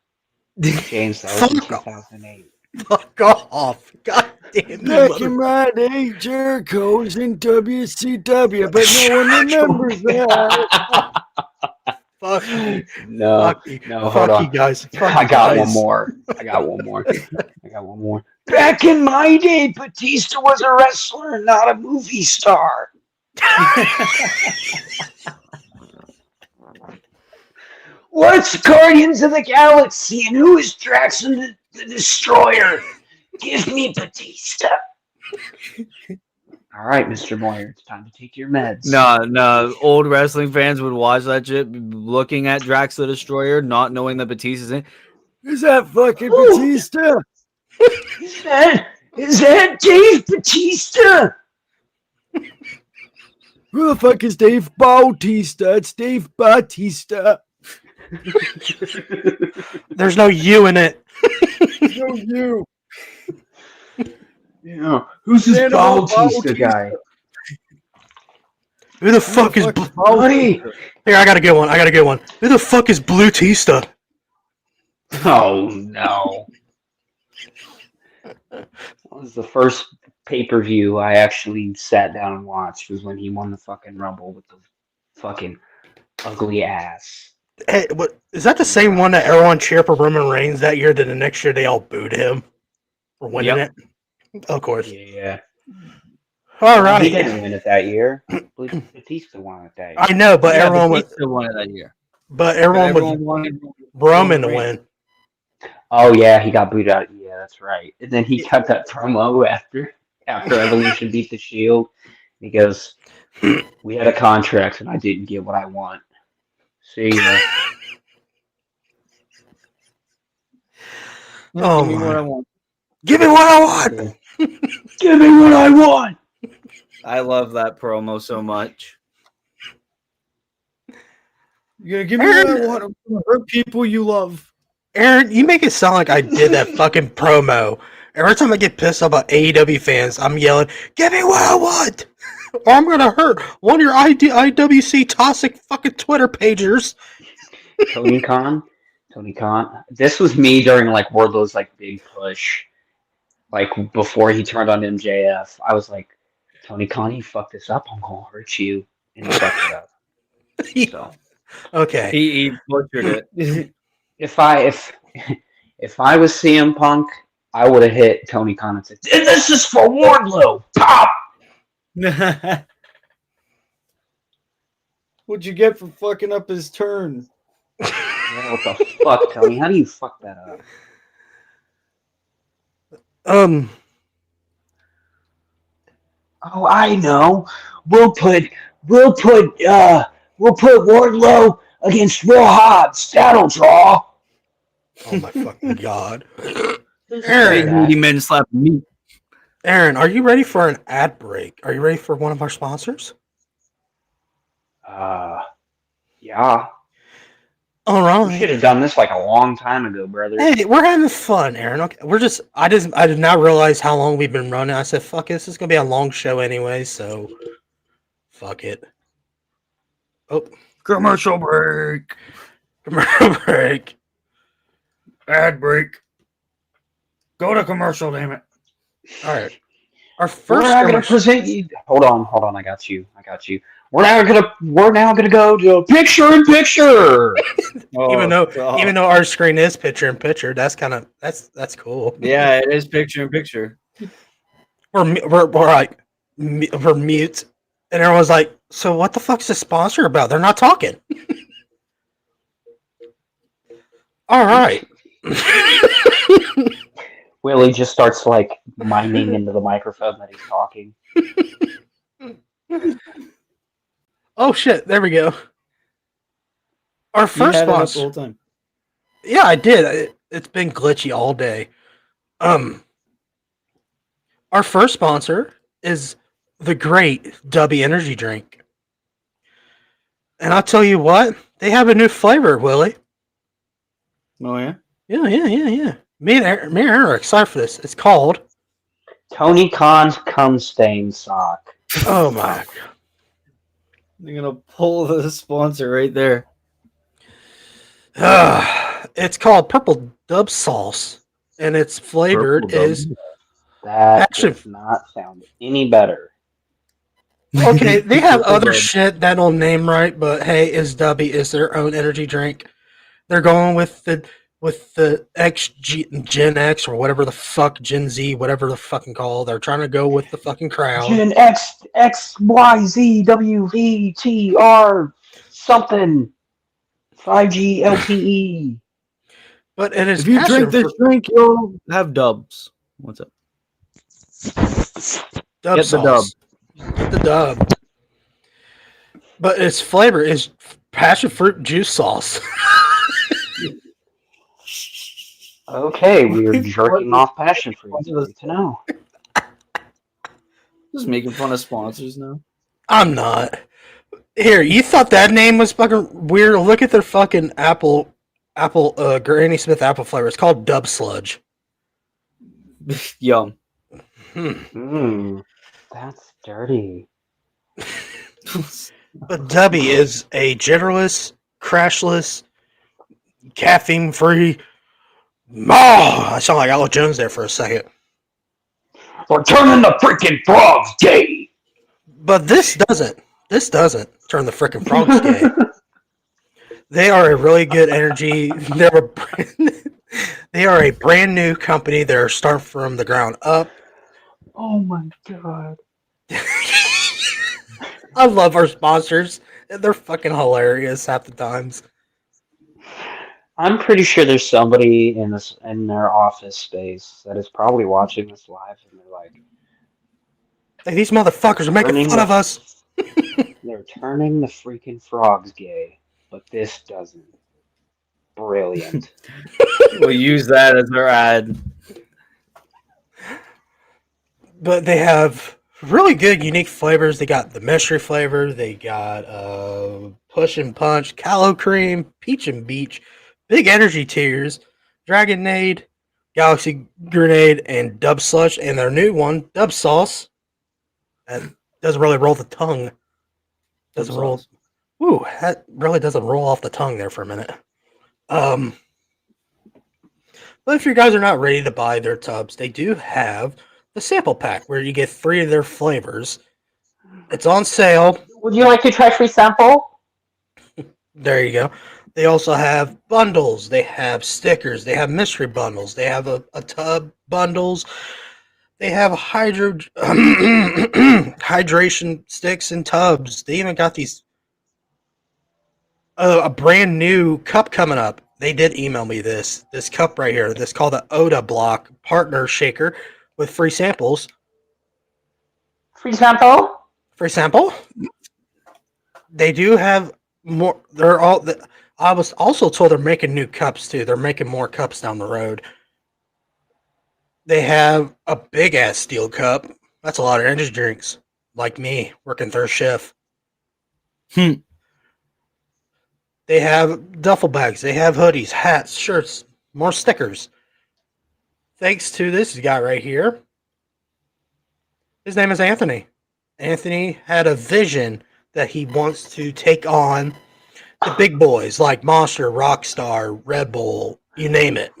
James, that was in 2008. Fuck off. God damn it. Back in my day, Jericho was in WCW, but no one remembers that. Fuck you. No, Fuck you. no, hold Fuck on. you guys. Fuck I you got guys. one more. Back in my day, Batista was a wrestler, not a movie star. What's Guardians of the Galaxy and who is Draxon the Destroyer? Give me Batista. All right, Mr. Moyer, it's time to take your meds. No. Old wrestling fans would watch that shit, looking at Drax the Destroyer, not knowing that Batista's in. Is that fucking Batista? Is that Dave Batista? Who the fuck is Dave Bautista? It's Dave Batista. There's no you in it. No, you. Yeah. Who's this Bautista guy? Who the fuck is Buddy. Here, I got a good one. Who the fuck is Blue Tista? Oh no. That was the first pay-per-view I actually sat down and watched, was when he won the fucking Rumble with the fucking ugly ass. Hey, what is that? The same one that everyone cheered for Roman Reigns that year? Then the next year they all booed him for winning it. Of course. Yeah. All Well, he right. didn't win it that year. Batista won it that year. I know, but Yeah, everyone Batista won it that year. but everyone would wanted Roman to Reigns. win. Oh yeah, he got booed out. Yeah, that's right. And then he cut that promo after Evolution beat the Shield. He goes, "We had a contract, and I didn't get what I want. See ya." Oh Give me what my. I want. Give me what I want. Give me what I want. I love that promo so much. You're gonna give me what I want. I'm gonna hurt people you love. Aaron, you make it sound like I did that fucking promo. Every time I get pissed off about AEW fans, I'm yelling, "Give me what I want!" Or I'm gonna hurt one of your IWC toxic fucking Twitter pagers. Tony Khan. This was me during like Wardlow's like big push, like before he turned on MJF. I was like, Tony Khan, you fucked this up. I'm gonna hurt you, and he fucked it up. So Okay. He butchered it. if I was CM Punk, I would have hit Tony Khan and said, "This is for Wardlow." Pop. What'd you get for fucking up his turn? Yeah, what the fuck, Tony? How do you fuck that up? Oh, I know. We'll put Wardlow against Will Hobbs. That'll draw. Oh my fucking god. Big Aaron, meaty men slapping me. Aaron, are you ready for an ad break? Are you ready for one of our sponsors? Yeah. All We should right. have done this like a long time ago, brother. Hey, we're having fun, Aaron. Okay, I did not realize how long we've been running. I said, fuck it, this is gonna be a long show anyway, so fuck it. Oh, Commercial break. commercial break. Ad break. Go to commercial, damn it. All right. Our We're first now gonna commercial. present you. Hold on. I got you. We're now gonna go to picture in picture. Even though our screen is picture in picture, that's cool. Yeah, it is picture in picture. We're like we're mute, and everyone's like, "So what the fuck's the sponsor about? They're not talking." All right. Willie just starts like miming into the microphone that he's talking. Oh shit! There we go. Our You first had it up the sponsor. whole time. Yeah, I did. It's been glitchy all day. Our first sponsor is the great Dubby Energy Drink, and I'll tell you what, they have a new flavor, Willie. Oh yeah. Yeah. Me and Aaron are excited for this. It's called. Tony Khan's cum stain sock. Oh my god. You're gonna pull the sponsor right there. It's called Purple Dub Sauce, and it's flavored Purple Dub. is That Actually- does not sound any better. okay. They have Purple other Dub. shit that don't name right, but hey, is Dubby is their own energy drink. They're going with the Gen X or whatever the fuck Gen Z, whatever the fucking call. They're trying to go with the fucking crowd. Gen X Y Z W V T R something 5G LTE. But it is If you passion drink this drink, you'll have dubs. What's up? dub Get the sauce. Get the dub. But its flavor is passion fruit juice sauce. Okay, we are jerking off passion fruit. It's great to know. Just making fun of sponsors now. I'm not. Here, you thought that name was fucking weird? Look at their fucking apple, Granny Smith apple flavor. It's called Dub Sludge. Yum. That's dirty. But Dubby is a genderless, crashless, caffeine-free. I sound like Alex Jones there for a second. We're turning the freaking frogs gay. But this doesn't. This doesn't turn the frickin' frogs gay. They are a really good energy. They are a brand new company. They're starting from the ground up. Oh my god. I love our sponsors. They're fucking hilarious half the times. I'm pretty sure there's somebody in their office space that is probably watching this live, and they're like, Like, these motherfuckers are making fun of us. They're turning the freaking frogs gay, but this doesn't. Brilliant. We'll use that as our ad. But they have really good, unique flavors. They got the mystery flavor. They got push and punch, callow cream, peach and beach, big energy tears, dragonade, galaxy grenade, and dub slush. And their new one, dub sauce. That doesn't really roll the tongue. Doesn't roll. Ooh, that really doesn't roll off the tongue there for a minute. But if you guys are not ready to buy their tubs, they do have the sample pack where you get 3 of their flavors. It's on sale. Would you like to try free sample? There you go. They also have bundles. They have stickers. They have mystery bundles. They have a tub bundles. They have hydration sticks and tubs. They even got these a brand new cup coming up. They did email me this cup right here. This called the Oda Block Partner Shaker with free samples. Free sample? Free sample. They do have more. I was also told they're making new cups too. They're making more cups down the road. They have a big ass steel cup. That's a lot of energy drinks. Like me, working third shift. They have duffel bags. They have hoodies, hats, shirts, more stickers. Thanks to this guy right here. His name is Anthony. Anthony had a vision that he wants to take on the big boys like Monster, Rockstar, Red Bull, you name it.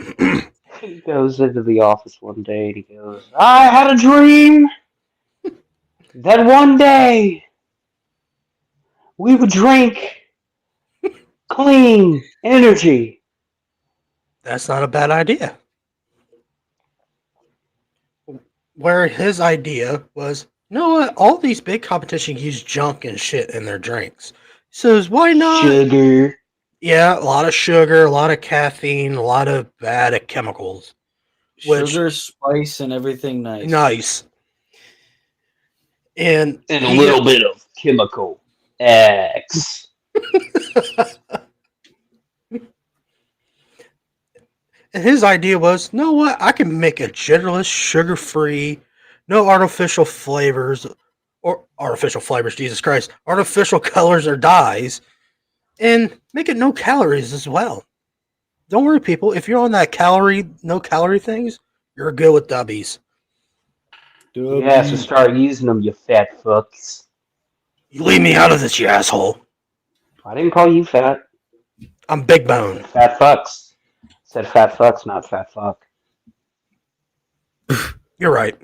He goes into the office one day and he goes, I had a dream that one day we would drink clean energy. That's not a bad idea. Where his idea was, you know what? All these big competitions use junk and shit in their drinks. He says, why not? Sugar. Yeah, a lot of sugar, a lot of caffeine, a lot of bad chemicals. Sugar, spice, and everything nice. Nice. And a little bit of chemical X. And his idea was, you know what? I can make a genderless, sugar-free, no artificial flavors, Jesus Christ, artificial colors or dyes, and make it no calories as well. Don't worry, people. If you're on that no calorie things, you're good with dubbies. Yeah, so start using them, you fat fucks. You leave me out of this, you asshole. I didn't call you fat. I'm big bone. Fat fucks. Said fat fucks, not fat fuck. You're right.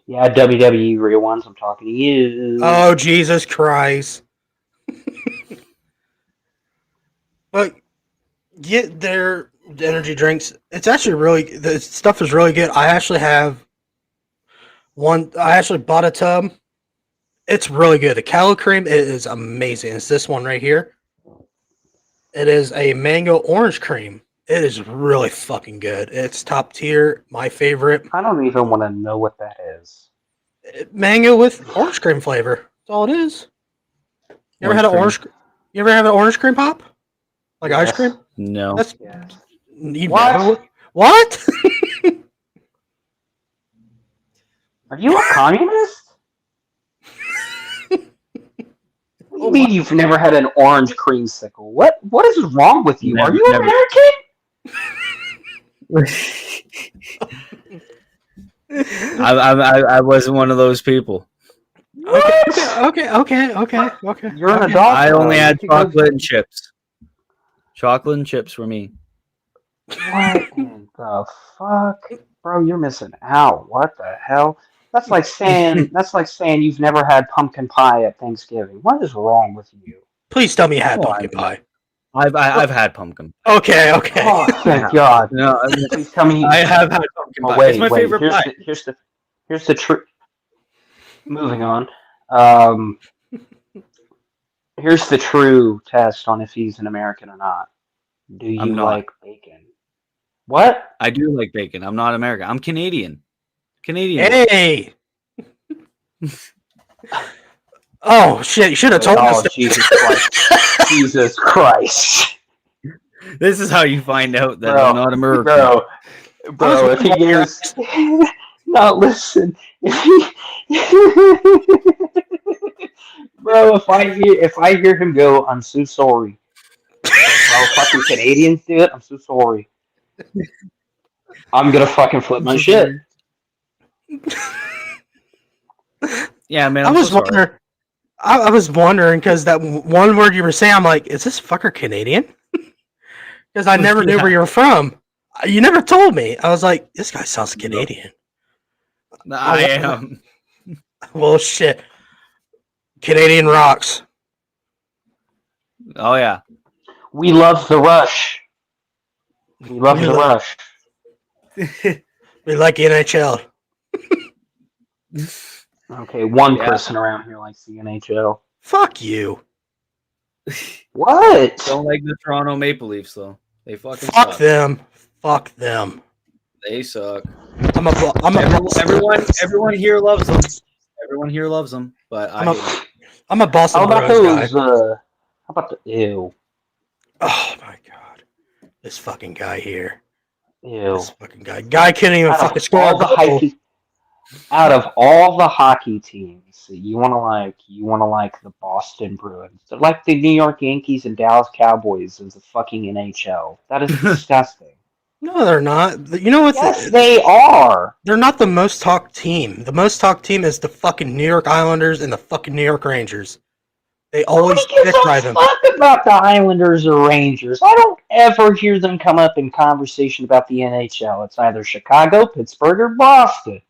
Yeah, WWE real ones, I'm talking to you. Oh, Jesus Christ. But get their energy drinks. It's actually the stuff is really good. I actually bought a tub. It's really good. The callow cream is amazing. It's this one right here. It is a mango orange cream. It is really fucking good. It's top tier. My favorite. I don't even want to know what that is. Mango with orange cream flavor. That's all it is. You ever have an orange cream pop? Like ice cream? No. That's What? What? Are you a communist? What do you mean you've never had an orange creamsicle? What is wrong with you? Are you American? I wasn't one of those people. Okay. You're an adult. I only had chocolate and chips. Chocolate and chips for me. What in the fuck? Bro, you're missing out. What the hell? That's like saying you've never had pumpkin pie at Thanksgiving. What is wrong with you? Please tell me you had pumpkin pie. I've had pumpkin. Okay. Oh, thank God. No, Please tell me. I have had pumpkin Oh, pie. wait, It's my wait. favorite pie. Here's the truth. Moving on. Here's the true test on if he's an American or not. Do you I'm not. like bacon? What? I do like bacon. I'm not American. I'm Canadian. Hey. Oh shit! You should have told us. Oh, Jesus Christ! Jesus Christ! This is how you find out that Bro, I'm not American. Bro, if he hears, no, listen, bro, if I hear him go, I'm so sorry. Bro, fucking Canadians do it. I'm so sorry. I'm gonna fucking flip my shit. Yeah, man. I was wondering. I was wondering because that one word you were saying, I'm like, is this fucker Canadian? Because I never knew where you were from. You never told me. I was like, this guy sounds Canadian. I am. Well, shit. Canadian rocks. Oh yeah. We love the rush. We love the rush. We like NHL. Okay, one person around here likes the NHL. Fuck you. What? Don't like the Toronto Maple Leafs though. They fucking Fuck suck. them. Fuck them. They suck. Everyone here loves them. Everyone here loves them, but I'm a Boston Bruins guy. How about the ew? Oh my god. This fucking guy here. Ew. This fucking guy. Guy can't even fucking score. Out of all the hockey teams, you want to like the Boston Bruins. They're like the New York Yankees and Dallas Cowboys of the fucking NHL. That is disgusting. No, they're not. You know what? Yes, they are. They're not the most talked team. The most talked team is the fucking New York Islanders and the fucking New York Rangers. They always describe them. Fuck about the Islanders or Rangers. I don't ever hear them come up in conversation about the NHL. It's either Chicago, Pittsburgh, or Boston.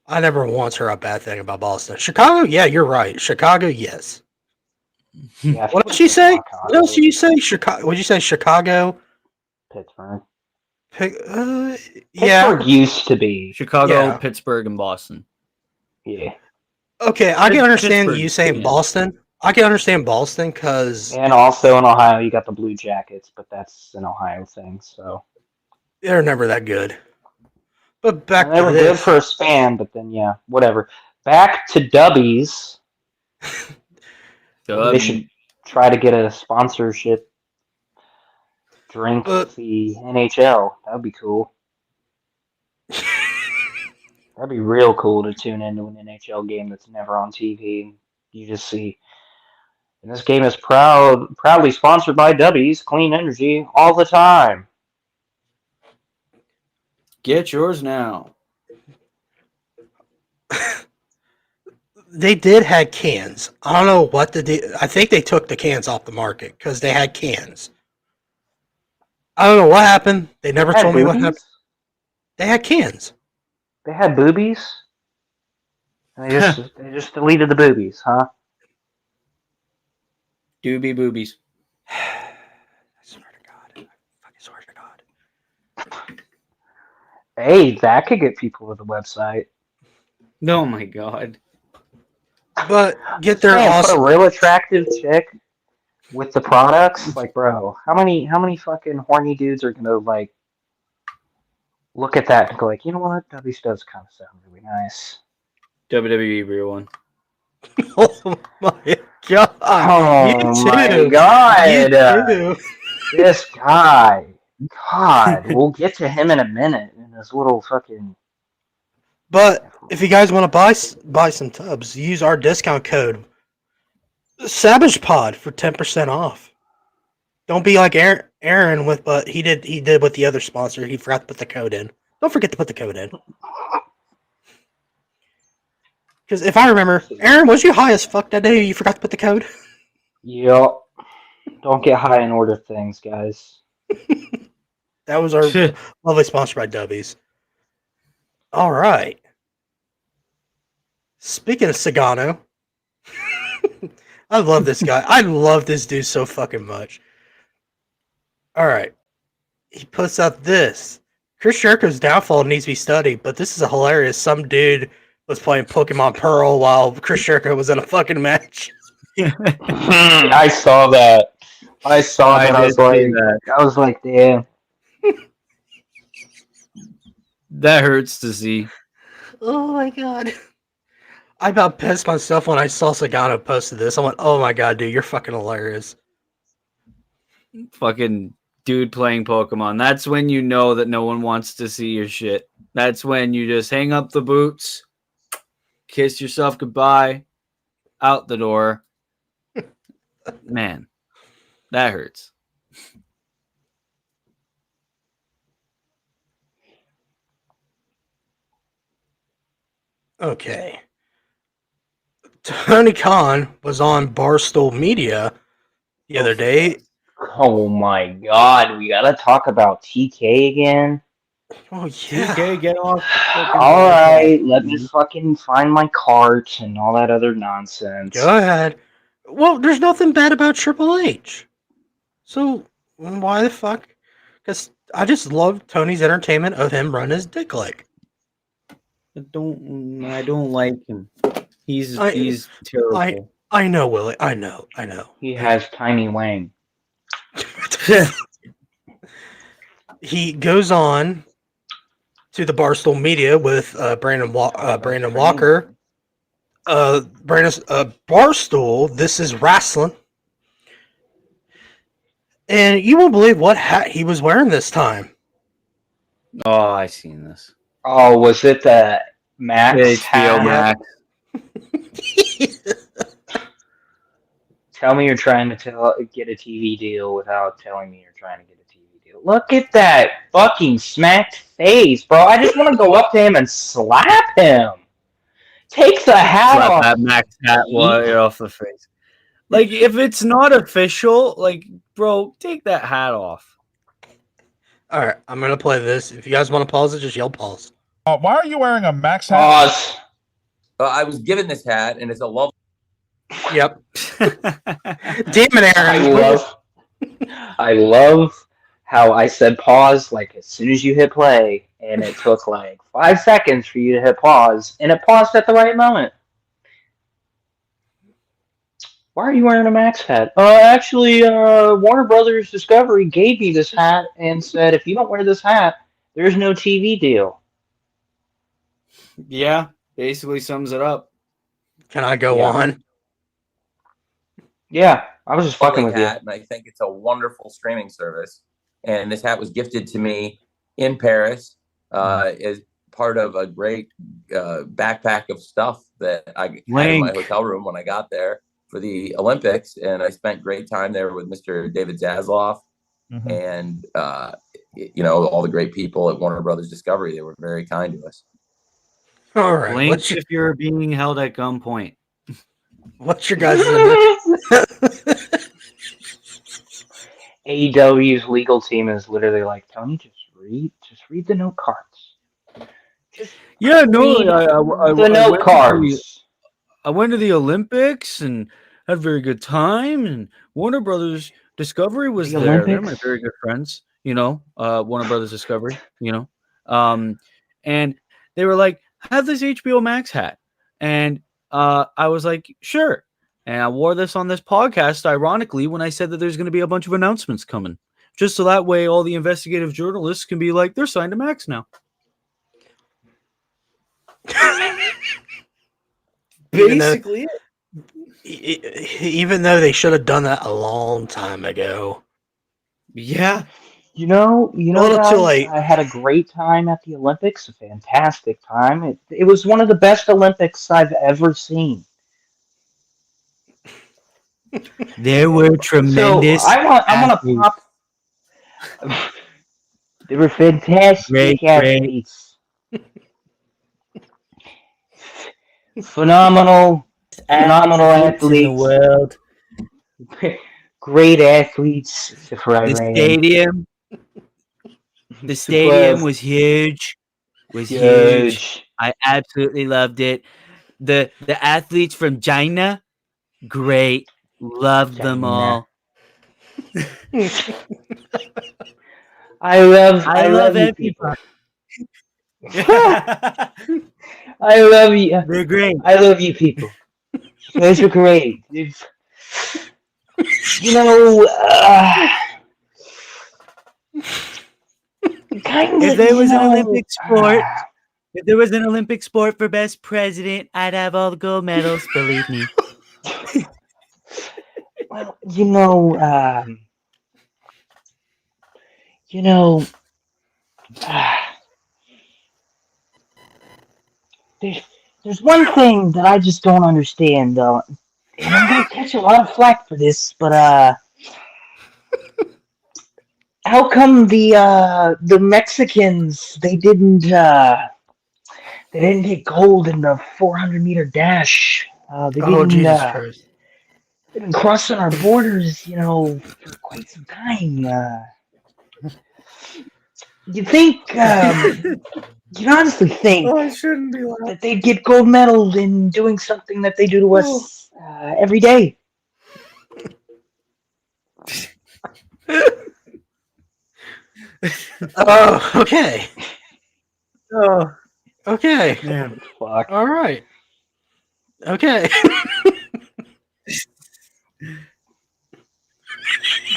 I never once heard a bad thing about Boston. Chicago, yeah, you're right. Chicago, yes. Yeah, What did she say? What else did you say? Chicago? Would you say Chicago? Pittsburgh. Yeah. Pittsburgh used to be Chicago, Pittsburgh, and Boston. Yeah. Okay, I can understand Pittsburgh, you saying yeah. Boston. I can understand Boston because And also in Ohio, you got the Blue Jackets, but that's an Ohio thing, so. they're never that good. But back And they to were this. good for a span, but then, yeah, whatever. Back to Dubbies. They should try to get a sponsorship drink with the NHL. That would be cool. That'd be real cool to tune into an NHL game that's never on TV. You just see. And this game is proudly sponsored by Dubbies, clean energy all the time. Get yours now. They did have cans. I don't know what to do. I think they took the cans off the market because they had cans. I don't know what happened. They never told me what happened. They had cans. They had boobies? And they just deleted the boobies, huh? Doobie boobies. I swear to God. I fucking swear to God. Hey, that could get people to the website. Oh my god. But get their Put awesome. a real attractive chick with the products. Like, bro, how many fucking horny dudes are gonna like look at that and go like, you know what, Dubbies does kind of sound really nice. WWE real one. Oh my God. Oh You my too. god. You too. This guy. God, we'll get to him in a minute in this little fucking. But if you guys want to buy some tubs, use our discount code Savage Pod for 10% off. Don't be like Aaron with, but he did with the other sponsor. He forgot to put the code in. Don't forget to put the code in. Because if I remember, Aaron, was you high as fuck that day? You forgot to put the code. Yep. Don't get high and order things, guys. That was our lovely sponsor by Dubbies. All right. Speaking of Sagano, I love this guy. I love this dude so fucking much. All right. He puts out this. Chris Jericho's downfall needs to be studied, but this is a hilarious. Some dude was playing Pokemon Pearl while Chris Jericho was in a fucking match. I saw that. I saw that. did see that. I was like, damn. That hurts to see. Oh my god. I about pissed myself when I saw Sagano posted this. I went, oh my god, dude, you're fucking hilarious. Fucking dude playing Pokemon. That's when you know that no one wants to see your shit. That's when you just hang up the boots, kiss yourself goodbye, out the door. Man, that hurts. Okay. Tony Khan was on Barstool Media the other day. Oh my god, we gotta talk about TK again. Oh yeah. Okay, get off. Alright, let me fucking find my cart and all that other nonsense. Go ahead. Well, there's nothing bad about Triple H. So why the fuck? Because I just love Tony's entertainment of him running his dick like. I don't like him. He's terrible. I know, Willie. I know. He has tiny wang. He goes on to the Barstool Media with Brandon Walker. Barstool, this is wrestling. And you won't believe what hat he was wearing this time. Oh, I seen this. Oh, was it the Max HBO hat? Max. Tell me you're trying to get a TV deal without telling me you're trying to get a TV deal. Look at that fucking smacked face, bro. I just want to go up to him and slap him. Take the hat Slap off. that Max hat off the face. Like, if it's not official, like, bro, take that hat off. All right, I'm going to play this. If you guys want to pause it, just yell pause. Why are you wearing a Max hat? Pause. I was given this hat, and it's a love. Yep. Damn it, Aaron. I love how I said pause like as soon as you hit play, and it took like 5 seconds for you to hit pause, and it paused at the right moment. Why are you wearing a Max hat? Actually, Warner Brothers Discovery gave me this hat and said if you don't wear this hat, there's no TV deal. Yeah, basically sums it up. Can I go on? Yeah, I was just fucking with hat, and I think it's a wonderful streaming service. And this hat was gifted to me in Paris as part of a great backpack of stuff that I had in my hotel room when I got there for the Olympics. And I spent great time there with Mr. David Zasloff and, all the great people at Warner Brothers Discovery. They were very kind to us. All right. Blink if you're being held at gunpoint. What's your guys' AEW's legal team is literally like, Tony, just read the note cards. Yeah, no, the note cards. I went to the Olympics and had a very good time, and Warner Brothers Discovery was there. Olympics? They're my very good friends, Warner Brothers Discovery, and they were like, have this HBO Max hat. And I was like, sure. And I wore this on this podcast, ironically, when I said that there's going to be a bunch of announcements coming. Just so that way all the investigative journalists can be like, they're signed to Max now. Basically even though they should have done that a long time ago. Yeah. You know, little too late. I had a great time at the Olympics, a fantastic time. It was one of the best Olympics I've ever seen. There were tremendous. So I want to pop. They were fantastic athletes. Phenomenal athletes in the world. Great athletes. The stadium was huge. Huge. I absolutely loved it. The athletes from China, great. Loved them all. I love you people. everybody. I love you. They're great. I love you people. You guys are great. You know, kind of. If there was an Olympic sport, if there was an Olympic sport for best president, I'd have all the gold medals. Believe me. Well, you know, there's one thing that I just don't understand, though, and I'm gonna catch a lot of flack for this, but how come the Mexicans they didn't get gold in the 400-meter dash? They Oh, didn't. Jesus Christ. They've been crossing our borders, for quite some time. You think, you honestly think Oh, I shouldn't be laughing. that they'd get gold medal in doing something that they do to us every day? Oh, okay. Oh, Okay. man. Fuck. All right. Okay.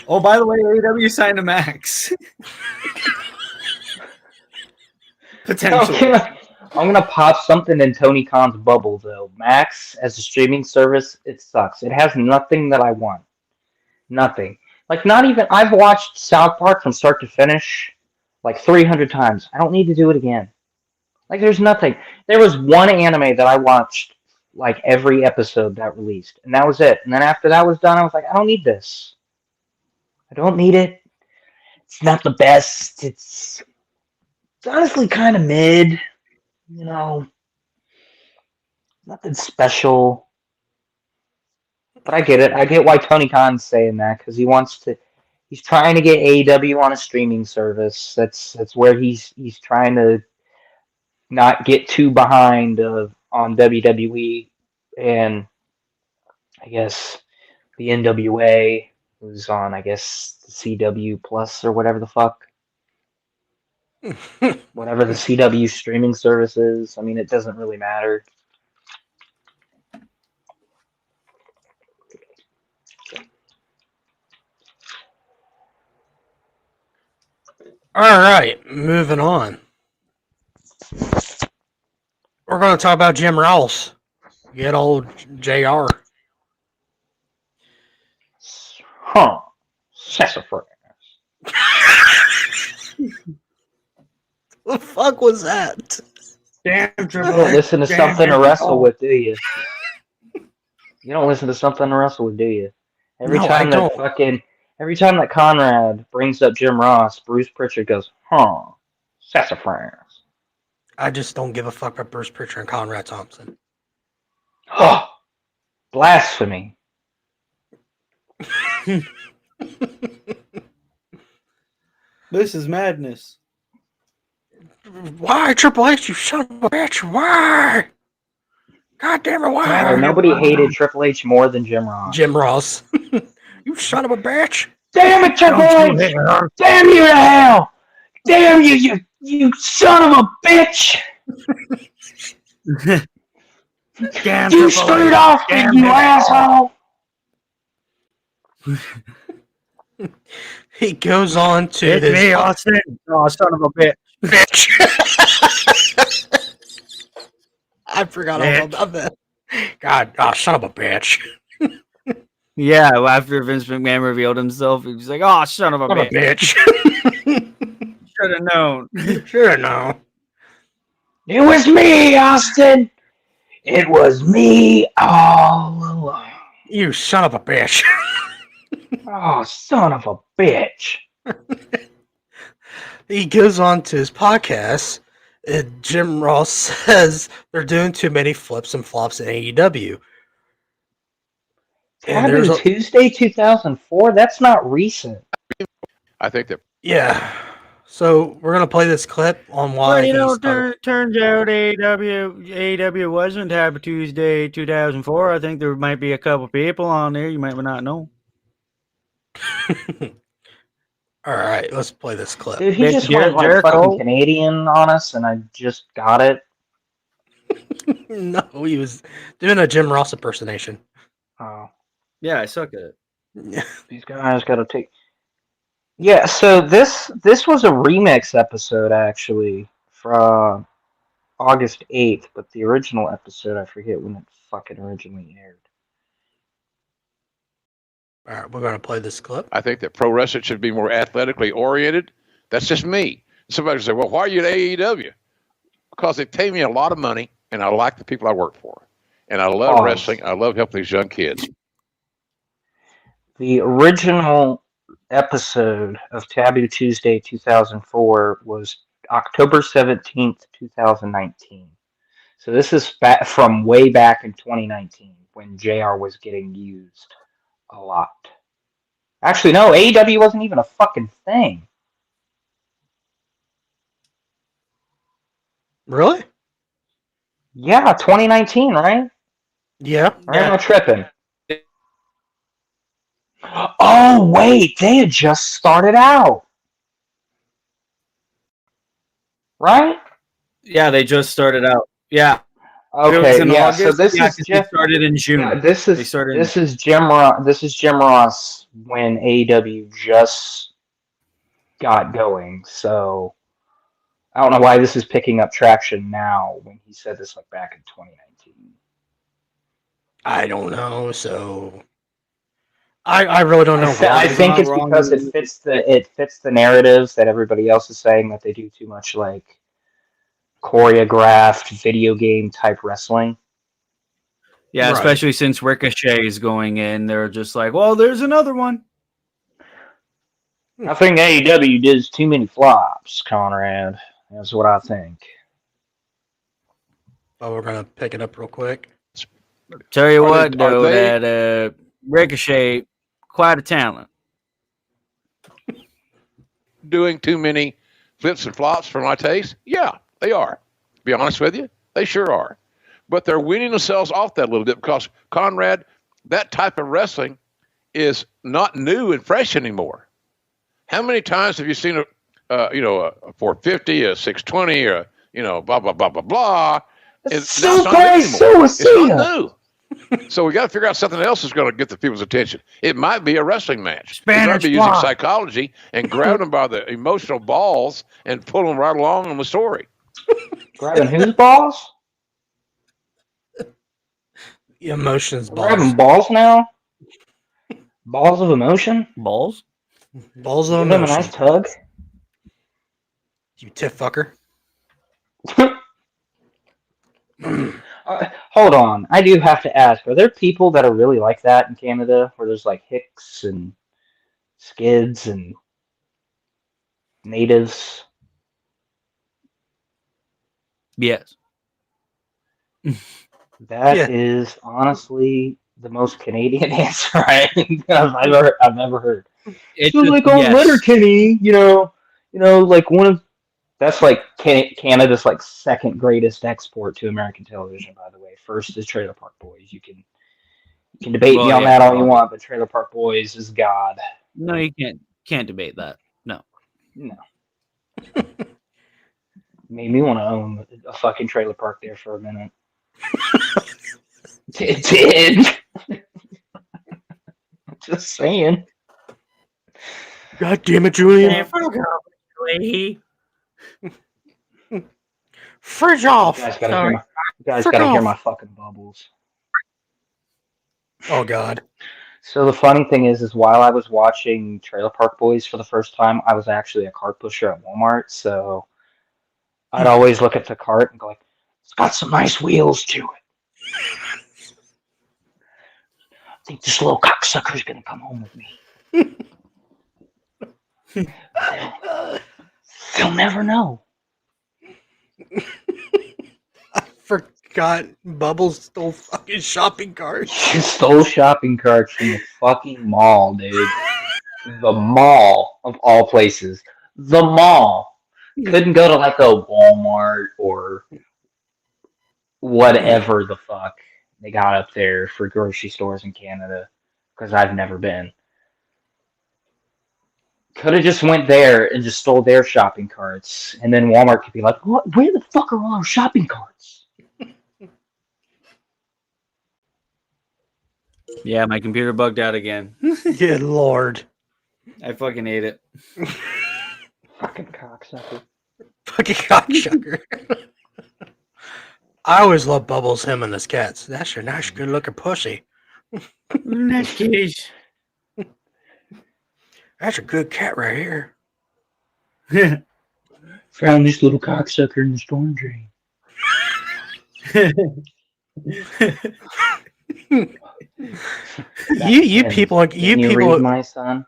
Oh, by the way, AEW signed a Max. Potentially. I'm gonna pop something in Tony Khan's bubble though. Max as a streaming service, it sucks. It has nothing that I want. Nothing. Like not even. I've watched South Park from start to finish like 300 times. I don't need to do it again. Like there's nothing. There was one anime that I watched like every episode that released, and that was it. And then after that was done, I was like, I don't need this. I don't need it. It's not the best. It's honestly kind of mid. Nothing special. But I get it. I get why Tony Khan's saying that because he's trying to get AEW on a streaming service. That's where he's trying to not get too behind on WWE and I guess the NWA who's on I guess the CW Plus or whatever the fuck. Whatever the CW streaming service is. I mean, it doesn't really matter. All right. Moving on. We're going to talk about Jim Ross. Get old JR. Huh. Sassafras. What the fuck was that? Damn, You don't listen to something to wrestle with, do you? You don't listen to something to wrestle with, do you? Every No, time I that don't. every time that Conrad brings up Jim Ross, Bruce Pritchard goes, huh, sassafras. I just don't give a fuck about Bruce Pritchard and Conrad Thompson. Oh, blasphemy. This is madness. Why, Triple H, you son of a bitch? Why? God damn it, why? Nobody hated Triple H more than Jim Ross. Jim Ross. You son of a bitch. Damn it, Triple H! Damn you to hell! Damn you, you son of a bitch! Damn, You Triple screwed H. off me, Damn you it. asshole! He goes on to It's this me, Austin. Oh, son of a bitch. bitch. I forgot all about that. God, oh, son of a bitch. Yeah, well, after Vince McMahon revealed himself, he was like, oh, son of a Son of a bitch. bitch. Should have known. Sure, no. It was me, Austin! It was me all along. You son of a bitch. Oh, son of a bitch. He goes on to his podcast, and Jim Ross says they're doing too many flips and flops in AEW. And there's Happened Tuesday, 2004? That's not recent. I think that yeah. So we're gonna play this clip on why. Well, you know, he's talking- turns out AEW wasn't Happy Tuesday 2004. I think there might be a couple people on there you might not know. All right, let's play this clip. Dude, he Mick just went like Jericho? fucking Canadian on us, and I just got it. No, he was doing a Jim Ross impersonation. Oh, Yeah, I suck at it. these guys got to take. Yeah, so this was a remix episode actually from August 8th, but the original episode I forget when it fucking originally aired. All right, we're gonna play this clip. I think that pro wrestling should be more athletically oriented. That's just me. Somebody will say, well, why are you at AEW? Because they pay me a lot of money, and I like the people I work for. And I love wrestling. I love helping these young kids. The original episode of Taboo Tuesday 2004 was October 17th, 2019. So this is from way back in 2019 when JR was getting used a lot. Actually, no, AEW wasn't even a fucking thing. Really? Yeah, 2019, right? Yeah. Or am I tripping? Oh, wait, they had just started out. Right? Yeah, they just started out. Yeah. It was Okay, in yeah, August. so this Yeah, is 'cause Jeff. they started in June. Yeah, They started this is Jim Ross when AEW just got going. So I don't know why this is picking up traction now when he said this like back in 2019. I don't know. So I really don't know. I think not it's wrong. because it fits the narratives that everybody else is saying that they do too much like choreographed video game type wrestling. Yeah, Right. especially since Ricochet is going in, they're just like, well, there's another one. I think AEW does too many flops, Conrad. That's what I think. But we're gonna pick it up real quick. Tell you Are what, they- are though, they- that Ricochet, quite a talent. Doing too many flips and flops for my taste? Yeah, they are. To be honest with you, they sure are. But they're weaning themselves off that a little bit because, Conrad, that type of wrestling is not new and fresh anymore. How many times have you seen a 450, a 620, or blah blah blah blah blah? It's not new anymore. It's not new. So we got to figure out something else that's going to get the people's attention. It might be a wrestling match. It might be using psychology and grabbing them by the emotional balls and pulling them right along on the story. Grabbing whose balls? Emotions, We're grabbing balls. balls now? Balls of emotion? Balls? Balls of Give them a emotion. nice tug? You tit fucker. Hold on. I do have to ask, are there people that are really like that in Canada where there's like Hicks and Skids and natives? Yes. That Yeah. is honestly the most Canadian answer I've ever heard. It's So like on yes. Letterkenny, like one of that's like Canada's like second greatest export to American television. By the way, first is Trailer Park Boys. You can debate me Well, on yeah, that all you well. want, but Trailer Park Boys is God. No, you can't debate that. No. No. Made me want to own a fucking trailer park there for a minute. It did. Just saying. God damn it, Julian. Fridge off. You guys gotta hear my fucking bubbles. Oh God. So the funny thing is while I was watching Trailer Park Boys for the first time, I was actually a cart pusher at Walmart, so I'd always look at the cart and go like, it's got some nice wheels to it. I think this little cocksucker's gonna come home with me. They'll never know. I forgot Bubbles stole fucking shopping carts. You stole shopping carts from the fucking mall, dude. The mall of all places. The mall. Couldn't go to like a Walmart or whatever the fuck they got up there for grocery stores in Canada because I've never been. Could have just went there and just stole their shopping carts, and then Walmart could be like, "What? Where the fuck are all our shopping carts?" Yeah, my computer bugged out again. Good lord. I fucking hate it. Fucking cocksucker. Fucking cocksucker. I always love Bubbles, him and his cats. That's your nice, good looking pussy. Nice kitties. That's a good cat right here. Found this little cocksucker in the storm drain. You people, Can you read my son?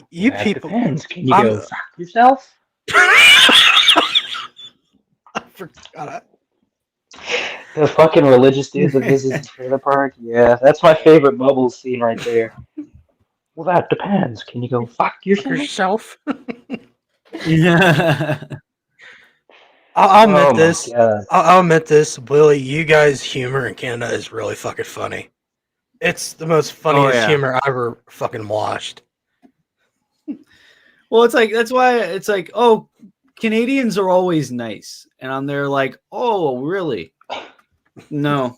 You That people. depends. Can you I'm- go fuck yourself? I forgot. The fucking religious dudes that visit the trailer park. Yeah, that's my favorite Bubbles scene right there. Well, that depends. Can you go fuck yourself? Yeah. I'll admit Oh my this. God. I'll admit this, Willie. You guys' humor in Canada is really fucking funny. It's the most funniest yeah. humor I ever fucking watched. Well, it's like that's why it's like, oh, Canadians are always nice, and I'm there like, oh, really? No,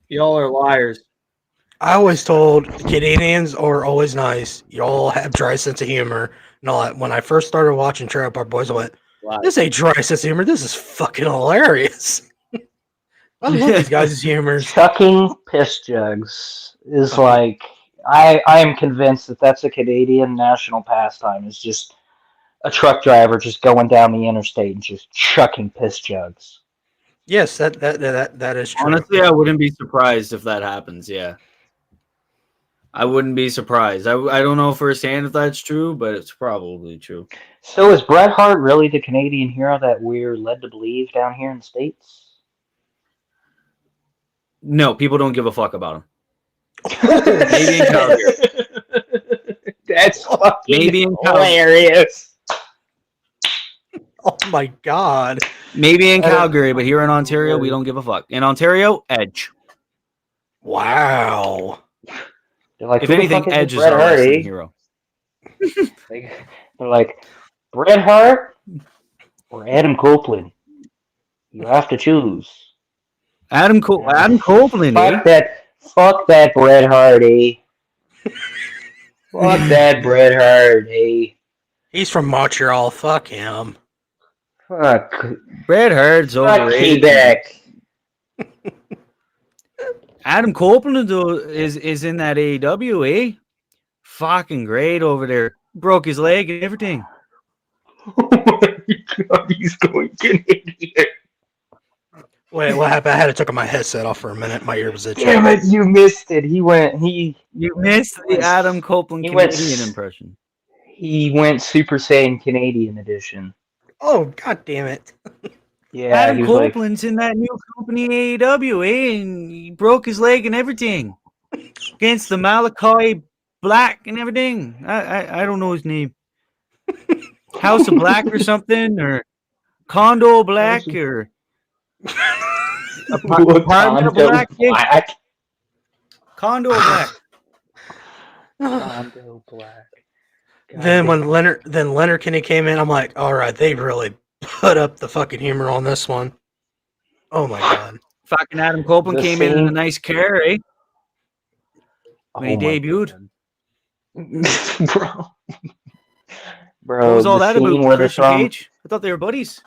y'all are liars. I always told Canadians are always nice. Y'all have dry sense of humor and all that. When I first started watching Trailer Park Boys, I went, "This ain't dry sense of humor. This is fucking hilarious." I love these guys' humor. Chucking piss jugs is like I am convinced that that's a Canadian national pastime. It's just a truck driver just going down the interstate and just chucking piss jugs. Yes, that is true. Honestly, I wouldn't be surprised if that happens. Yeah, I wouldn't be surprised. I don't know firsthand if that's true, but it's probably true. So is Bret Hart really the Canadian hero that we're led to believe down here in the States? No, people don't give a fuck about him. Maybe in Calgary. That's fucking Maybe in Calgary. hilarious. Oh my god. Maybe in Calgary, but here in Ontario, we don't give a fuck. In Ontario, Edge. Wow. They're like, If who the anything, fuck is Edge is Bret our Hart, wrestling eh? hero. They're like, Bret Hart or Adam Copeland? You have to choose. Adam Copeland, eh? Fuck that Bret Hart, eh? Fuck that Bret Hart, eh? He's from Montreal. Fuck him. Fuck. Bret Hart's Fuck overrated. Quebec. Adam Copeland though, is in that AEW, eh? Fucking great over there. Broke his leg and everything. Oh my god, he's going Canadian. Wait, what happened? I had to take my headset off for a minute. My ear was itching. Damn it, you missed it. You missed the Adam Copeland he went Canadian s- impression. He went Super Saiyan Canadian edition. Oh, god damn it. Yeah, Adam he was like, Copeland's in that new company AEW, eh? And he broke his leg and everything against the Malachi Black and everything. I don't know his name. House of Black or something, or Condo Black, or Apartment of Black. Black. Condo Black. Condo Black. God Then damn. when Leonard Kenny came in, I'm like, all right, they really put up the fucking humor on this one. Oh my god. Fucking Adam Copeland The came in a scene- nice car, eh? When he Oh my debuted. God. Bro, What was all the that about? scene where the Christian song- Cage? I thought they were buddies.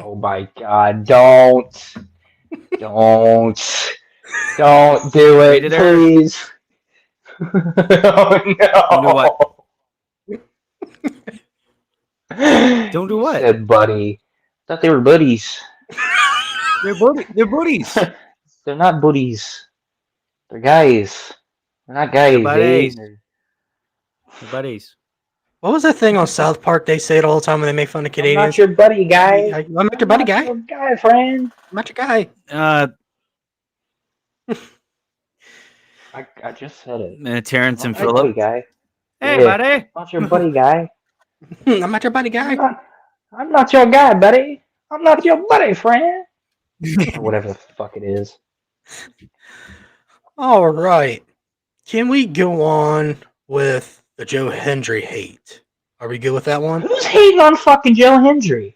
Oh my god, don't do it, Rated R. please. Oh no. Don't do what? Said buddy. Thought they were buddies. They're buddies. They're not buddies. They're guys. They're not guys. They're buddies. eh? They're buddies. What was that thing on South Park? They say it all the time when they make fun of I'm Canadians. not your buddy, guy. I'm not your buddy guy. Your guy, friend. I'm not your guy. I just said it. Terrence and Not your buddy, Phillip. guy. Hey, Yeah. buddy. Not your buddy, guy. I'm not your buddy guy. I'm not your guy, buddy. I'm not your buddy, friend. Or whatever the fuck it is. All right. Can we go on with the Joe Hendry hate. Are we good with that one? Who's hating on fucking Joe Hendry?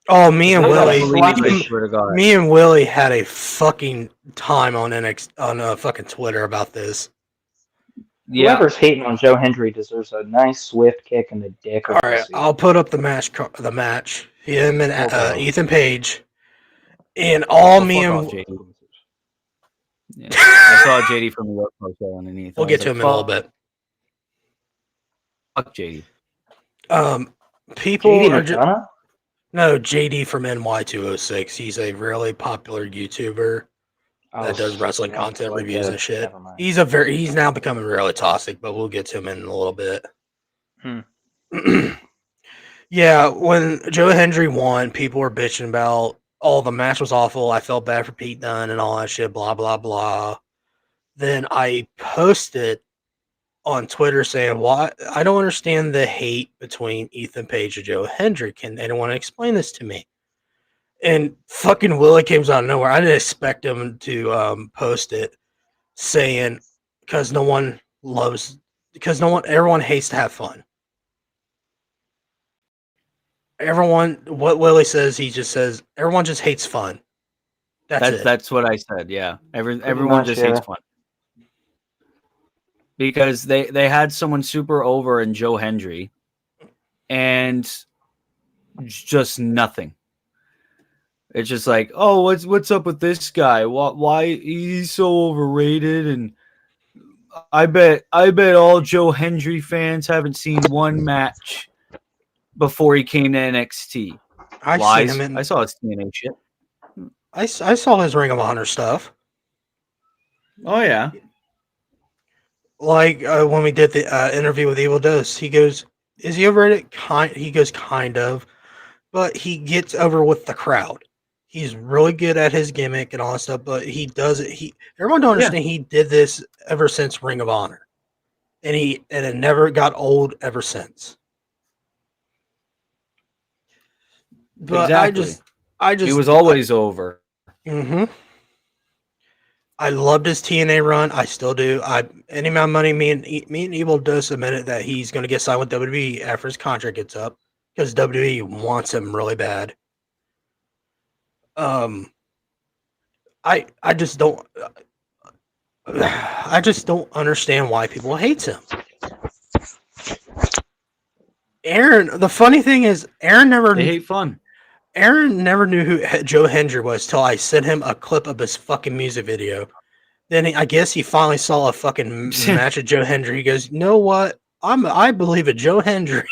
Oh, me and I don't Willie. believe it, I swear to God. Me and Willie had a fucking time on fucking Twitter about this. Yeah. Whoever's hating on Joe Hendry deserves a nice swift kick in the dick. All right, I'll put up the match. Him and Okay. Ethan Page, and all Oh, me fuck and off, JD. Yeah. I saw JD from the York Post underneath. we'll get to him in a little bit. Fuck JD. People JD are just McDonough? no JD from NY206. He's a really popular YouTuber that does wrestling content reviews and shit. He's now becoming really toxic, but we'll get to him in a little bit. Yeah, when Joe Hendry won, people were bitching about, oh, the match was awful. I felt bad for Pete Dunne and all that shit, blah, blah, blah. Then I posted on Twitter saying, "Why? I don't understand the hate between Ethan Page and Joe Hendry. Can anyone explain this to me?" And fucking Willie came out of nowhere. I didn't expect him to post it, saying, everyone hates to have fun. What Willie says, he just says, everyone just hates fun. That's what I said. Yeah, everyone just hates fun because they had someone super over in Joe Hendry, and just nothing. It's just like, oh, what's up with this guy? Why he's so overrated? And I bet all Joe Hendry fans haven't seen one match before he came to NXT. I saw his TNA shit. I saw his Ring of Honor stuff. Oh yeah, like when we did the interview with Evil Dose, he goes, "Is he overrated?" He goes, "Kind of," but he gets over with the crowd. He's really good at his gimmick and all that stuff, but he does it. Everyone don't understand. He did this ever since Ring of Honor, and it never got old ever since. But exactly. I just he was always over. Mm-hmm. I loved his TNA run. I still do. Any amount of money, me and Evil Dose admitted that he's going to get signed with WWE after his contract gets up because WWE wants him really bad. I just don't understand why people hate him. Aaron, the funny thing is, They hate fun. Aaron never knew who Joe Hendry was till I sent him a clip of his fucking music video. Then I guess he finally saw a fucking match of Joe Hendry. He goes, "You know what? I believe in Joe Hendry."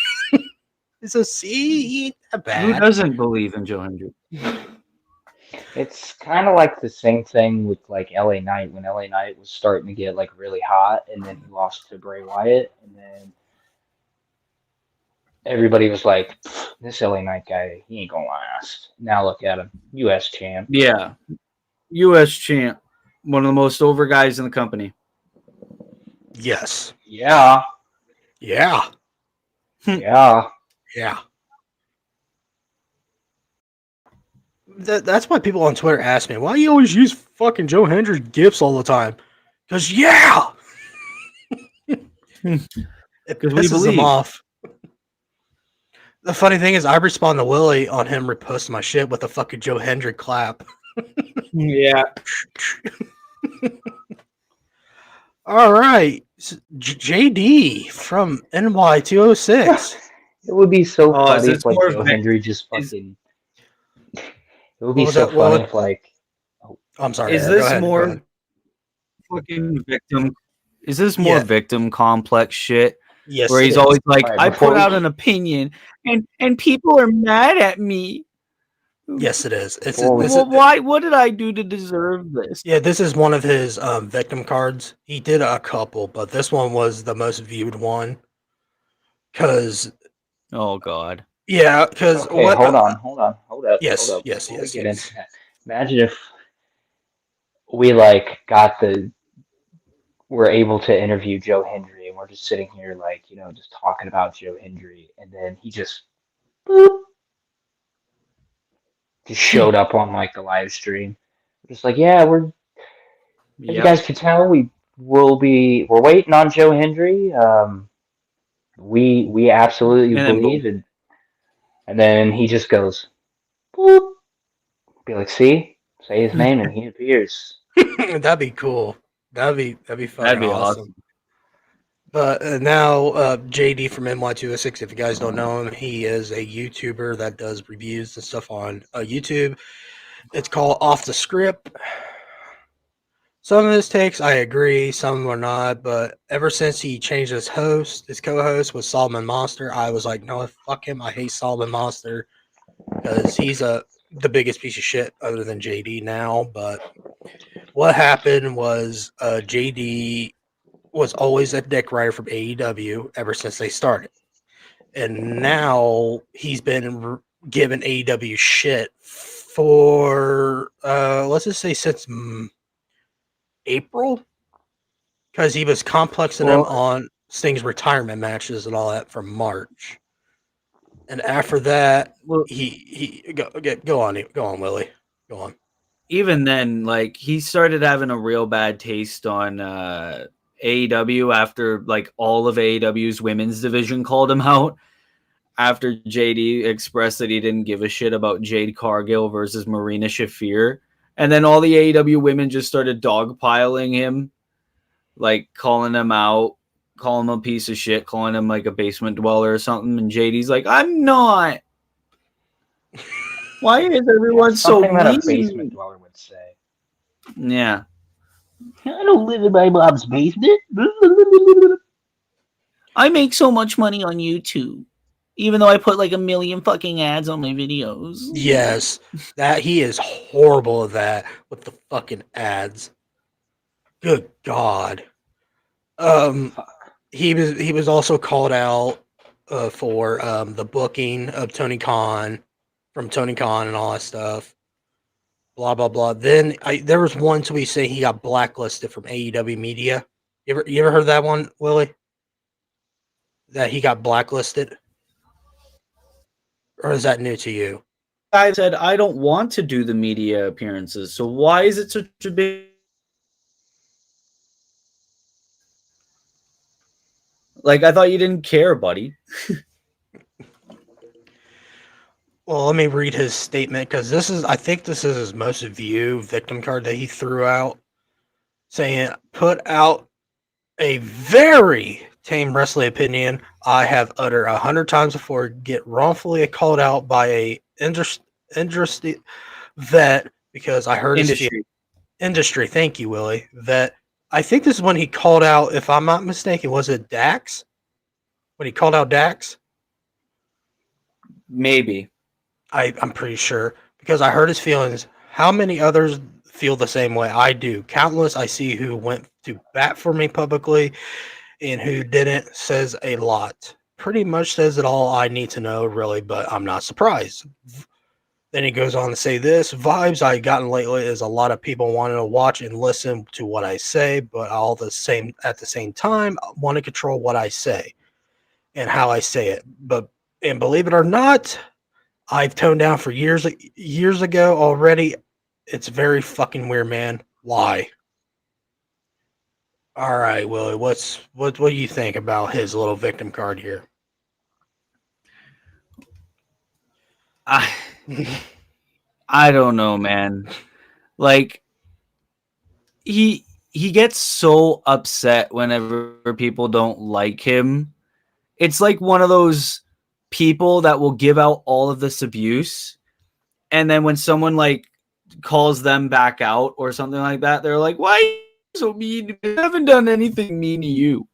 So see, he ain't that bad. Who doesn't believe in Joe Hendry? It's kind of like the same thing with like LA Knight when LA Knight was starting to get like really hot, and then he lost to Bray Wyatt, and then everybody was like, "This LA Knight guy, he ain't gonna last." Now look at him, U.S. champ. Yeah, U.S. champ, one of the most over guys in the company. Yes. Yeah. Yeah. Yeah. Yeah. That's why people on Twitter ask me, why you always use fucking Joe Hendry gifs all the time? Because, yeah! It pisses them off. The funny thing is, I respond to Willie on him reposting my shit with a fucking Joe Hendry clap. Yeah. All right. JD from NY206. It would be so funny if like more Joe Hendry just fucking. It would be so funny if like. Oh, I'm sorry. Is this more fucking victim? Is this more victim complex shit? Yes. Where he's always like, I put out an opinion and people are mad at me. Yes, it is. Why? What did I do to deserve this? Yeah, this is one of his victim cards. He did a couple, but this one was the most viewed one. Because. Oh God. Yeah, because hold on. Yes. Get into that. Imagine if we like we're able to interview Joe Hendry, and we're just sitting here like just talking about Joe Hendry, and then he just showed up on like the live stream. We're just like, yeah, as you guys can tell, we're waiting on Joe Hendry. We absolutely And then believe it. And then he just goes, boop. Be like, see, say his name, and he appears. That'd be cool. That'd be fucking that'd be awesome. But now JD from NY206, if you guys don't know him, he is a YouTuber that does reviews and stuff on YouTube. It's called Off the Script. Some of his takes I agree, some are not, but ever since he changed his co-host was Solomon Monster, I was like, no, fuck him. I hate Solomon Monster because he's the biggest piece of shit other than JD now. But what happened was JD was always a dick writer from AEW ever since they started. And now he's been given AEW shit for, let's just say since April, because he was complexing him on Sting's retirement matches and all that from March. And after that, he go on, Willie, go on. Even then, like, he started having a real bad taste on AEW after like all of AEW's women's division called him out after JD expressed that he didn't give a shit about Jade Cargill versus Marina Shafir. And then all the AEW women just started dogpiling him, like calling him out, calling him a piece of shit, calling him like a basement dweller or something. And JD's like, I'm not. Why is everyone so Something that a mean? basement dweller would say. Yeah. I don't live in my mom's basement. I make so much money on YouTube, even though I put like 1 million fucking ads on my videos. Yes, that he is horrible at that with the fucking ads. Good God. He was also called out for the booking of Tony Khan from Tony Khan and all that stuff. Blah blah blah. Then there was one tweet saying he got blacklisted from AEW media. You ever heard that one, Willie? That he got blacklisted? Or is that new to you? I said I don't want to do the media appearances, so why is it such a big? Like, I thought you didn't care, buddy. Well, let me read his statement because I think this is his most viewed victim card that he threw out, saying, "Put out a very tame wrestling opinion I have uttered 100 times before. Get wrongfully called out by a industry vet because I heard industry. Thank you, Willie. Vet. I think this is when he called out, if I'm not mistaken, was it Dax? When he called out Dax? Maybe. I'm pretty sure because I heard his feelings. How many others feel the same way? I do. Countless I see who went to bat for me publicly and who didn't. Says a lot. Pretty much says it all I need to know, really, but I'm not surprised. Then he goes on to say this. Vibes I've gotten lately is a lot of people wanting to watch and listen to what I say, but at the same time, I want to control what I say and how I say it. And believe it or not, I've toned down for years ago already. It's very fucking weird, man. Why? All right, Willie. What do you think about his little victim card here? I don't know, man. Like, he gets so upset whenever people don't like him. It's like one of those people that will give out all of this abuse, and then when someone like calls them back out or something like that, they're like, why are you so mean? I haven't done anything mean to you.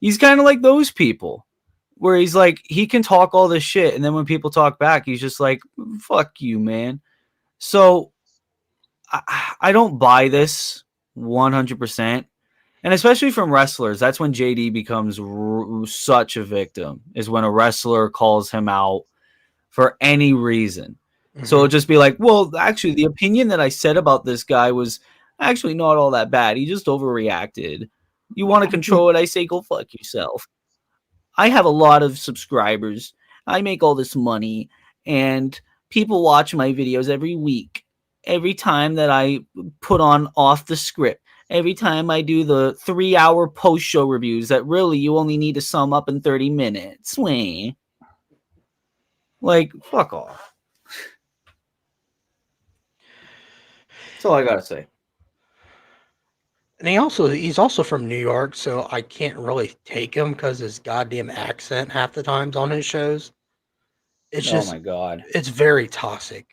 He's kind of like those people where he's like, he can talk all this shit, and then when people talk back, he's just like, fuck you, man. So I don't buy this 100%. And especially from wrestlers, that's when JD becomes such a victim, is when a wrestler calls him out for any reason. Mm-hmm. So it'll just be like, well, actually, the opinion that I said about this guy was actually not all that bad. He just overreacted. You want to control what I say? Go fuck yourself. I have a lot of subscribers. I make all this money, and people watch my videos every week. Every time that I put on Off the Script, every time I do the 3-hour post-show reviews that really you only need to sum up in 30 minutes. Wait. Like, fuck off. That's all I gotta say. And he's also from New York, so I can't really take him because his goddamn accent half the times on his shows. It's Oh just my god. it's very toxic.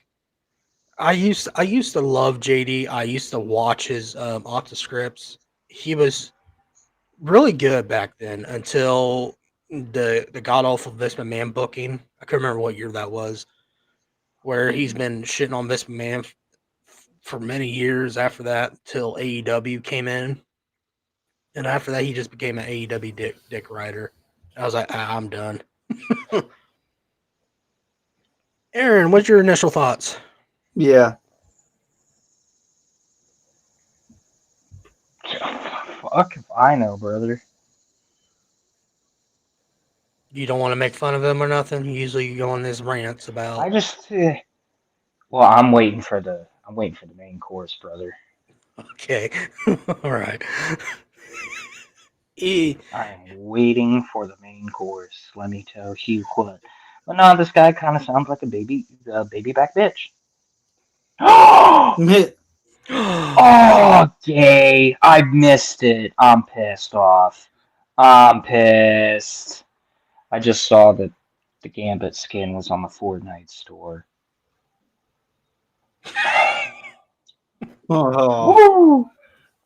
I used to love JD. I used to watch his Octa scripts. He was really good back then until the god awful Vince McMahon booking. I can't remember what year that was, where he's been shitting on Vince McMahon for many years after that till AEW came in. And after that, he just became an AEW dick rider. I was like, I'm done. Aaron, what's your initial thoughts? Yeah. Fuck if I know, brother. You don't want to make fun of him or nothing? Usually you go on these rants I about... just, well, I'm waiting for the main course, brother. Okay. All right. I am waiting for the main course. Let me tell you what. But no, this guy kind of sounds like a baby back bitch. Oh, gay! I missed it. I'm pissed off. I'm pissed. I just saw that the Gambit skin was on the Fortnite store. Oh. Woo!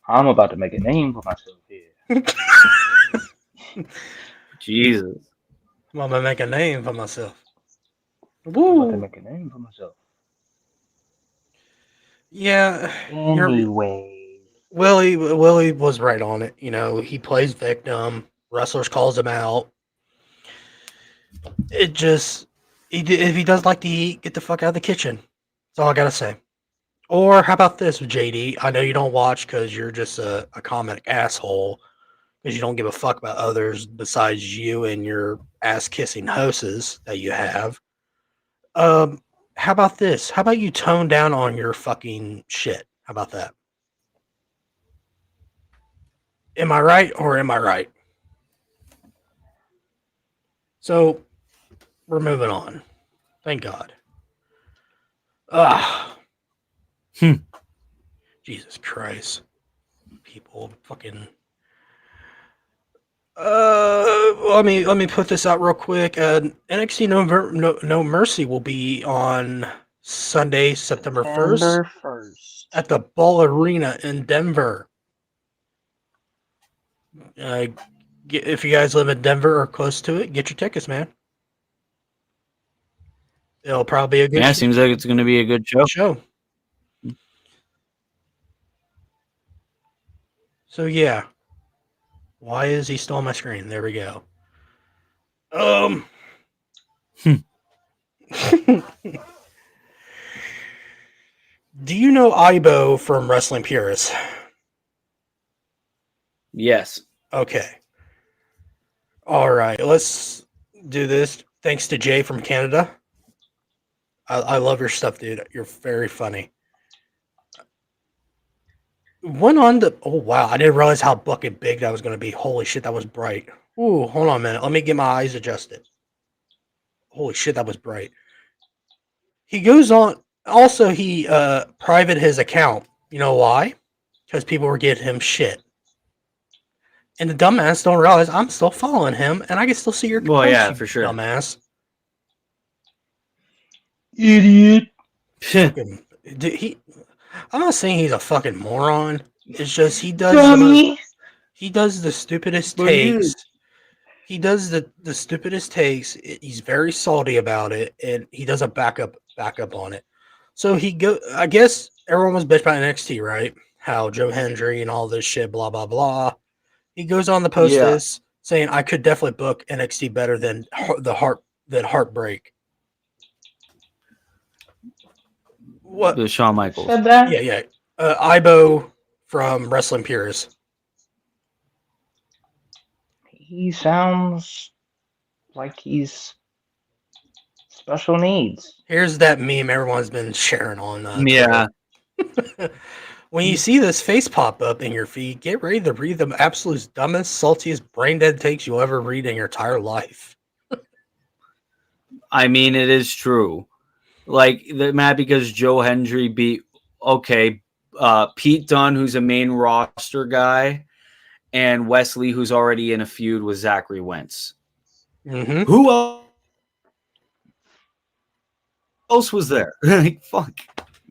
I'm about to make a name for myself here. Jesus. I'm gonna make a name for myself. I'm about to Woo! make a name for myself. Yeah. Anyway. Willie was right on it. You know, he plays victim. Wrestlers calls him out. It just... if he does like to eat, get the fuck out of the kitchen. That's all I gotta say. Or how about this, JD? I know you don't watch because you're just a comic asshole because you don't give a fuck about others besides you and your ass-kissing hosts that you have. How about this? How about you tone down on your fucking shit? How about that? Am I right or am I right? So, we're moving on. Thank God. Ah. Jesus Christ. People fucking... let me put this out real quick. NXT No Mercy will be on Sunday, September 1st at the Ball Arena in Denver. If you guys live in Denver or close to it, get your tickets, man. It'll probably be a good Yeah, seems like it's going to be a good show. So yeah. Why is he still on my screen? There we go. Do you know Ibo from Wrestling Purists? Yes. Okay. All right. Let's do this. Thanks to Jay from Canada. I love your stuff, dude. You're very funny. Went on the... Oh, wow. I didn't realize how fucking big that was going to be. Holy shit, that was bright. Ooh, hold on a minute. Let me get my eyes adjusted. Holy shit, that was bright. He goes on... Also, he private his account. You know why? Because people were giving him shit. And the dumbass don't realize I'm still following him, and I can still see your Well, posts, yeah, you for sure. dumbass. Idiot. Fucking, I'm not saying he's a fucking moron. It's just he does the stupidest takes. He does the stupidest takes. He's very salty about it, and he doesn't back up on it. So I guess everyone was bitched about NXT, right? How Joe Hendry and all this shit, blah blah blah. He goes on the post this saying, "I could definitely book NXT better than Heartbreak." What? The Shawn Michaels. Said that? Yeah. Ibo from Wrestling Purists. He sounds like he's special needs. Here's that meme everyone's been sharing on. Yeah. When you see this face pop up in your feed, get ready to read the absolute dumbest, saltiest, brain dead takes you'll ever read in your entire life. I mean, it is true. Like, mad because Joe Hendry beat, Pete Dunne, who's a main roster guy, and Wesley, who's already in a feud with Zachary Wentz. Mm-hmm. Who else was there? Like, fuck.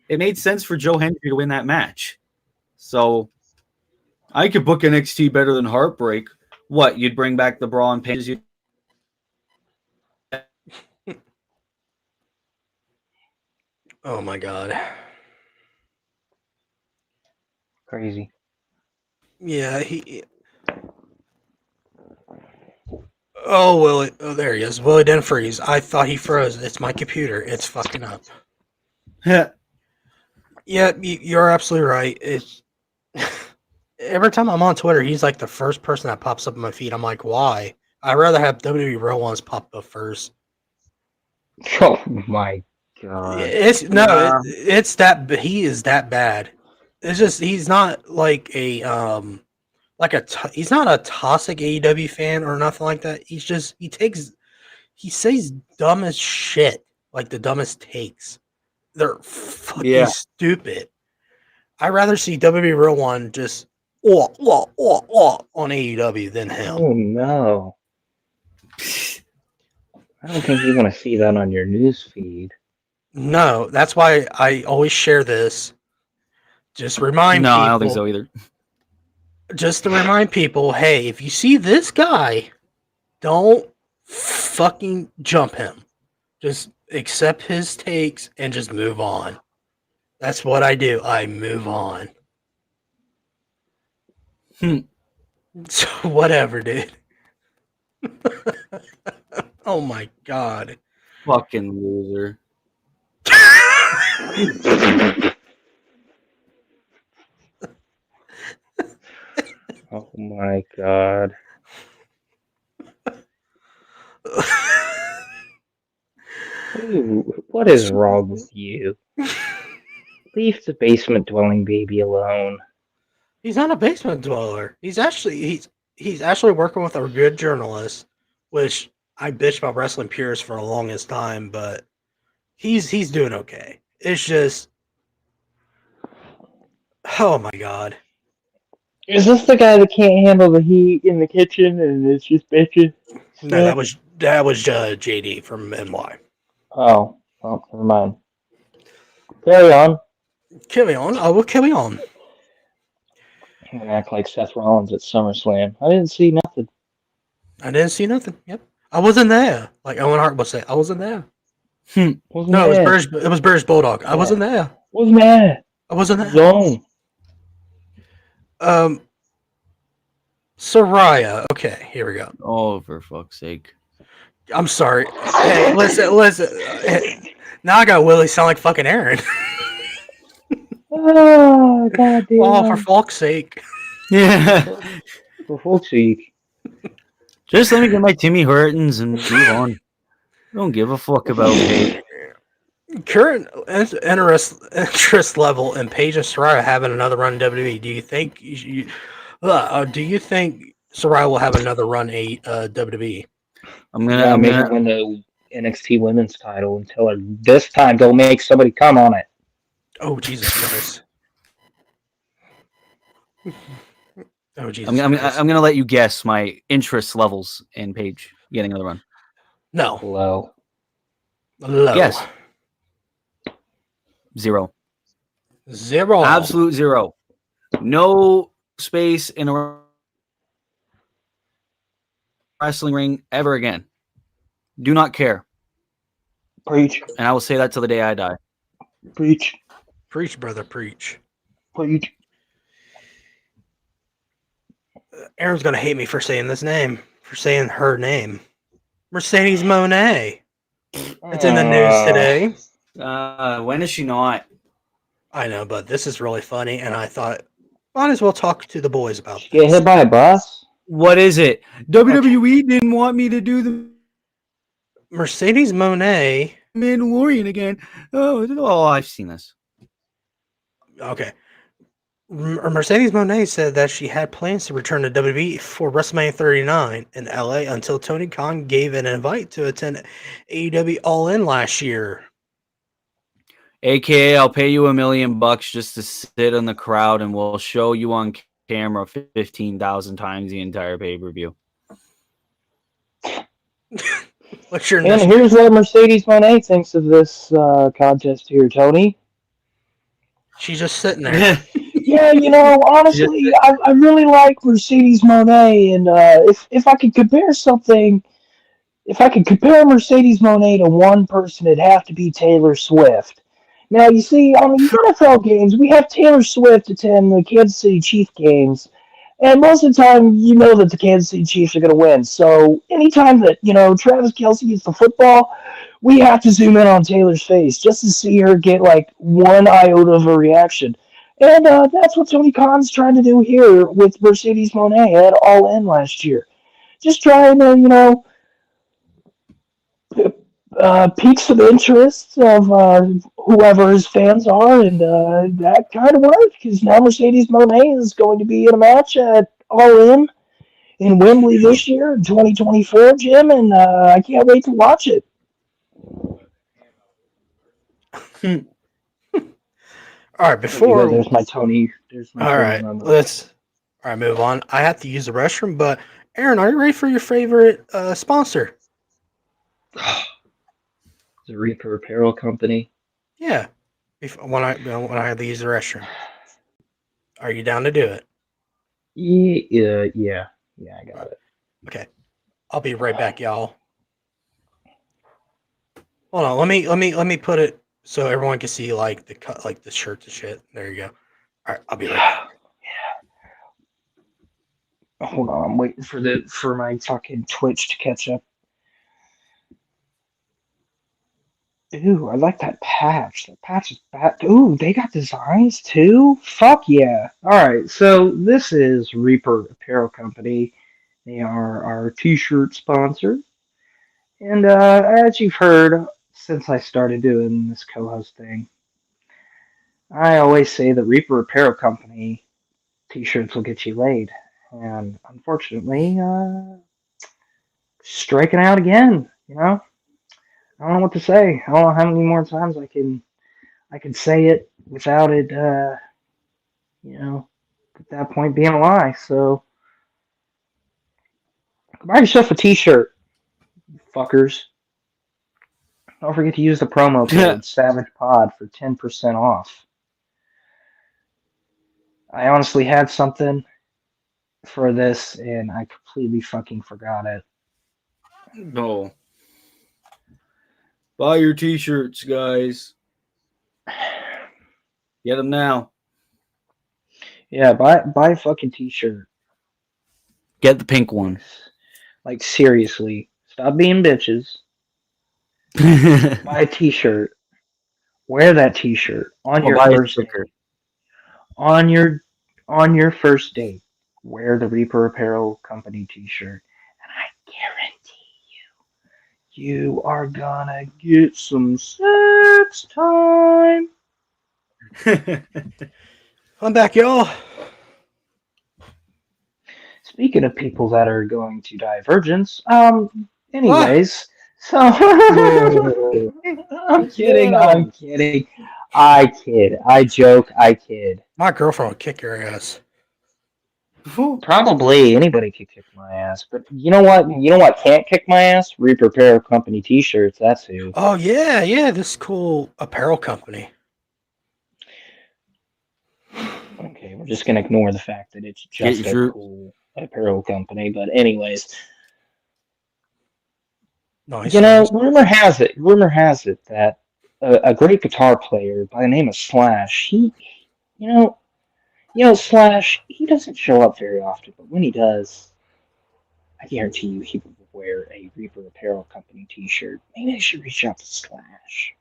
It made sense for Joe Hendry to win that match. So, I could book NXT better than Heartbreak. What, you'd bring back the Bra and Panties? Oh my god. Crazy. Yeah, Oh, Willie. Oh, there he is. Willie didn't freeze. I thought he froze. It's my computer. It's fucking up. Yeah, you're absolutely right. It's every time I'm on Twitter, he's like the first person that pops up in my feed. I'm like, why? I'd rather have WWE real ones pop up first. Oh my god. It's it's that he is that bad. It's just he's not like a he's not a toxic AEW fan or nothing like that. He's just he says dumb as shit, like the dumbest takes. They're fucking stupid. I'd rather see WWE Real One just on AEW than him. Oh no. I don't think you want to see that on your news feed. No, that's why I always share this. Just remind people. No, I don't think so either. Just to remind people, hey, if you see this guy, don't fucking jump him. Just accept his takes and just move on. That's what I do. I move on. So whatever, dude. Oh my god. Fucking loser. Oh my god. Ooh, what is wrong with you? Leave the basement dwelling baby alone. He's not a basement dweller. He's actually working with a good journalist, which I bitched about wrestling purists for the longest time, but he's doing okay. It's just, oh my god. Is this the guy that can't handle the heat in the kitchen and is just bitching? No, that was JD from NY. Oh, well, never mind. Carry on. Carry on. I will carry on. I'm gonna act like Seth Rollins at SummerSlam. I didn't see nothing. I didn't see nothing. Yep, I wasn't there. Like Owen Hart would say, I wasn't there. Wasn't No, there. it was British Bulldog. I wasn't there. Wasn't there. I wasn't there. Zone. Soraya. Okay, here we go. Oh, for fuck's sake. I'm sorry. Hey, listen. Hey, now I got Willie sound like fucking Aaron. Oh, goddamn. Oh, for fuck's sake. Yeah. For fuck's sake. Just let me get my Timmy Hortons and move on. I don't give a fuck about Paige. Current interest level in Paige and Soraya having another run in WWE. Do you think Soraya will have another run in WWE? I'm gonna win the NXT Women's title until this time they'll make somebody come on it. Oh Jesus Christ! Oh Jesus! I'm gonna let you guess my interest levels in Paige getting another run. No. Low. Yes. 0. Absolute 0. No space in a wrestling ring ever again. Do not care. Preach. And I will say that till the day I die. Preach. Preach, brother, preach. Preach. Aaron's gonna hate me for saying this name, for saying her name. Mercedes Moné. It's in the news today. When is she not? I know, but this is really funny, and I thought, might as well talk to the boys about Get this. hit by a bus? What is it? WWE didn't want me to do the Mercedes Moné. Mandalorian again. Oh, I've seen this. Okay. Mercedes Moné said that she had plans to return to WWE for WrestleMania 39 in LA until Tony Khan gave an invite to attend AEW All In last year. AKA, I'll pay you $1 million just to sit in the crowd, and we'll show you on camera 15,000 times the entire pay-per-view. What's your And next? here's what Mercedes Moné thinks of this contest here, Tony. She's just sitting there. Yeah, honestly, I really like Mercedes Moné, and if I could compare something, if I could compare Mercedes Moné to one person, it'd have to be Taylor Swift. Now, you see, on the NFL games, we have Taylor Swift attend the Kansas City Chiefs games, and most of the time, you know that the Kansas City Chiefs are going to win. So anytime that, Travis Kelce gets the football, we have to zoom in on Taylor's face just to see her get, like, one iota of a reaction. And that's what Tony Khan's trying to do here with Mercedes Moné at All In last year. Just trying to, pique some interest of whoever his fans are, and that kind of worked because now Mercedes Moné is going to be in a match at All in Wembley this year in 2024, Jim, and I can't wait to watch it. All right, before There's my Tony. all right, let's move on. I have to use the restroom, but Aaron, are you ready for your favorite sponsor? The Reaper Apparel Company. Yeah, when I have to use the restroom. Are you down to do it? Yeah, I got it. Okay, I'll be right back, y'all. Hold on, let me put it so everyone can see like the cut, like the shirts and shit. There you go. All right, I'll be right back. Yeah. Hold on, I'm waiting for my fucking Twitch to catch up. Ooh, I like that patch. That patch is bad. Ooh, they got designs too? Fuck yeah. Alright, so this is Reaper Apparel Company. They are our t-shirt sponsor. And as you've heard, since I started doing this co-host thing, I always say that Reaper Apparel Company t-shirts will get you laid. And unfortunately, striking out again, I don't know what to say. I don't know how many more times I can say it without it, at that point being a lie. So, buy yourself a t-shirt, fuckers. Don't forget to use the promo code SavagePod for 10% off. I honestly had something for this, and I completely fucking forgot it. No. Buy your t-shirts, guys. Get them now. Yeah, buy a fucking t-shirt. Get the pink one. Like, seriously. Stop being bitches. Buy a t-shirt. Wear that t-shirt on your first date. On your first date. Wear the Reaper Apparel Company t-shirt. And I guarantee you are gonna get some sex time. I'm back, y'all. Speaking of people that are going to Divergence, anyways, so I'm kidding. I kid. I joke. I kid. My girlfriend will kick your ass. Probably anybody could kick my ass, but you know what? You know what can't kick my ass? Reaper Apparel Company t-shirts. That's who. Oh yeah, this cool apparel company. Okay, we're just gonna ignore the fact that it's just a cool apparel company. But anyways, nice. Rumor has it that a great guitar player by the name of Slash, Slash, he doesn't show up very often, but when he does, I guarantee you he will wear a Reaper Apparel Company t-shirt. Maybe I should reach out to Slash.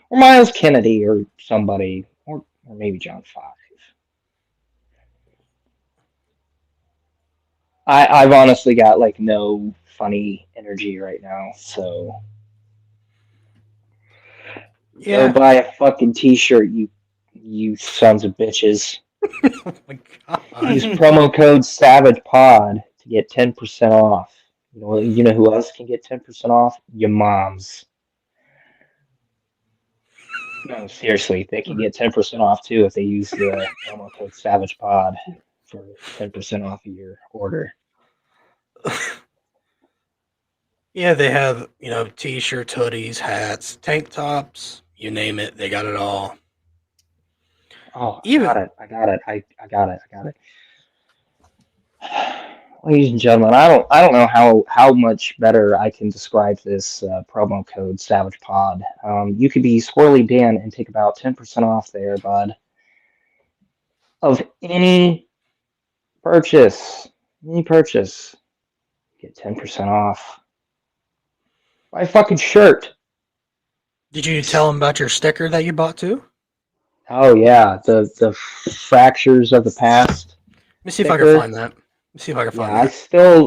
Or Miles Kennedy or somebody, or maybe John 5. I've honestly got like no funny energy right now, so go buy a fucking t-shirt, you sons of bitches. Oh my god. Use promo code SavagePod to get 10% off. You know who else can get 10% off? Your moms. No, seriously, they can get 10% off too if they use the promo code SavagePod for 10% off of your order. Yeah, they have, t-shirts, hoodies, hats, tank tops, you name it, they got it all. Oh, Even I got it. Ladies and gentlemen, I don't know how much better I can describe this promo code SavagePod. You could be Squirrely Dan and take about 10% off there, bud, of any purchase. Any purchase, get 10% off. Buy a fucking shirt. did you tell them about your sticker that you bought too? Oh yeah, the fractures of the past. Let me see if I sticker. can find that. Let's see if I can find Yeah, that.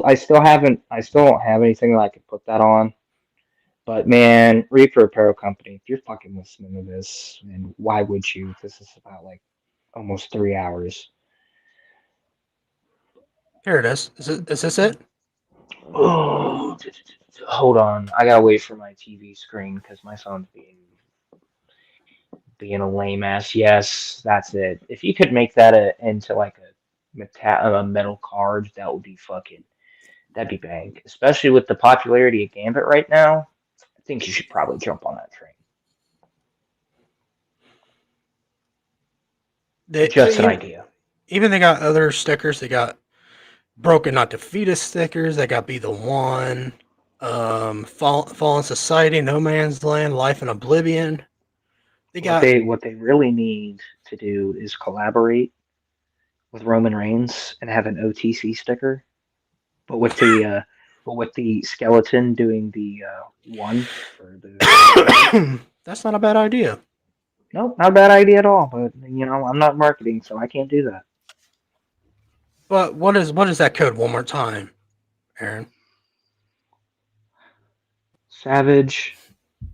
I still don't have anything that I could put that on. But man, Reaper Apparel Company, if you're fucking listening to this, and why would you? This is about like almost 3 hours. Here it is. Is this it? Oh, hold on. I gotta wait for my TV screen because my phone's being a lame ass. Yes, that's it. If you could make that into like a metal card, that would be that'd be bang. Especially with the popularity of Gambit right now, I think you should probably jump on that train. Just an idea. Even they got other stickers. They got Broken Not Defeated stickers. They got Be the One, Fallen Society, No Man's Land, Life in Oblivion. What they really need to do is collaborate with Roman Reigns and have an OTC sticker, but with the skeleton doing the one for the. That's not a bad idea. No, not a bad idea at all. But I'm not marketing, so I can't do that. But what is that code one more time, Aaron? Savage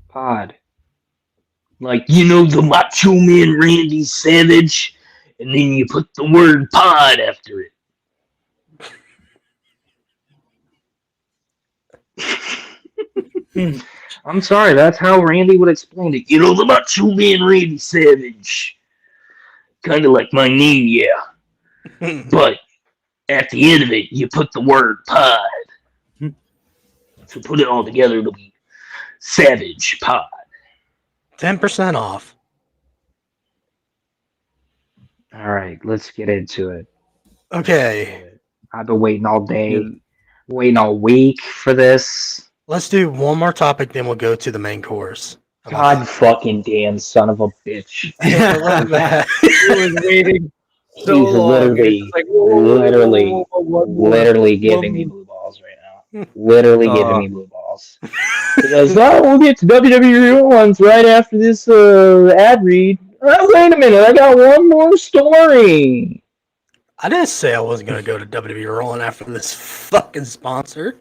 Pod. Like, the Macho Man Randy Savage, and then you put the word pod after it. I'm sorry, that's how Randy would explain it. The Macho Man Randy Savage. Kind of like my name, yeah. But at the end of it, you put the word pod. So put it all together, it'll be Savage Pod. 10% off. All right, let's get into it. Okay. I've been waiting all day, waiting all week for this. Let's do one more topic, then we'll go to the main course. God fucking damn son of a bitch. I love that. He was waiting so He's literally giving me blue balls right now. Literally giving me blue balls. He goes, we'll get to WWE ones right after this ad read. Wait a minute, I got one more story. I didn't say I wasn't going to go to WWE Rolling after this fucking sponsor.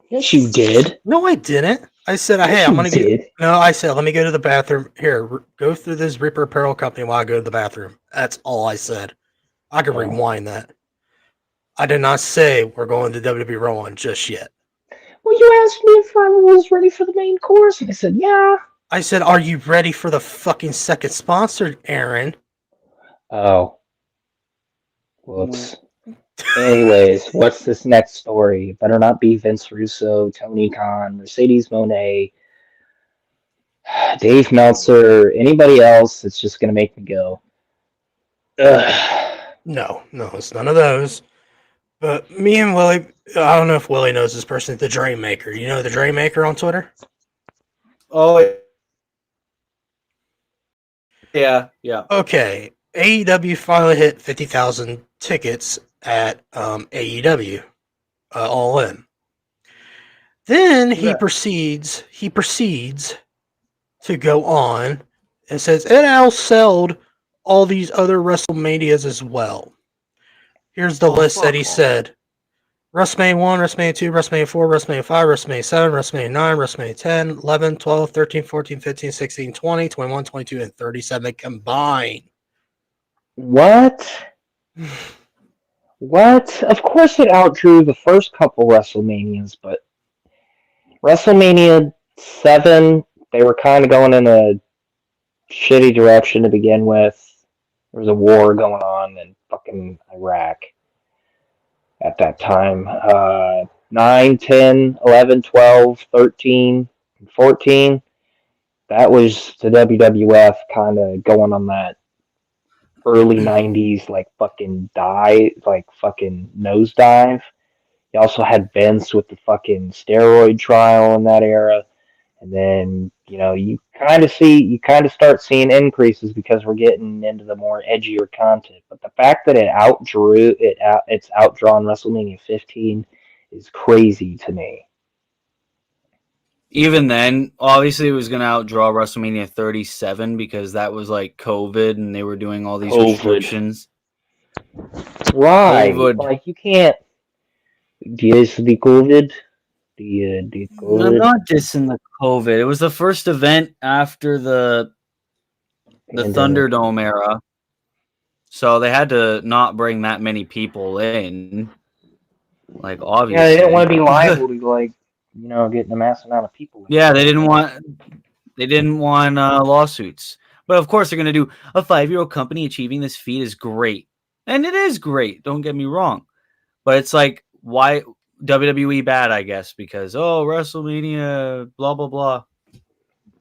Yes, you did. No, I didn't. I said, hey, I'm going to get... No, I said, let me go to the bathroom. Here, go through this Reaper Apparel Company while I go to the bathroom. That's all I said. I can rewind that. I did not say we're going to WWE Rolling just yet. Well, you asked me if I was ready for the main course, and I said, yeah. I said, are you ready for the fucking second sponsor, Aaron? Oh. Whoops. Anyways, what's this next story? It better not be Vince Russo, Tony Khan, Mercedes Moné, Dave Meltzer, anybody else that's just going to make me go. Ugh. No, it's none of those. But me and Willie, I don't know if Willie knows this person, the Dream Maker. You know the Dream Maker on Twitter? Oh, yeah. Okay, AEW finally hit 50,000 tickets at AEW All In. Then he proceeds to go on and says, and outsold all these other WrestleManias as well. Here's the list that he said. WrestleMania 1, WrestleMania 2, WrestleMania 4, WrestleMania 5, WrestleMania 7, WrestleMania 9, WrestleMania 10, 11, 12, 13, 14, 15, 16, 20, 21, 22, and 37 combined. What? What? Of course it outdrew the first couple WrestleManias, but WrestleMania 7, they were kind of going in a shitty direction to begin with. There was a war going on in fucking Iraq at that time. 9, 10, 11, 12, 13, 14. That was the WWF kind of going on that early 90s, like fucking fucking nosedive. You also had Vince with the fucking steroid trial in that era. And then, you kind of start seeing increases because we're getting into the more edgier content. But the fact that it's outdrawn WrestleMania 15 is crazy to me. Even then, obviously, it was going to outdraw WrestleMania 37 because that was like COVID and they were doing all these restrictions. Right. COVID. Like, you can't. Yes, the COVID. The COVID. I'm not dissing the COVID. It was the first event after the Thunderdome era. So they had to not bring that many people in. Like, obviously. Yeah, they didn't want to be liable to, getting a mass amount of people. Yeah, they didn't want lawsuits. But of course, they're going to do a 5-year-old company achieving this feat is great. And it is great. Don't get me wrong. But it's like, why WWE bad, I guess, because, WrestleMania, blah, blah, blah.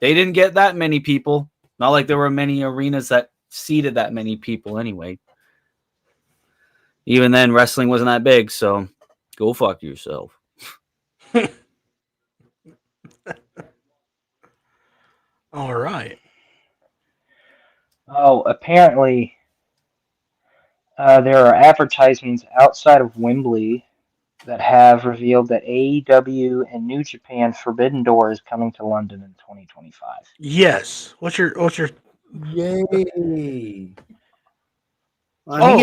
They didn't get that many people. Not like there were many arenas that seated that many people anyway. Even then, wrestling wasn't that big, so go fuck yourself. All right. Oh, apparently there are advertisements outside of Wembley that have revealed that AEW and New Japan Forbidden Door is coming to London in 2025. Yes. What's your Yay. Get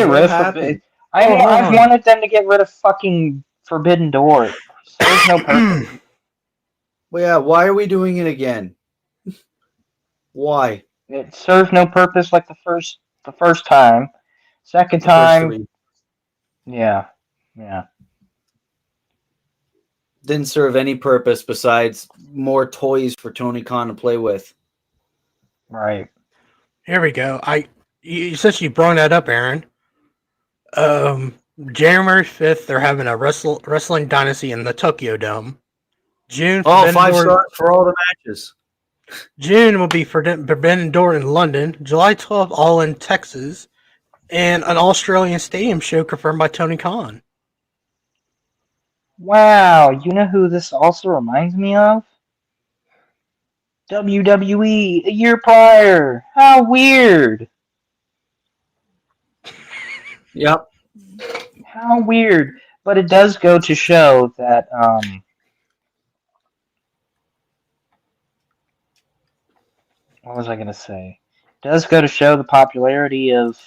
rid of Forbidden. I've wanted them to get rid of fucking Forbidden Door. There's no purpose. Well, yeah, why are we doing it again? Why? It served no purpose like the first time. Second time, yeah. Didn't serve any purpose besides more toys for Tony Khan to play with. Right. Here we go. Since you brought that up, Aaron. January 5th, they're having a wrestling dynasty in the Tokyo Dome. June. 5 stars for all the matches. June will be Forbidden Door in London. July 12th, All In Texas, and an Australian stadium show confirmed by Tony Khan. Wow, you know who this also reminds me of? WWE a year prior. How weird. Yep. How weird. But it does go to show that what was I going to say? It does go to show the popularity of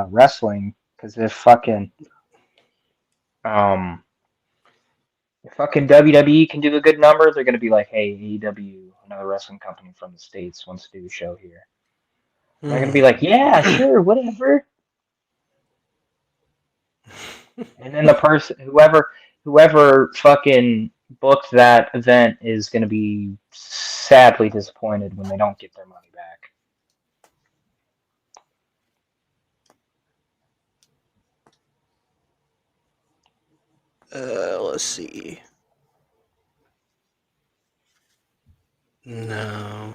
wrestling, because if fucking WWE can do a good number, they're going to be like, hey, AEW, another wrestling company from the States, wants to do a show here. They're going to be like, yeah, sure, whatever. And then the person, whoever fucking booked that event is going to be sadly disappointed when they don't get their money back. Let's see. No.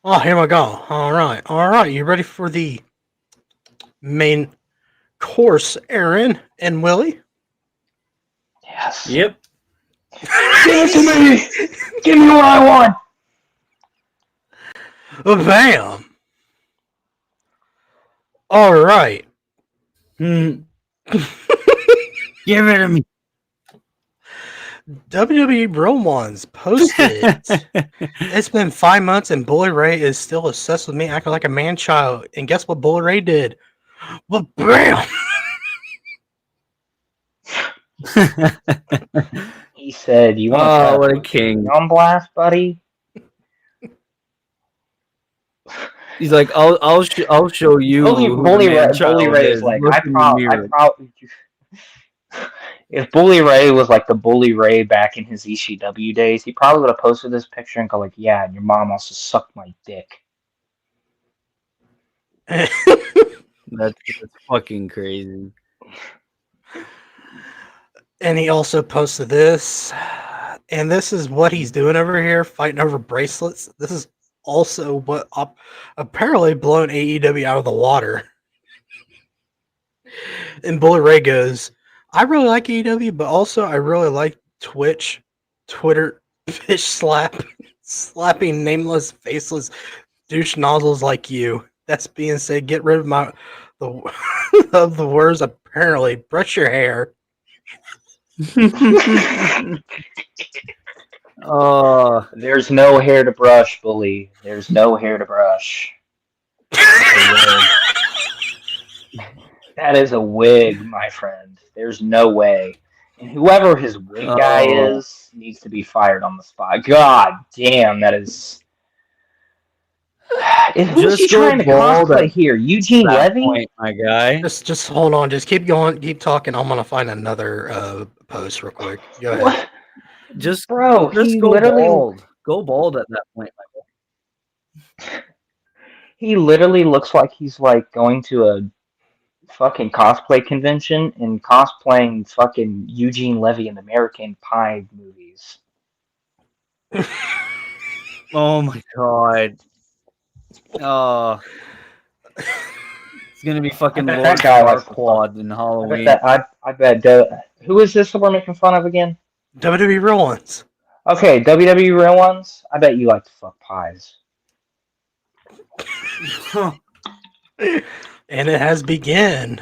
Oh, here we go. All right. You ready for the main course, Aaron and Willie? Yes. Yep. Give it to me! Give me what I want! Bam! All right. Give it to me. WWE Romans posted. It's been 5 months and Bully Ray is still obsessed with me, acting like a man-child. And guess what Bully Ray did? Well, bam! He said, you want to what a king. on blast, buddy? He's like, I'll show you. Bully Ray is like, I probably. If Bully Ray was like the Bully Ray back in his ECW days, he probably would have posted this picture and go like, "Yeah, and your mom also sucked my dick." That's fucking crazy. And he also posted this, and this is what he's doing over here, fighting over bracelets. This is also what apparently blown AEW out of the water. And Bully Ray goes, I really like AEW, but also I really like Twitter fish slapping nameless, faceless douche nozzles like you. That's being said, get rid of of the words apparently. Brush your hair. Oh, there's no hair to brush, Bully. There's no hair to brush. That is a wig, my friend. There's no way. And whoever his wig guy is needs to be fired on the spot. God damn, that is. Who's he trying to cosplay here? Eugene Levy? Point, my guy. Just hold on. Just keep going. Keep talking. I'm gonna find another post real quick. Go ahead. What? Just go bald. Go bald at that point, Michael. He literally looks like he's like going to a fucking cosplay convention and cosplaying fucking Eugene Levy in the American Pie movies. Oh my god. Oh. It's gonna be fucking Lord Farquaad in Halloween. I bet who is this that we're making fun of again? WWE Real Ones. Okay, WWE Real Ones. I bet you like to fuck pies. And it has begun.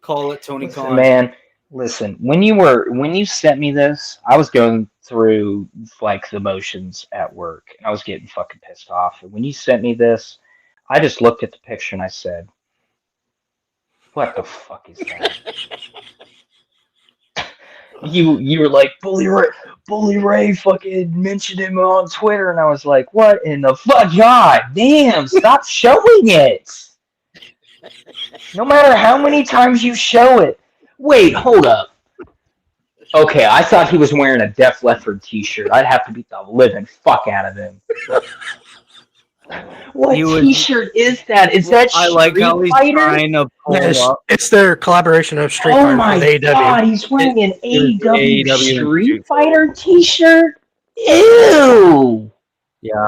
Call it Tony Khan. Man, listen. When you sent me this, I was going through like the motions at work, and I was getting fucking pissed off. And when you sent me this, I just looked at the picture and I said, "What the fuck is that?" You were like, Bully Ray fucking mentioned him on Twitter, and I was like, what in the fuck? God damn, stop showing it. No matter how many times you show it. Wait, hold up. Okay, I thought he was wearing a Def Leppard t-shirt. I'd have to beat the living fuck out of him. What t-shirt is that? Is that I like how he's trying to pull up. It's their collaboration of Street Fighter with AEW. Oh my god, he's wearing an AEW Street Fighter t-shirt? Ew! Yeah.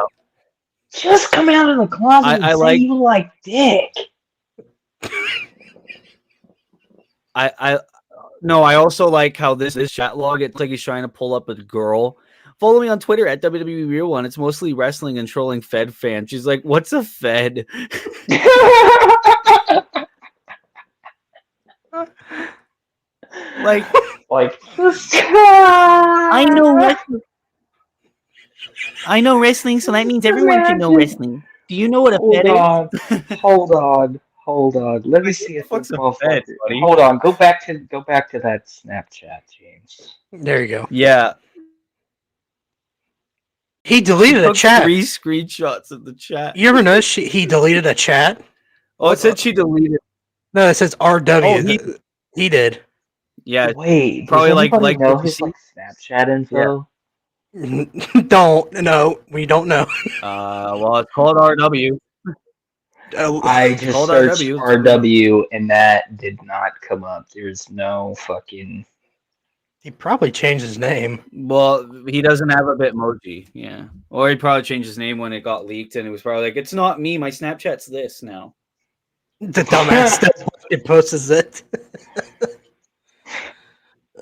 Just come out of the closet and say you like dick. I also like how this chat log, it's like he's trying to pull up a girl. Follow me on Twitter at WWE Real One. It's mostly wrestling and trolling Fed fans. She's like, what's a Fed? like I know wrestling, so that means everyone can know wrestling. Do you know what a Fed is? Hold on. Let me see if What's this a Fed, buddy? Hold on. Go back to that Snapchat, James. There you go. Yeah. He deleted a chat. 3 screenshots of the chat. You ever notice he deleted a chat? Oh, it said she deleted. No, it saes RW. Oh, he did. Yeah. Wait, probably like know his Snapchat info? Yeah. No, we don't know. Well, it's called RW. I just searched RW and that did not come up. There's no fucking. He probably changed his name. Well, he doesn't have a Bitmoji, yeah. Or he probably changed his name when it got leaked, and it was probably like, it's not me. My Snapchat's this now. The dumbass that posts it.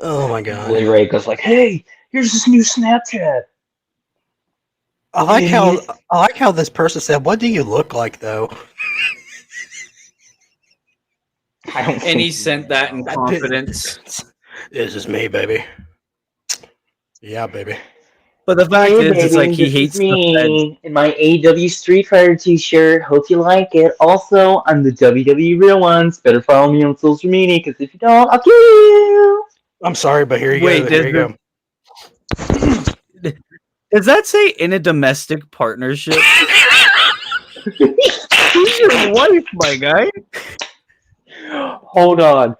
Oh my god. Willy Ray goes like, "Hey, here's this new Snapchat." I like how this person said, "What do you look like, though?" And he sent that in confidence. This is me, baby. Yeah, baby. But the fact is, it's like he hates me in my AEW Street Fighter t-shirt. Hope you like it. Also, I'm the WWE Real Ones. Better follow me on social media, because if you don't, I'll kill you. I'm sorry, but here you go. Here you go. Does that say in a domestic partnership? Who's your wife, my guy? Hold on.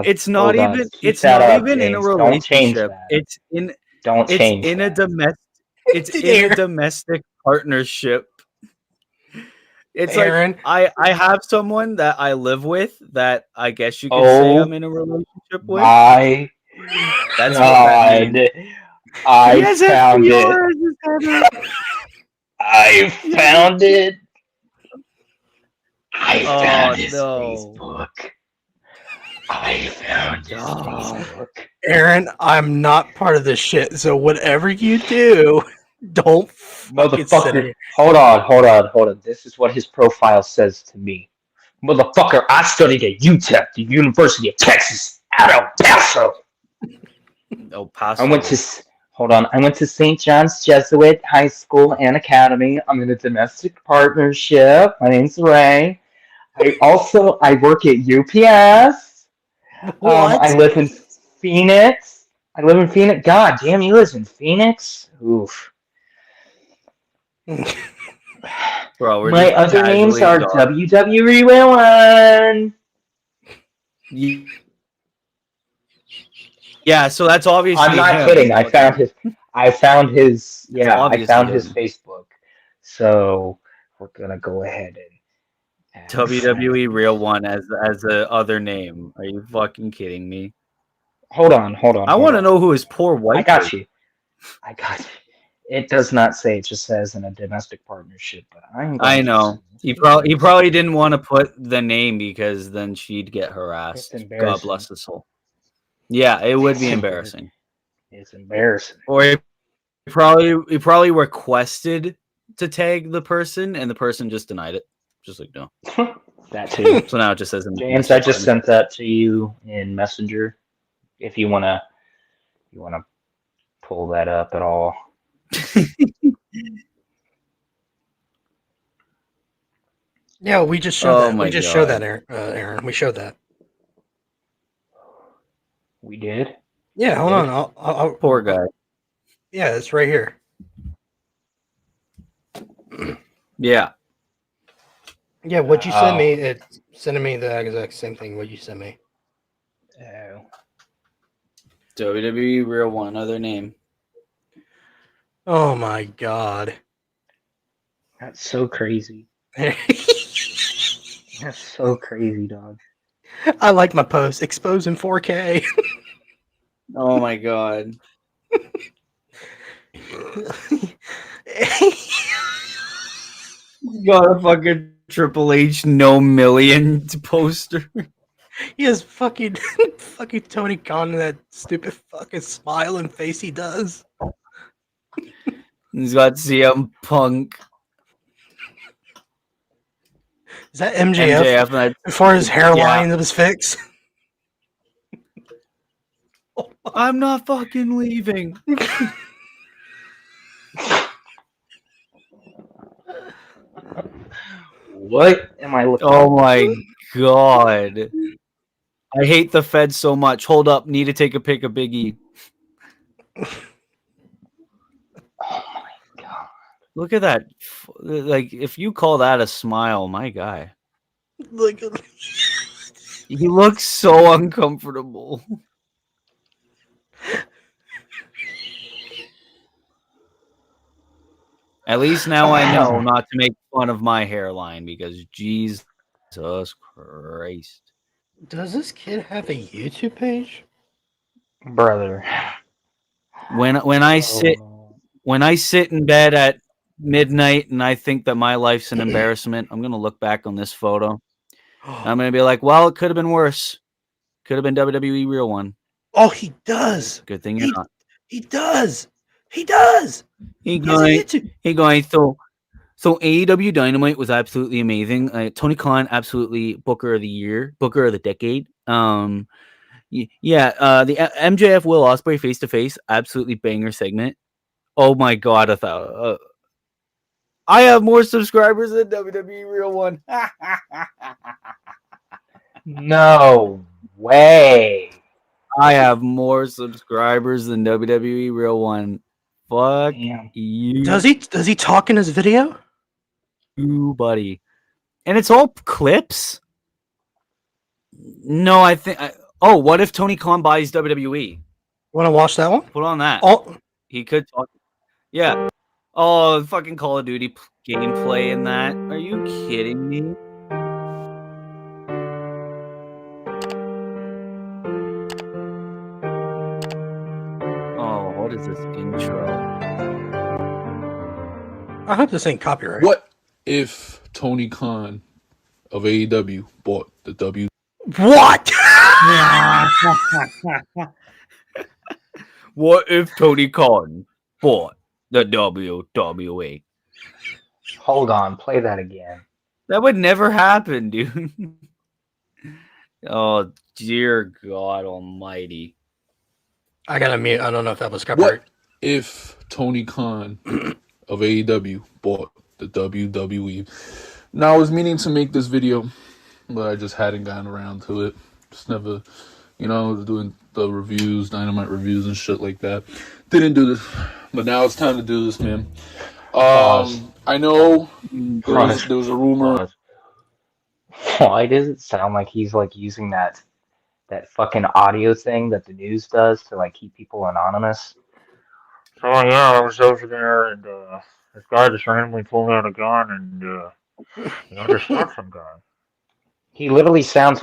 It's not Hold on. even. Keep It's that not up, even in a James. Don't change relationship. that. It's in. Don't It's change in a that. domestic. It's in a domestic partnership. It's Aaron. like I have someone that I live with that I guess you could say I'm in a relationship with. My That's what that God. means. I found it. I found it. I found his Facebook. I found his Facebook. Aaron, I'm not part of this shit, so whatever you do, don't fucking sit Motherfucker. here. Hold on. This is what his profile says to me. Motherfucker, I studied at UTEP, the University of Texas, at El Paso. El Paso. I went to St. John's Jesuit High School and Academy. I'm in a domestic partnership. My name's Ray. I work at UPS. What? I live in Phoenix. God damn, he lives in Phoenix? Oof. Bro, My other names are WWE Real One. Yeah, so that's obviously I'm not kidding. I found his Facebook. So we're gonna go ahead and WWE Real One as the other name. Are you fucking kidding me? Hold on. I want to know who his poor wife I got is. you. It does not say. It just says in a domestic partnership. But I know. He probably didn't want to put the name because then she'd get harassed. God bless his soul. Yeah, it would be embarrassing. It's embarrassing. Or he probably requested to tag the person, and the person just denied it. Just like no. That too. So now it just says James, I just sent that to you in Messenger. If you wanna pull that up at all. Yeah, we just showed that. We just showed that, Aaron. We showed that. We did? Yeah, hold on. I'll poor guy. Yeah, it's right here. Yeah. Yeah, what you sent me, it's sending me the exact same thing what you sent me. Oh. WWE Real One, other name. Oh my god. That's so crazy. That's so crazy, dog. I like my post. Expose in 4K. Oh my god. Got a fucking Triple H no million poster. He has fucking Tony Khan and that stupid fucking smiling face he does. He's got CM Punk. Is that MJF? Before his hairline was fixed. I'm not fucking leaving. What am I looking Oh my god. I hate the Fed so much. Hold up. Need to take a pic of Biggie. Oh my god. Look at that. Like, if you call that a smile, my guy. Look. He looks so uncomfortable. At least now I know not to make fun of my hairline because Jesus Christ. Does this kid have a YouTube page? Brother. When I sit in bed at midnight and I think that my life's an embarrassment, I'm gonna look back on this photo. I'm gonna be like, well, it could have been worse. Could have been WWE Real One. Oh, he does. Good thing you're not. He does. He does. He going so AEW Dynamite was absolutely amazing. Tony Khan, absolutely Booker of the Year, Booker of the Decade. The MJF Will Ospreay face to face, absolutely banger segment. Oh my god, I have more subscribers than WWE Real One. No way. I have more subscribers than WWE Real One. Fuck Damn. you. Does he talk in his video? Nobody. And it's all clips? No, I think... oh, what if Tony Khan buys WWE? Want to watch that one? Put on that. Oh, He could talk. Yeah. Oh, fucking Call of Duty gameplay in that. Are you kidding me? Oh, what is this intro? I hope this ain't copyright. What if Tony Khan of AEW bought the W? What? What if Tony Khan bought the WWE? Hold on, play that again. That would never happen, dude. Oh, dear God almighty. I gotta mute. I don't know if that was copyright. What if Tony Khan of AEW bought the WWE? Now, I was meaning to make this video, but I just hadn't gotten around to it. Just never, doing the reviews, Dynamite reviews and shit like that. Didn't do this, but now it's time to do this, man. I know there was a rumor. Why does it sound like he's like using that fucking audio thing that the news does to like keep people anonymous? So yeah, I was over there and this guy just randomly pulled out a gun and just shot some guy. He literally sounds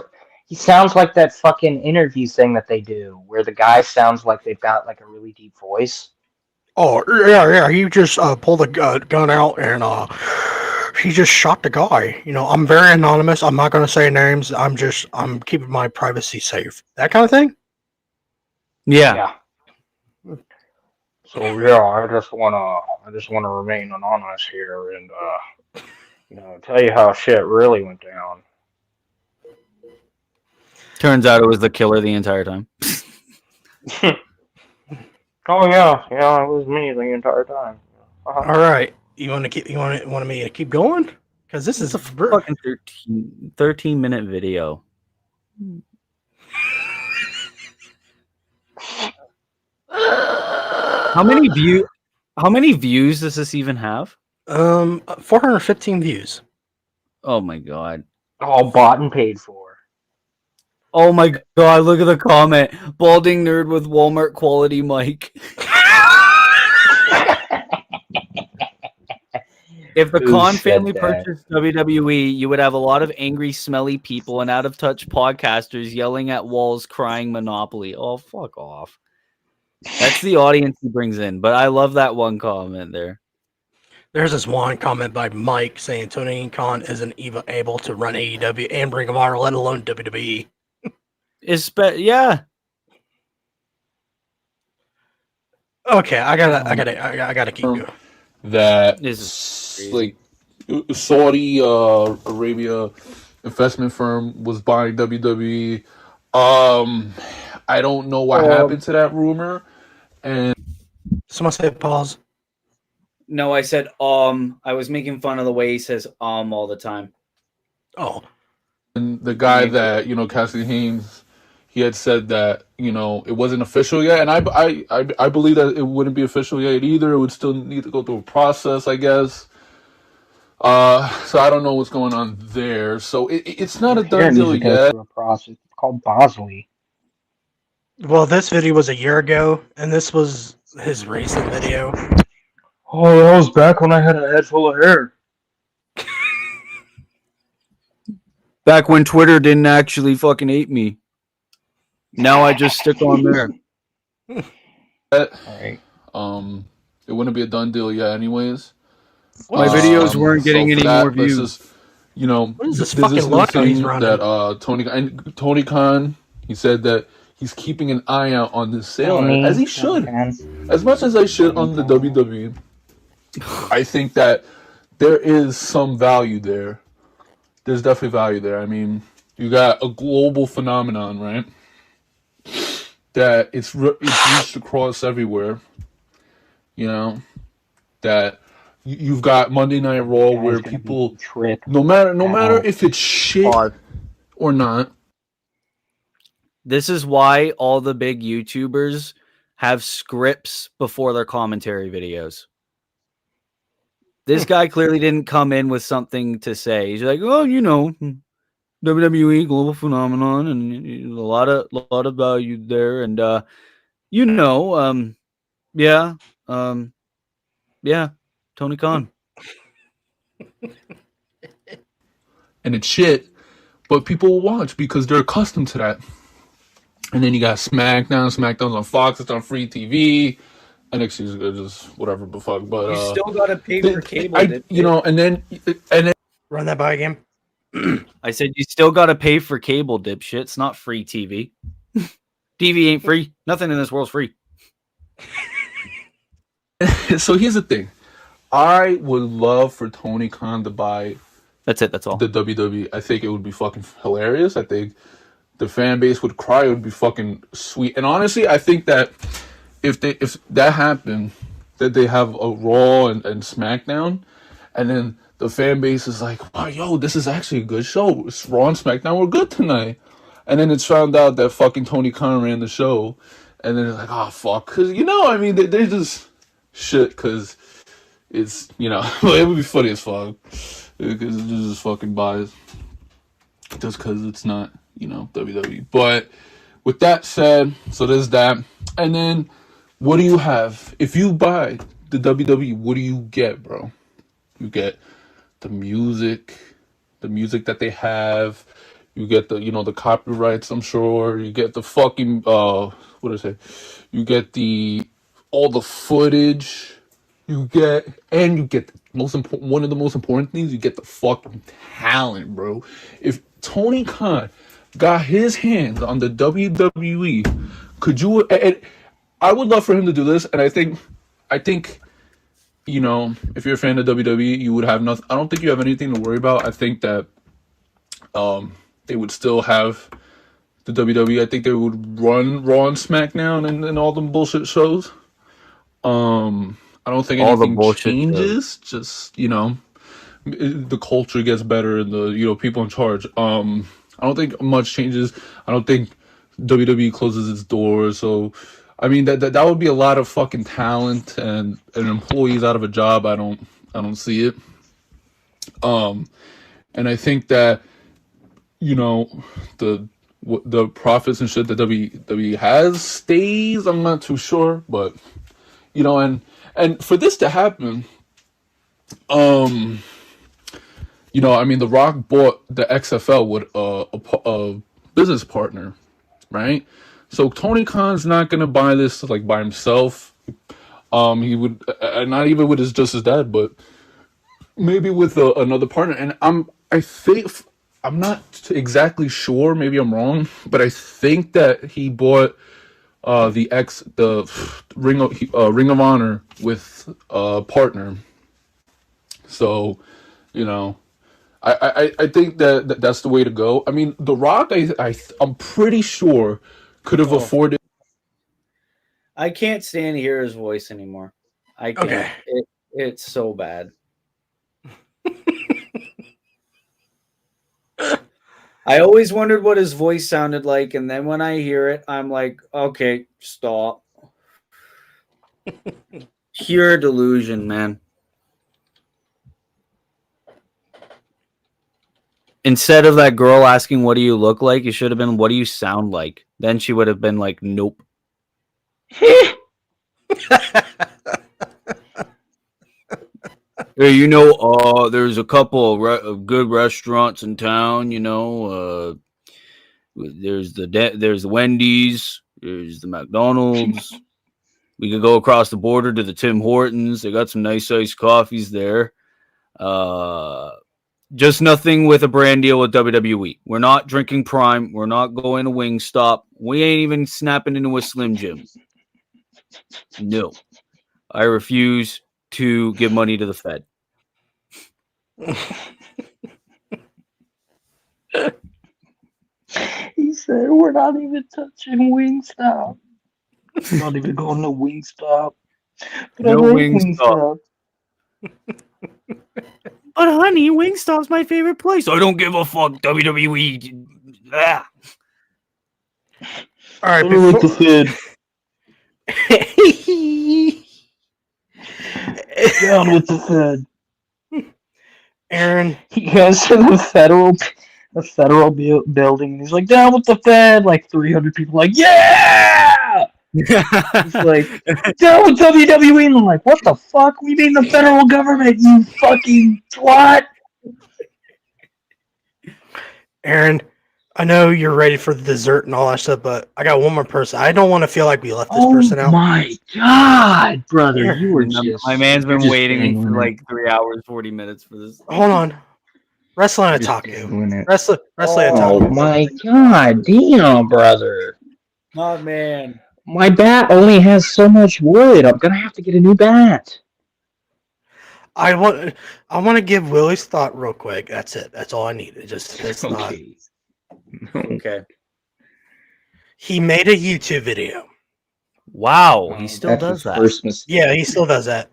like that fucking interview thing that they do where the guy sounds like they've got like a really deep voice. Oh, yeah. He just pulled a gun out and he just shot the guy. I'm very anonymous. I'm not going to say names. I'm keeping my privacy safe. That kind of thing? Yeah. So yeah, I just wanna remain anonymous here and tell you how shit really went down. Turns out it was the killer the entire time. Oh yeah, it was me the entire time. All right. You want me to keep going? Because this is a fucking 13-minute video. How many views does this even have? 415 views. Oh my God. All bought and paid for. Oh my God, look at the comment. Balding nerd with Walmart quality mic. If the Khan family purchased WWE, you would have a lot of angry, smelly people and out-of-touch podcasters yelling at walls, crying Monopoly. Oh, fuck off. That's the audience he brings in, but I love that one comment there. There's this one comment by Mike saying Tony Khan isn't even able to run AEW and Ring of Honor, let alone WWE. Yeah. Okay, I gotta keep going. That like Saudi Arabia investment firm was buying WWE. I don't know what happened to that rumor. And someone say pause. No, I said I was making fun of the way he says all the time. Oh. And the guy that, Cassidy Haynes, he had said that, it wasn't official yet. And I believe that it wouldn't be official yet either. It would still need to go through a process, I guess. So I don't know what's going on there. So it's not a done deal yet. A process. It's called Bosley. Well, this video was a year ago, and this was his recent video. Oh, that was back when I had a head full of hair. Back when Twitter didn't actually fucking hate me. Now I just stick on there. Alright. It wouldn't be a done deal yet anyways. My videos weren't getting any more views. What is this fucking luck he's running? That Tony Khan, he said that he's keeping an eye out on this sale, as he should. As much as I should on the WWE. I think that there is some value there. There's definitely value there. I mean, you got a global phenomenon, right? That it's reached across everywhere. That you've got Monday Night Raw where people, no matter if it's shit or not. This is why all the big YouTubers have scripts before their commentary videos. This guy clearly didn't come in with something to say. He's like, oh, WWE global phenomenon, and a lot of value there, and yeah, Tony Khan. And it's shit, but people will watch because they're accustomed to that. And then you got SmackDown. SmackDown's on Fox. It's on free TV. NXT's just whatever, but fuck. But You still gotta pay for cable, and then Run that by again. I said you still gotta pay for cable, dipshit. It's not free TV. TV ain't free. Nothing in this world's free. So here's the thing. I would love for Tony Khan to buy. That's it. That's all. The WWE. I think it would be fucking hilarious. I think the fan base would cry. It would be fucking sweet. And honestly, I think that if that happened, that they have a Raw and SmackDown, and then the fan base is like, wow, yo, this is actually a good show. Raw and SmackDown were good tonight. And then it's found out that fucking Tony Khan ran the show. And then it's like, oh, fuck. Because, they're just shit because it's, it would be funny as fuck. Because it's just fucking biased. Just because it's not, WWE. But with that said, so there's that. And then, what do you have? If you buy the WWE, what do you get, bro? You get the music that they have. You get the copyrights, I'm sure. You get the fucking you get all the footage. You get one of the most important things. You get the fucking talent, bro. If Tony Khan got his hands on the WWE, could you? And I would love for him to do this, and I think. If you're a fan of WWE, you would have nothing. I don't think you have anything to worry about. I think that they would still have the WWE. I think they would run Raw and SmackDown and all them bullshit shows. I don't think anything changes. Just the culture gets better and the people in charge. I don't think much changes. I don't think WWE closes its doors. So. I mean that would be a lot of fucking talent and employees out of a job. I don't see it. And I think that the profits and shit that WWE has stays. I'm not too sure, but and for this to happen, The Rock bought the XFL with a business partner, right? So Tony Khan's not gonna buy this by himself. He would, not even with just his dad, but maybe with another partner. And I think I'm not exactly sure. Maybe I'm wrong, but I think that he bought the Ring of Honor with a partner. So, I think that's the way to go. I mean, The Rock, I'm pretty sure could have afforded. I can't stand to hear his voice anymore. I can't. Okay. It's so bad. I always wondered what his voice sounded like, and then when I hear it, I'm like, okay, stop. Pure delusion, man. Instead of that girl asking, what do you look like? It should have been, what do you sound like? Then she would have been like, nope. Hey, there's a couple of good restaurants in town. There's the Wendy's, there's the McDonald's. We could go across the border to the Tim Hortons. They got some nice iced coffees there. Just nothing with a brand deal with WWE. We're not drinking Prime. We're not going to Wingstop. We ain't even snapping into a Slim Jim. No. I refuse to give money to the Fed. He said, we're not even touching Wingstop. We're not even going to Wingstop. No Wingstop. But honey, Wingstop's my favorite place. I don't give a fuck, WWE. Ah. All right, down with the Fed. Down with the Fed. Aaron, He goes to the federal building, and he's like, "Down with the Fed!" Like 300 people, like, "Yeah!" It's like, "Down with WWE!" And I'm like, "What the fuck? We mean the federal government, you fucking twat!" Aaron, I know you're ready for the dessert and all that stuff, but I got one more person. I don't want to feel like we left this person out. Oh my god, brother, you were My man's been just waiting for dangling it. like 3 hours, 40 minutes for this. Hold on. Wrestling You're just Otaku. dangling it. Wrestling Oh Otaku. my god, damn, brother. Oh man. My bat only has so much wood. I'm gonna have to get a new bat. I want to give Willy's thought real quick. That's it. That's all I need. It's not. Okay. He made a YouTube video. Wow, he still That's does his that. first mistake. Yeah, he still does that.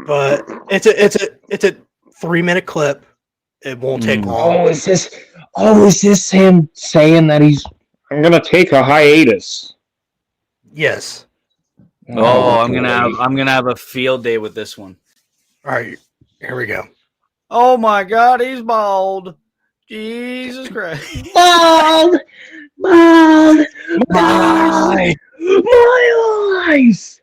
But it's a 3-minute clip. It won't take long. Oh, is this him saying that I'm gonna take a hiatus? Yes. Oh, I'm gonna have a field day with this one. All right, here we go. Oh my god, he's bald. Jesus Christ. Bald! My eyes!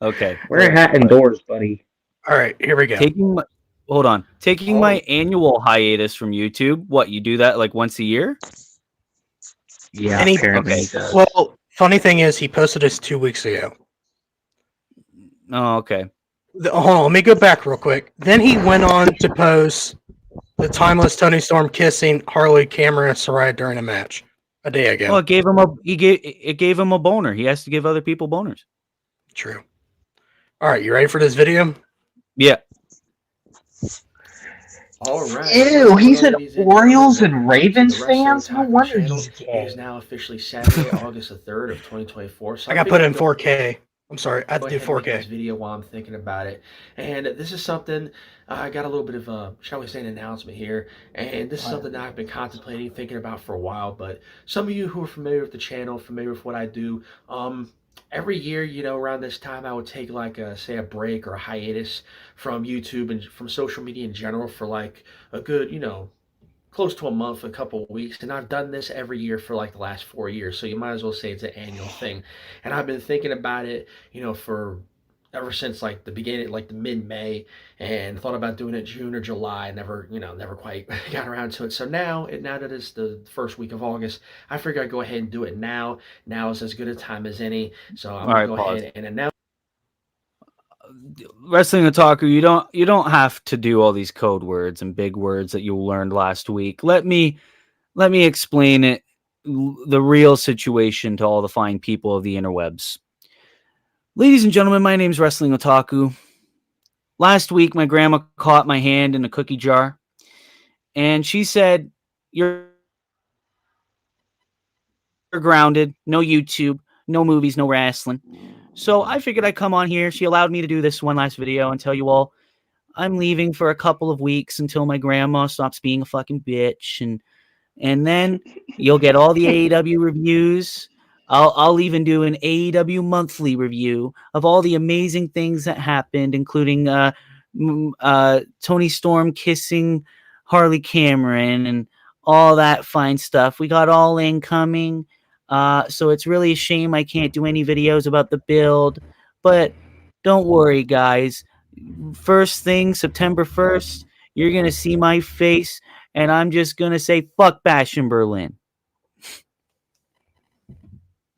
Okay. Wear a hat indoors, buddy. All right, here we go. Taking my annual hiatus from YouTube. What, you do that like once a year? Yeah, And he- apparently okay. he does. Well, funny thing is, he posted this 2 weeks ago. Oh, okay. Hold on, let me go back real quick. Then he went on to post the timeless Tony Storm kissing Harley, Cameron, and Saraya during a match a day ago. Well, it gave him a boner. He has to give other people boners. True. All right, you ready for this video? Yeah. All right. Ew, he said Orioles and Ravens fans? No wonder he's It gay. is now officially Saturday, August the 3rd of 2024. So I got put in 4K. I'm sorry, I had to do Go ahead and make 4K. this video while I'm thinking about it. And this is something, I got a little bit of a, shall we say, an announcement here. And this is something that I've been contemplating, thinking about for a while. But some of you who are familiar with the channel, familiar with what I do, every year, around this time, I would take like say a break or a hiatus from YouTube and from social media in general for like a good, close to a month, a couple of weeks. And I've done this every year for like the last 4 years. So you might as well say it's an annual thing. And I've been thinking about it, for ever since like the beginning, like the mid-May, and thought about doing it June or July. Never quite got around to it. So now that it's the first week of August, I figured I'd go ahead and do it now. Now is as good a time as any. So I'm gonna go ahead and announce. Wrestling Otaku, you don't have to do all these code words and big words that you learned last week. Let me explain it, the real situation to all the fine people of the interwebs. Ladies and gentlemen, my name's Wrestling Otaku. Last week, my grandma caught my hand in a cookie jar, and she said, "You're grounded. No YouTube, no movies, no wrestling." So I figured I'd come on here. She allowed me to do this one last video and tell you all I'm leaving for a couple of weeks until my grandma stops being a fucking bitch, and then you'll get all the AEW reviews. I'll even do an AEW monthly review of all the amazing things that happened, including Tony Storm kissing Harley Cameron and all that fine stuff. We got All In coming. So it's really a shame I can't do any videos about the build, but don't worry, guys. First thing, September 1st, you're going to see my face, and I'm just going to say, fuck Bash in Berlin.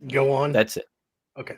Go on. That's it. Okay.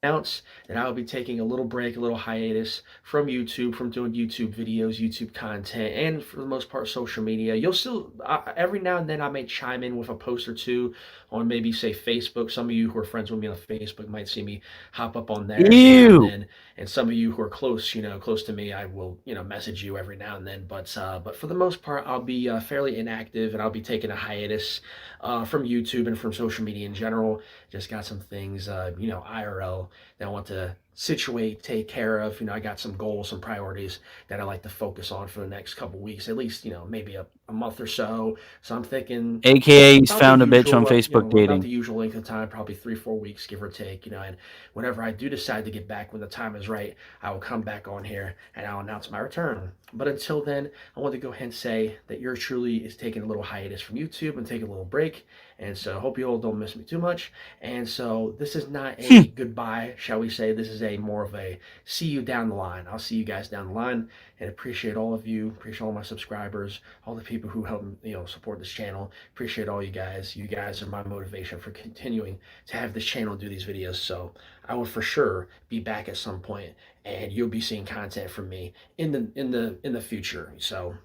Announce that I will be taking a little break, a little hiatus from YouTube, from doing YouTube videos, YouTube content, and for the most part, social media. You'll still, every now and then, I may chime in with a post or two on maybe, say, Facebook. Some of you who are friends with me on Facebook might see me hop up on there. Ew. And some of you who are close, close to me, I will, message you every now and then. But for the most part, I'll be fairly inactive, and I'll be taking a hiatus from YouTube and from social media in general. Just got some things, IRL that I want to situate, take care of. I got some goals, some priorities that I like to focus on for the next couple weeks, at least, maybe a month or so. So I'm thinking, AKA he's about found the a bitch on usual, Facebook about dating. the usual length of time, probably 3-4 weeks, give or take, and whenever I do decide to get back when the time is right, I will come back on here and I'll announce my return. But until then, I want to go ahead and say that yours truly is taking a little hiatus from YouTube and taking a little break. And so I hope you all don't miss me too much. And so this is not a goodbye, shall we say. This is a more of a see you down the line. I'll see you guys down the line, and appreciate all of you. Appreciate all my subscribers, all the people who help support this channel. Appreciate all you guys. You guys are my motivation for continuing to have this channel do these videos. So I will for sure be back at some point, and you'll be seeing content from me in the future. So,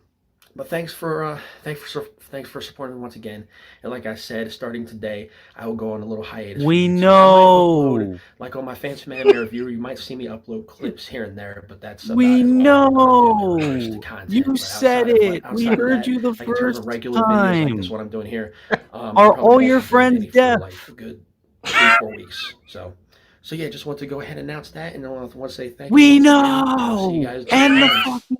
but thanks for supporting me once again. And like I said, starting today, I will go on a little hiatus. We I might know. upload, like on my Phantom Anime review, you might see me upload clips here and there, but that's about We all I'm know. gonna do in regards to content. You But said it. We outside of heard that, you the like in terms of first regular videos like time. this, what I'm doing here, Are probably all won't your be doing friends any for deaf? like a good 3-4 weeks. So yeah, just want to go ahead and announce that, and I want to say thank you. We once again. I'll see you know. guys And the next time. fucking.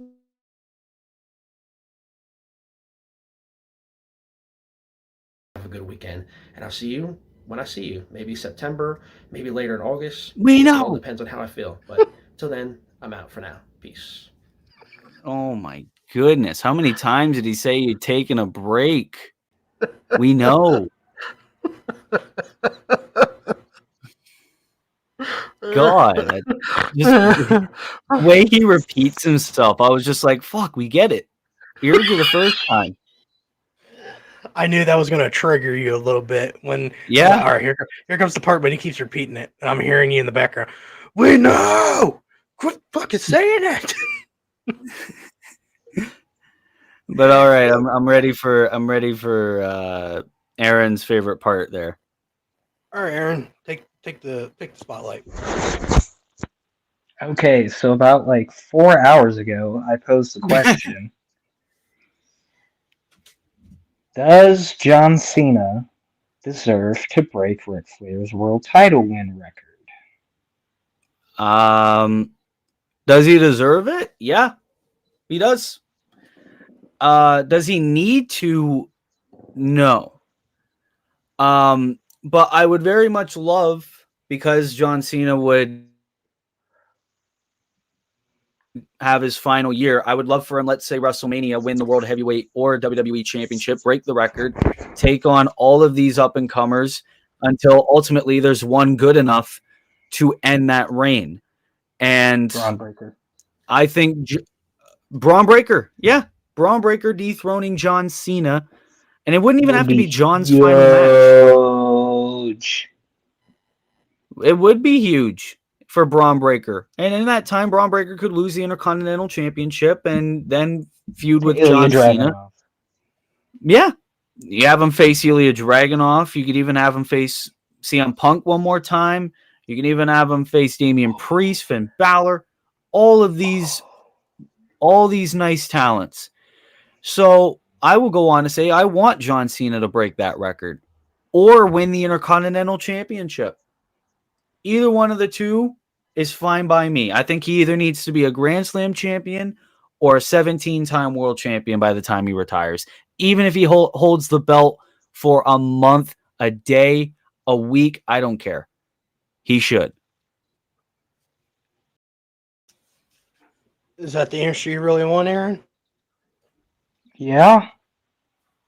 Have a good weekend, and I'll see you when I see you. Maybe September, maybe later in August. We It all know. depends on how I feel. But till then, I'm out for now. Peace. Oh my goodness. How many times did he say you'd taken a break? We know. God. The way he repeats himself, I was just like, fuck, we get it. We heard you the first time. I knew that was going to trigger you a little bit when. Yeah. All right, here comes the part, but he keeps repeating it, and I'm hearing you in the background. We know. Quit fucking saying it. But all right, I'm ready for Aaron's favorite part there. All right, Aaron, take the spotlight. Okay, so about like 4 hours ago, I posed the question: does John Cena deserve to break Ric Flair's world title win record? Does he deserve it? Yeah, he does. Does he need to? No. But I would very much love, because John Cena would have his final year, I would love for him, let's say WrestleMania, win the World Heavyweight or WWE Championship, break the record, take on all of these up-and-comers until ultimately there's one good enough to end that reign. And Braun Breaker. I think Braun Breaker, yeah. Braun Breaker dethroning John Cena. And it wouldn't even have to be John's final match. It would be huge for Braun Breaker. And in that time, Braun Breaker could lose the Intercontinental Championship and then feud with John Cena. Yeah. You have him face Ilya Dragunov. You could even have him face CM Punk one more time. You can even have him face Damian Priest, Finn Balor. All these nice talents. So I will go on to say I want John Cena to break that record or win the Intercontinental Championship. Either one of the two is fine by me. I think he either needs to be a Grand Slam champion or a 17-time world champion by the time he retires. Even if he holds the belt for a month, a day, a week, I don't care. He should. Is that the answer you really want, Aaron? Yeah.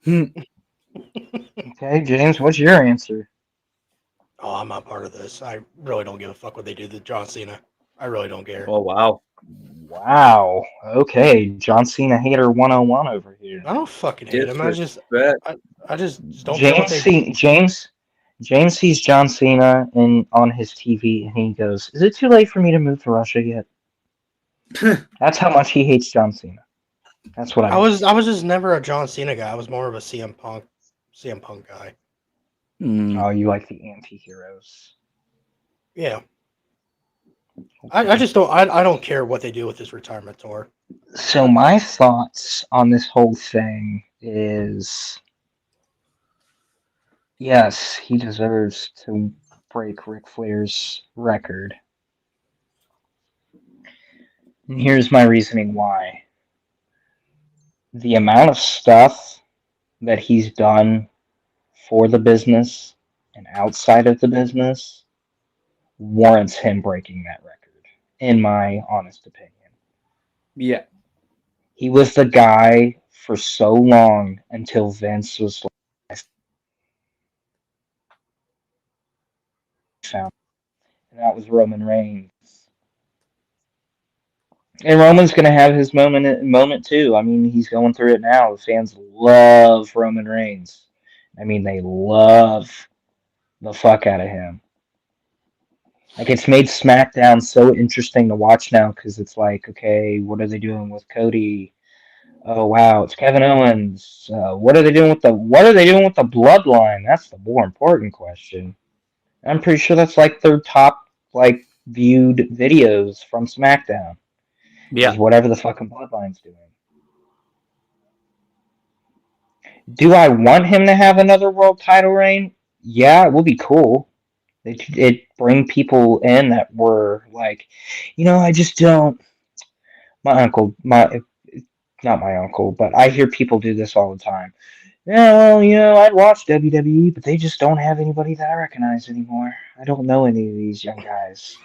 Okay, James, what's your answer? Oh, I'm not part of this. I really don't give a fuck what they do to John Cena. I really don't care. Oh, wow. Wow. Okay, John Cena hater 101 over here. I don't fucking hate him. I just don't care what they do. James sees John Cena on his TV, and he goes, "Is it too late for me to move to Russia yet?" That's how much he hates John Cena. That's what I was just never a John Cena guy. I was more of a CM Punk guy. Oh, you like the anti-heroes. Yeah. Okay. I just don't I don't care what they do with this retirement tour. So my thoughts on this whole thing is, yes, he deserves to break Ric Flair's record. And here's my reasoning why. The amount of stuff that he's done for the business and outside of the business warrants him breaking that record, in my honest opinion. Yeah. He was the guy for so long until Vince was like, found, and that was Roman Reigns. And Roman's gonna have his moment too. I mean, he's going through it now. The fans love Roman Reigns. I mean, they love the fuck out of him. Like, it's made SmackDown so interesting to watch now because it's like, okay, what are they doing with Cody? Oh wow, it's Kevin Owens. What are they doing with the bloodline? That's the more important question. I'm pretty sure that's like their top like viewed videos from SmackDown. Yeah. Is whatever the fucking bloodline's doing. Do I want him to have another world title reign? Yeah, it would be cool. It bring people in that were like, I just don't. Not my uncle, but I hear people do this all the time. Yeah, well, I'd watch WWE, but they just don't have anybody that I recognize anymore. I don't know any of these young guys.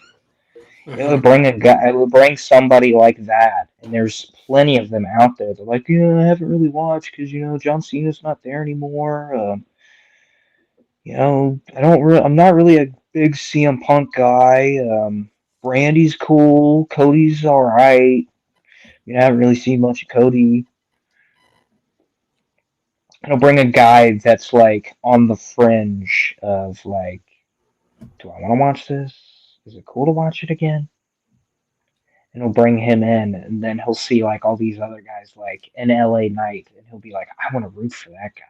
It would bring it would bring somebody like that, and there's plenty of them out there. They're like, I haven't really watched because John Cena's not there anymore. I'm not really a big CM Punk guy. Brandy's cool. Cody's all right. I haven't really seen much of Cody. It'll bring a guy that's like on the fringe of like, do I want to watch this? Is it cool to watch it again? And he'll bring him in, and then he'll see like all these other guys like in LA Knight, and he'll be like, I want to root for that guy.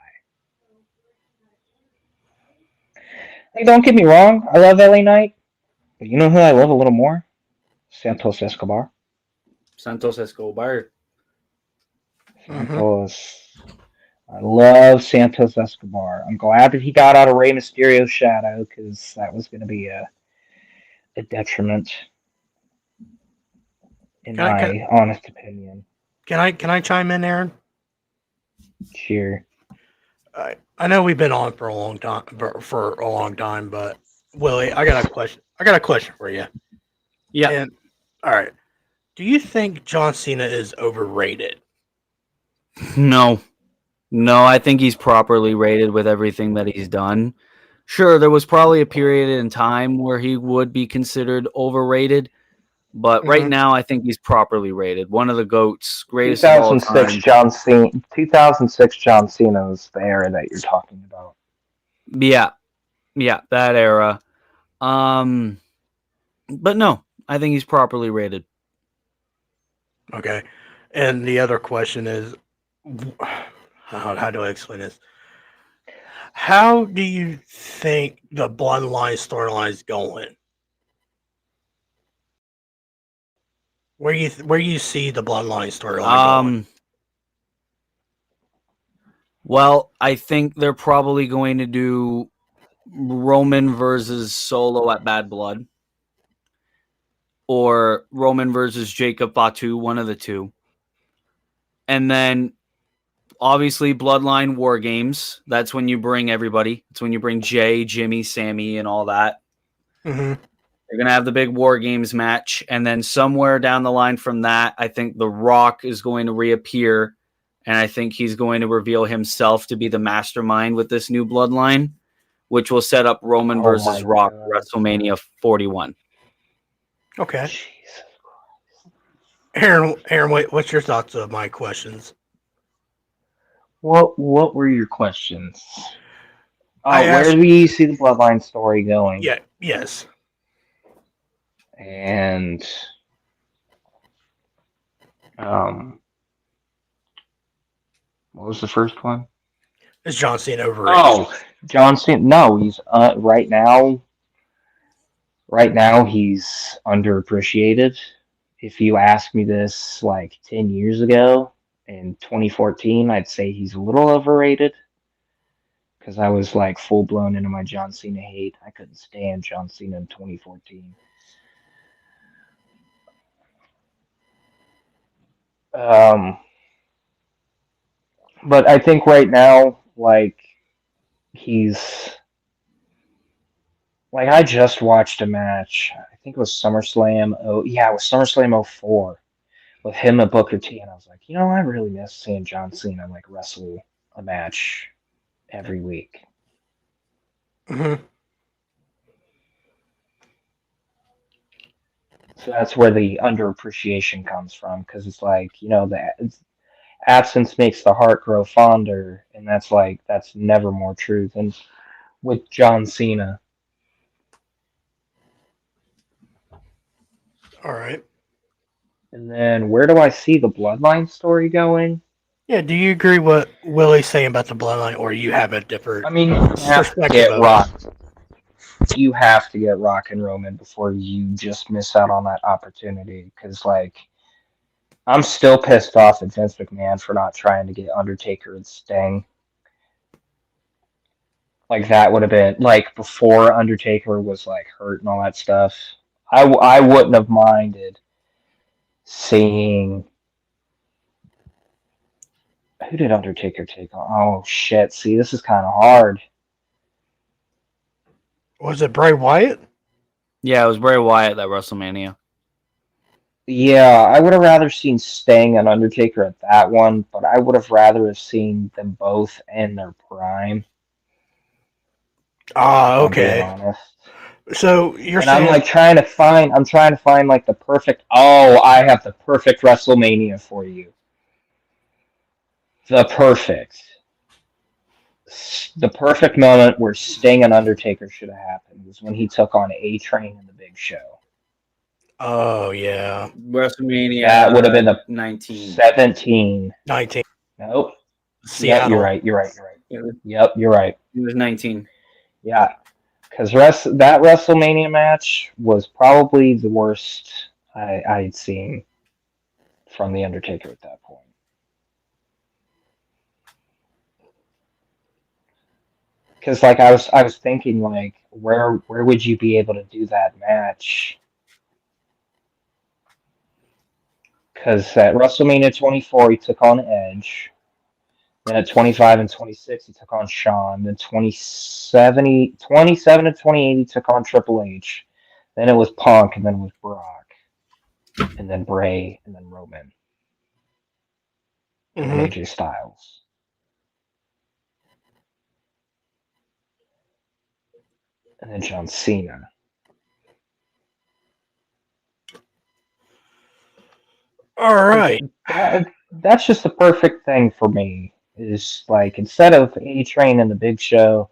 Like, don't get me wrong, I love LA Knight, but you know who I love a little more? Santos Escobar. Santos Escobar. Santos. I love Santos Escobar. I'm glad that he got out of Rey Mysterio's shadow because that was going to be a detriment, in my honest opinion. Can I chime in, Aaron? Sure. I know we've been on for a long time, but Willie, I got a question. I got a question for you. Yeah. And all right, do you think John Cena is overrated? No, I think he's properly rated with everything that he's done. Sure, there was probably a period in time where he would be considered overrated, but right now I think he's properly rated. One of the GOATs, greatest of all time. 2006 John Cena was the era that you're talking about. Yeah, that era. But no, I think he's properly rated. Okay, and the other question is, how do I explain this? How do you think the Bloodline storyline is going? Where you see the Bloodline storyline going? Well, I think they're probably going to do Roman versus Solo at Bad Blood, or Roman versus Jacob Fatu, one of the two. And then obviously Bloodline War Games. That's when you bring everybody. It's when you bring Jay, Jimmy, Sammy, and all that. Mm-hmm. You're going to have the big War Games match. And then somewhere down the line from that, I think The Rock is going to reappear. And I think he's going to reveal himself to be the mastermind with this new Bloodline, which will set up Roman versus Rock WrestleMania 41. Okay. Aaron, what's your thoughts of my questions? What were your questions? Where do you see the Bloodline story going? Yeah. Yes. And what was the first one? Is John Cena overrated? Oh, John Cena. No, he's right now he's underappreciated. If you asked me this like 10 years ago in 2014, I'd say he's a little overrated because I was like full blown into my John Cena hate. I couldn't stand John Cena in 2014. But I think right now, like, he's like, I just watched a match. I think it was SummerSlam. Oh, yeah, it was SummerSlam '04 with him and Booker T. And I was like, I really miss seeing John Cena like wrestle a match every week. Mm-hmm. So that's where the underappreciation comes from, because it's like, the absence makes the heart grow fonder, and that's never more true than with John Cena. All right. And then where do I see the Bloodline story going? Yeah, do you agree what Willy's saying about the bloodline, or you have a different I mean, you have to perspective get of Rock. it? You have to get Rock and Roman before you just miss out on that opportunity. Because, like, I'm still pissed off at Vince McMahon for not trying to get Undertaker and Sting. Like, that would have been, like, before Undertaker was, like, hurt and all that stuff. I wouldn't have minded seeing... Who did Undertaker take on? Oh, shit. See, this is kind of hard. Was it Bray Wyatt? Yeah, it was Bray Wyatt at WrestleMania. Yeah, I would have rather seen Sting and Undertaker at that one, but I would have rather have seen them both in their prime. Ah, If I'm being okay. honest. So you're And saying I'm trying to find like the perfect. Oh, I have the perfect WrestleMania for you. The perfect moment where Sting and Undertaker should have happened was when he took on A-Train in the Big Show. Oh yeah, WrestleMania. That would have been the 19. 17. 19. Nope. Seattle. Yep, you're right. Yep, you're right. It was 19. Yeah, because that WrestleMania match was probably the worst I'd seen from The Undertaker at that point. Because I was thinking where would you be able to do that match? Because at WrestleMania 24 he took on Edge. Then at 25 and 26 he took on Shawn. Then 27 and 28 he took on Triple H. Then it was Punk, and then it was Brock, and then Bray, and then Roman, and then AJ Styles. And then John Cena. All right. That's just the perfect thing for me. Is instead of A-Train and the Big Show,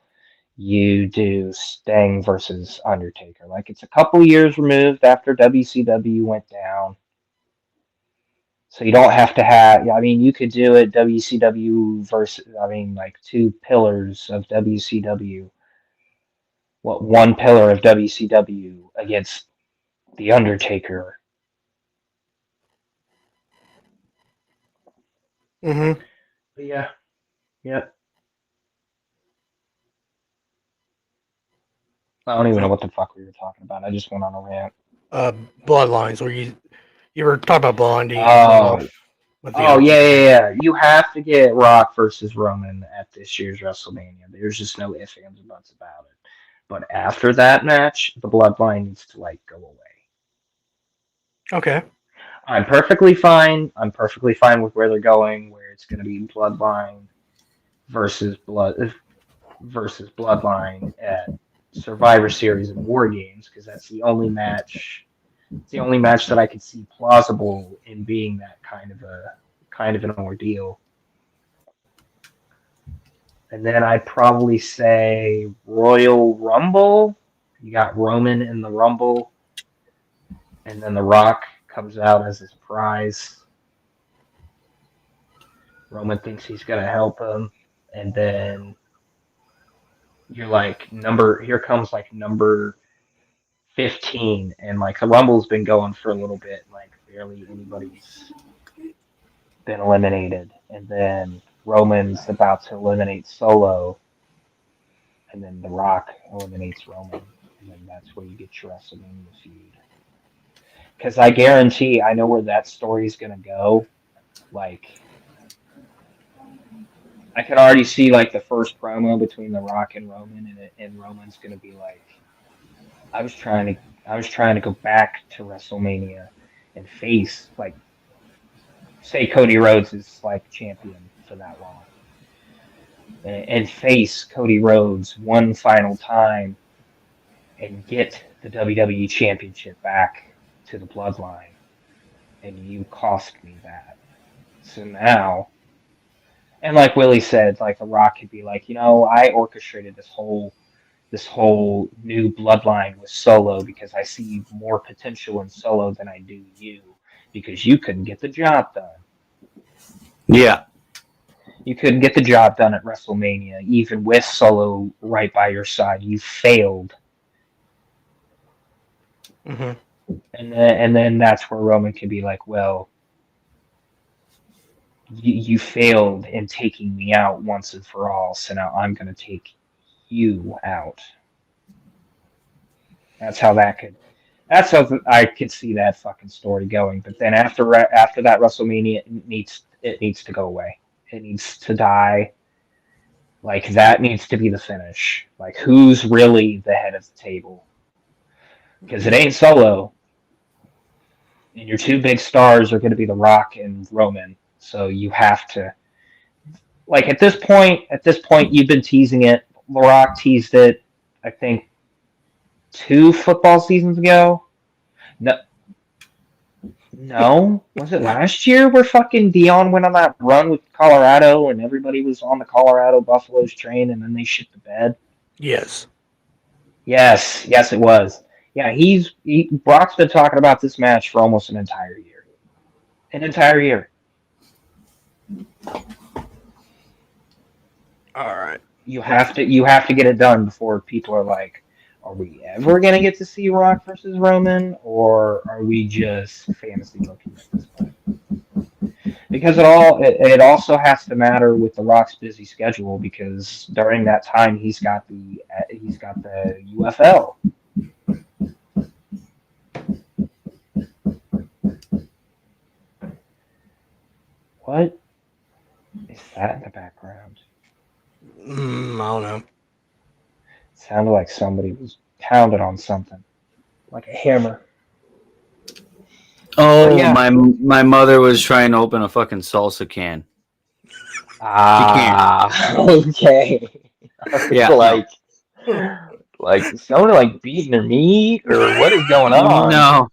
you do Sting versus Undertaker. It's a couple years removed after WCW went down. So you don't have to have... you could do it WCW versus... two pillars of WCW. One pillar of WCW against The Undertaker. Mm-hmm. But yeah. Yep. I don't even know what the fuck we were talking about. I just went on a rant. Bloodlines, where you were talking about Blondie. Yeah. You have to get Rock versus Roman at this year's WrestleMania. There's just no ifs, ands, or buts about it. But after that match, the Bloodline needs to go away. Okay. I'm perfectly fine. I'm perfectly fine with where they're going, where it's going to be Bloodline versus Bloodline at Survivor Series and War Games, because that's the only match. It's the only match that I could see plausible in being that kind of an ordeal. And then I'd probably say Royal Rumble. You got Roman in the Rumble, and then The Rock comes out as a surprise. Roman thinks he's gonna help him, and then you're here comes number 15, and the Rumble's been going for a little bit, barely anybody's been eliminated, and then Roman's about to eliminate Solo, and then The Rock eliminates Roman, and then that's where you get your WrestleMania feud. Because I guarantee I know where that story's gonna go. Like, I could already see like the first promo between The Rock and Roman, and Roman's gonna be like, I was trying to go back to WrestleMania and face, like, say Cody Rhodes is like champion for that long, and face Cody Rhodes one final time and get the WWE Championship back to the Bloodline, and you cost me that. So now, and like Willie said, like The Rock could be like, I orchestrated this whole new bloodline with Solo because I see more potential in Solo than I do you, because you couldn't get the job done. Yeah. You couldn't get the job done at WrestleMania, even with Solo right by your side. You failed. Mm-hmm. And then that's where Roman can be like, well, you failed in taking me out once and for all, so now I'm going to take you out. That's how I could see that fucking story going. But then after that WrestleMania, it needs to go away. It needs to die. Like, that needs to be the finish. Like, who's really the head of the table? Because it ain't Solo. And your two big stars are going to be The Rock and Roman. So you have to, like, at this point, you've been teasing it. The Rock teased it, I think, 2 football seasons ago. No, was it last year where fucking Dion went on that run with Colorado and everybody was on the Colorado Buffaloes train and then they shit the bed? Yes, it was. Yeah, Brock's been talking about this match for almost an entire year. All right. You have to get it done before people are like, are we ever going to get to see Rock versus Roman, or are we just fantasy looking at this point? Because it also has to matter with The Rock's busy schedule, because during that time he's got the UFL. What is that in the background? I don't know. It sounded like somebody was pounding on something, like a hammer. Oh, yeah. my mother was trying to open a fucking salsa can. Okay. Yeah. Like someone like beating their meat, or what is going on? No.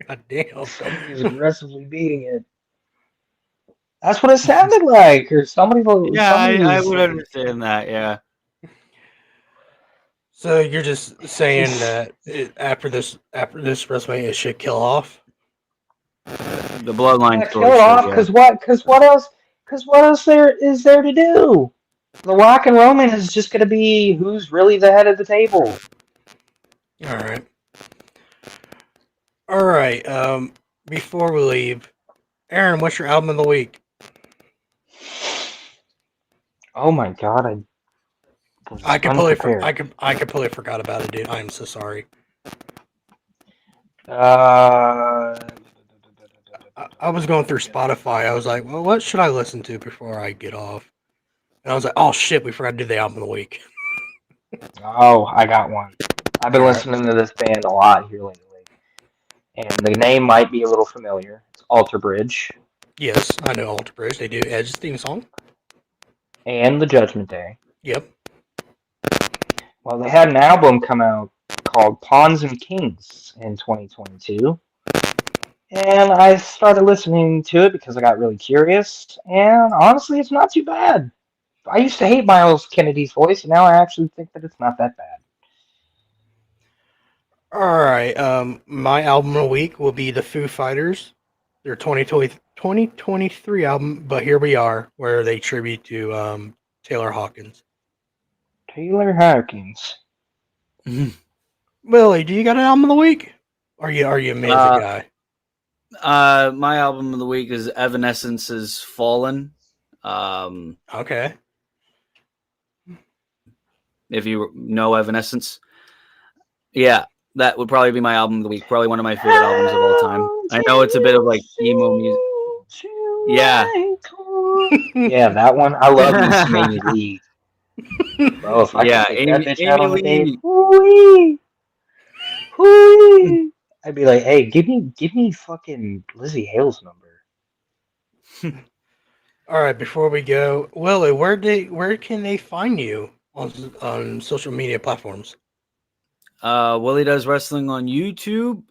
God damn. Somebody's aggressively beating it. That's what it sounded like, or somebody. Yeah, I would understand that. Yeah. So you're just saying that after this WrestleMania, it should kill off? The bloodline Kill it off, because what else is there to do? The Rock and Roman is just going to be who's really the head of the table. All right. Before we leave, Aaron, what's your album of the week? Oh my god, I completely forgot about it, dude. I am so sorry. I was going through Spotify. I was like, well, what should I listen to before I get off? And I was like, oh shit, we forgot to do the album of the week. Oh, I got one. I've been listening to this band a lot here lately, and the name might be a little familiar. It's Alter Bridge. Yes, I know Alter Bridge. They do Edge's theme song. And The Judgment Day. Yep. Well, they had an album come out called Pawns and Kings in 2022. And I started listening to it because I got really curious. And honestly, it's not too bad. I used to hate Miles Kennedy's voice, and now I actually think that it's not that bad. All right. My album of the week will be the Foo Fighters. Their 2023 album, But Here We Are, where they tribute to Taylor Hawkins. Taylor Hawkins. Willie, do you got an album of the week? Are you a music guy? My album of the week is Evanescence's Fallen. Okay. If you know Evanescence. Yeah, that would probably be my album of the week. Probably one of my favorite albums of all time. I know it's a bit of like emo music. Yeah. Yeah, that one. I love me some Amy Lee. Bro, if I Yeah, could take that bitch out Amy on a date, Lee. hoo-wee, hoo-wee. I'd be like, hey, give me fucking Lizzie Hale's number. All right, before we go, Willie, where can they find you on social media platforms? Willy Does Wrestling on YouTube.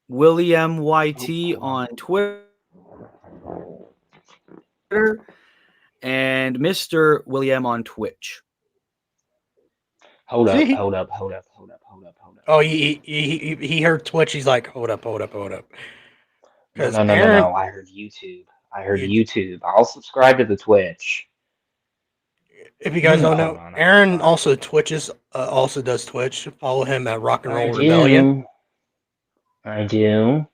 Willy MYT on Twitter. And Mr. William on Twitch. Hold up. Oh, he heard Twitch. He's like, hold up. No. Because I heard YouTube. YouTube. I'll subscribe to the Twitch. If you guys don't know, No. Aaron also Twitches. Also does Twitch. Follow him at Rock and Roll Rebellion. I do.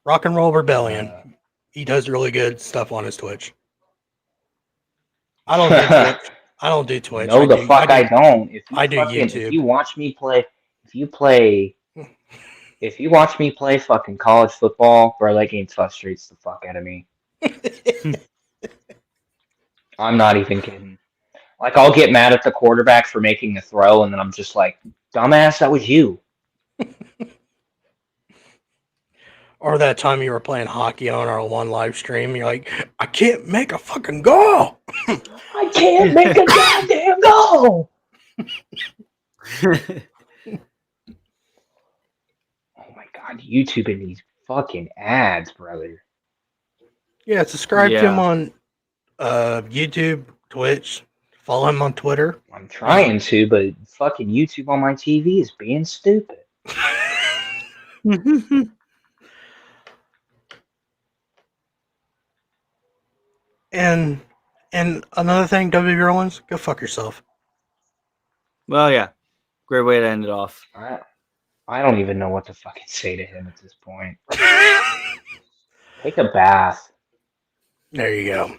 Rock and Roll Rebellion. He does really good stuff on his Twitch. I don't do Twitch. I don't do Twitch. No, I don't. I do YouTube. If you watch me play fucking college football, bro, that game frustrates the fuck out of me. I'm not even kidding. Like, I'll get mad at the quarterback for making a throw, and then I'm just like, dumbass, that was you. Or that time you were playing hockey on our one live stream, you're like, I can't make a fucking goal. I can't make a goddamn goal. Oh my god, YouTube and these fucking ads, brother. Yeah, subscribe to him on YouTube, Twitch. Follow him on Twitter. I'm trying to, but fucking YouTube on my TV is being stupid. And another thing, WWE Rollins, go fuck yourself. Well, yeah. Great way to end it off. I don't even know what to fucking say to him at this point. Take a bath. There you go.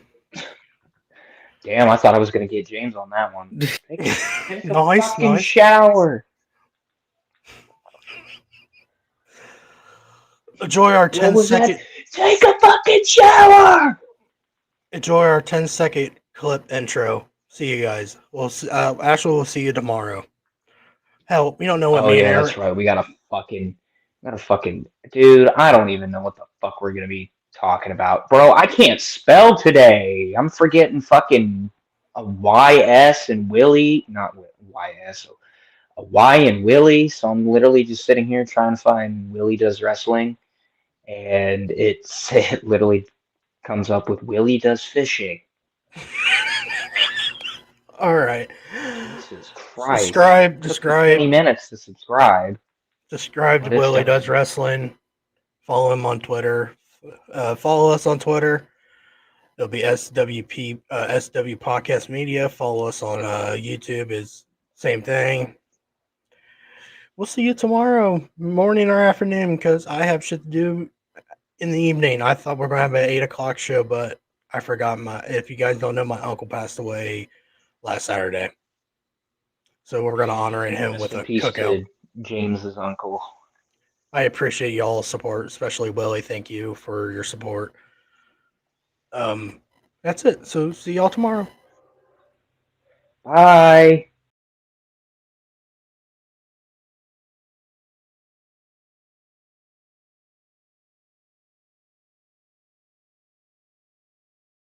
Damn, I thought I was going to get James on that one. Take a nice shower. Enjoy our 10-second. Take a fucking shower. Enjoy our 10-second clip intro. See you guys. We'll see you tomorrow. Hell, we don't know what. Oh yeah, that's right. We gotta fucking, dude. I don't even know what the fuck we're gonna be talking about, bro. I can't spell today. I'm forgetting fucking a YS and Willy, not YS, a Y and Willy. So I'm literally just sitting here trying to find Willy Does Wrestling, and it literally comes up with Willy Does Fishing. All right. Jesus Christ. Subscribe. 20 minutes to subscribe. Subscribe to Willy Does Wrestling. Follow him on Twitter. Follow us on Twitter. It'll be SW Podcast Media. Follow us on YouTube. Is same thing. We'll see you tomorrow morning or afternoon because I have shit to do in the evening. I thought we were going to have an 8 o'clock show, but I forgot if you guys don't know, my uncle passed away last Saturday. So we're going to honor him with a cookout. James's uncle. I appreciate y'all's support, especially Willie. Thank you for your support. That's it. So see y'all tomorrow. Bye.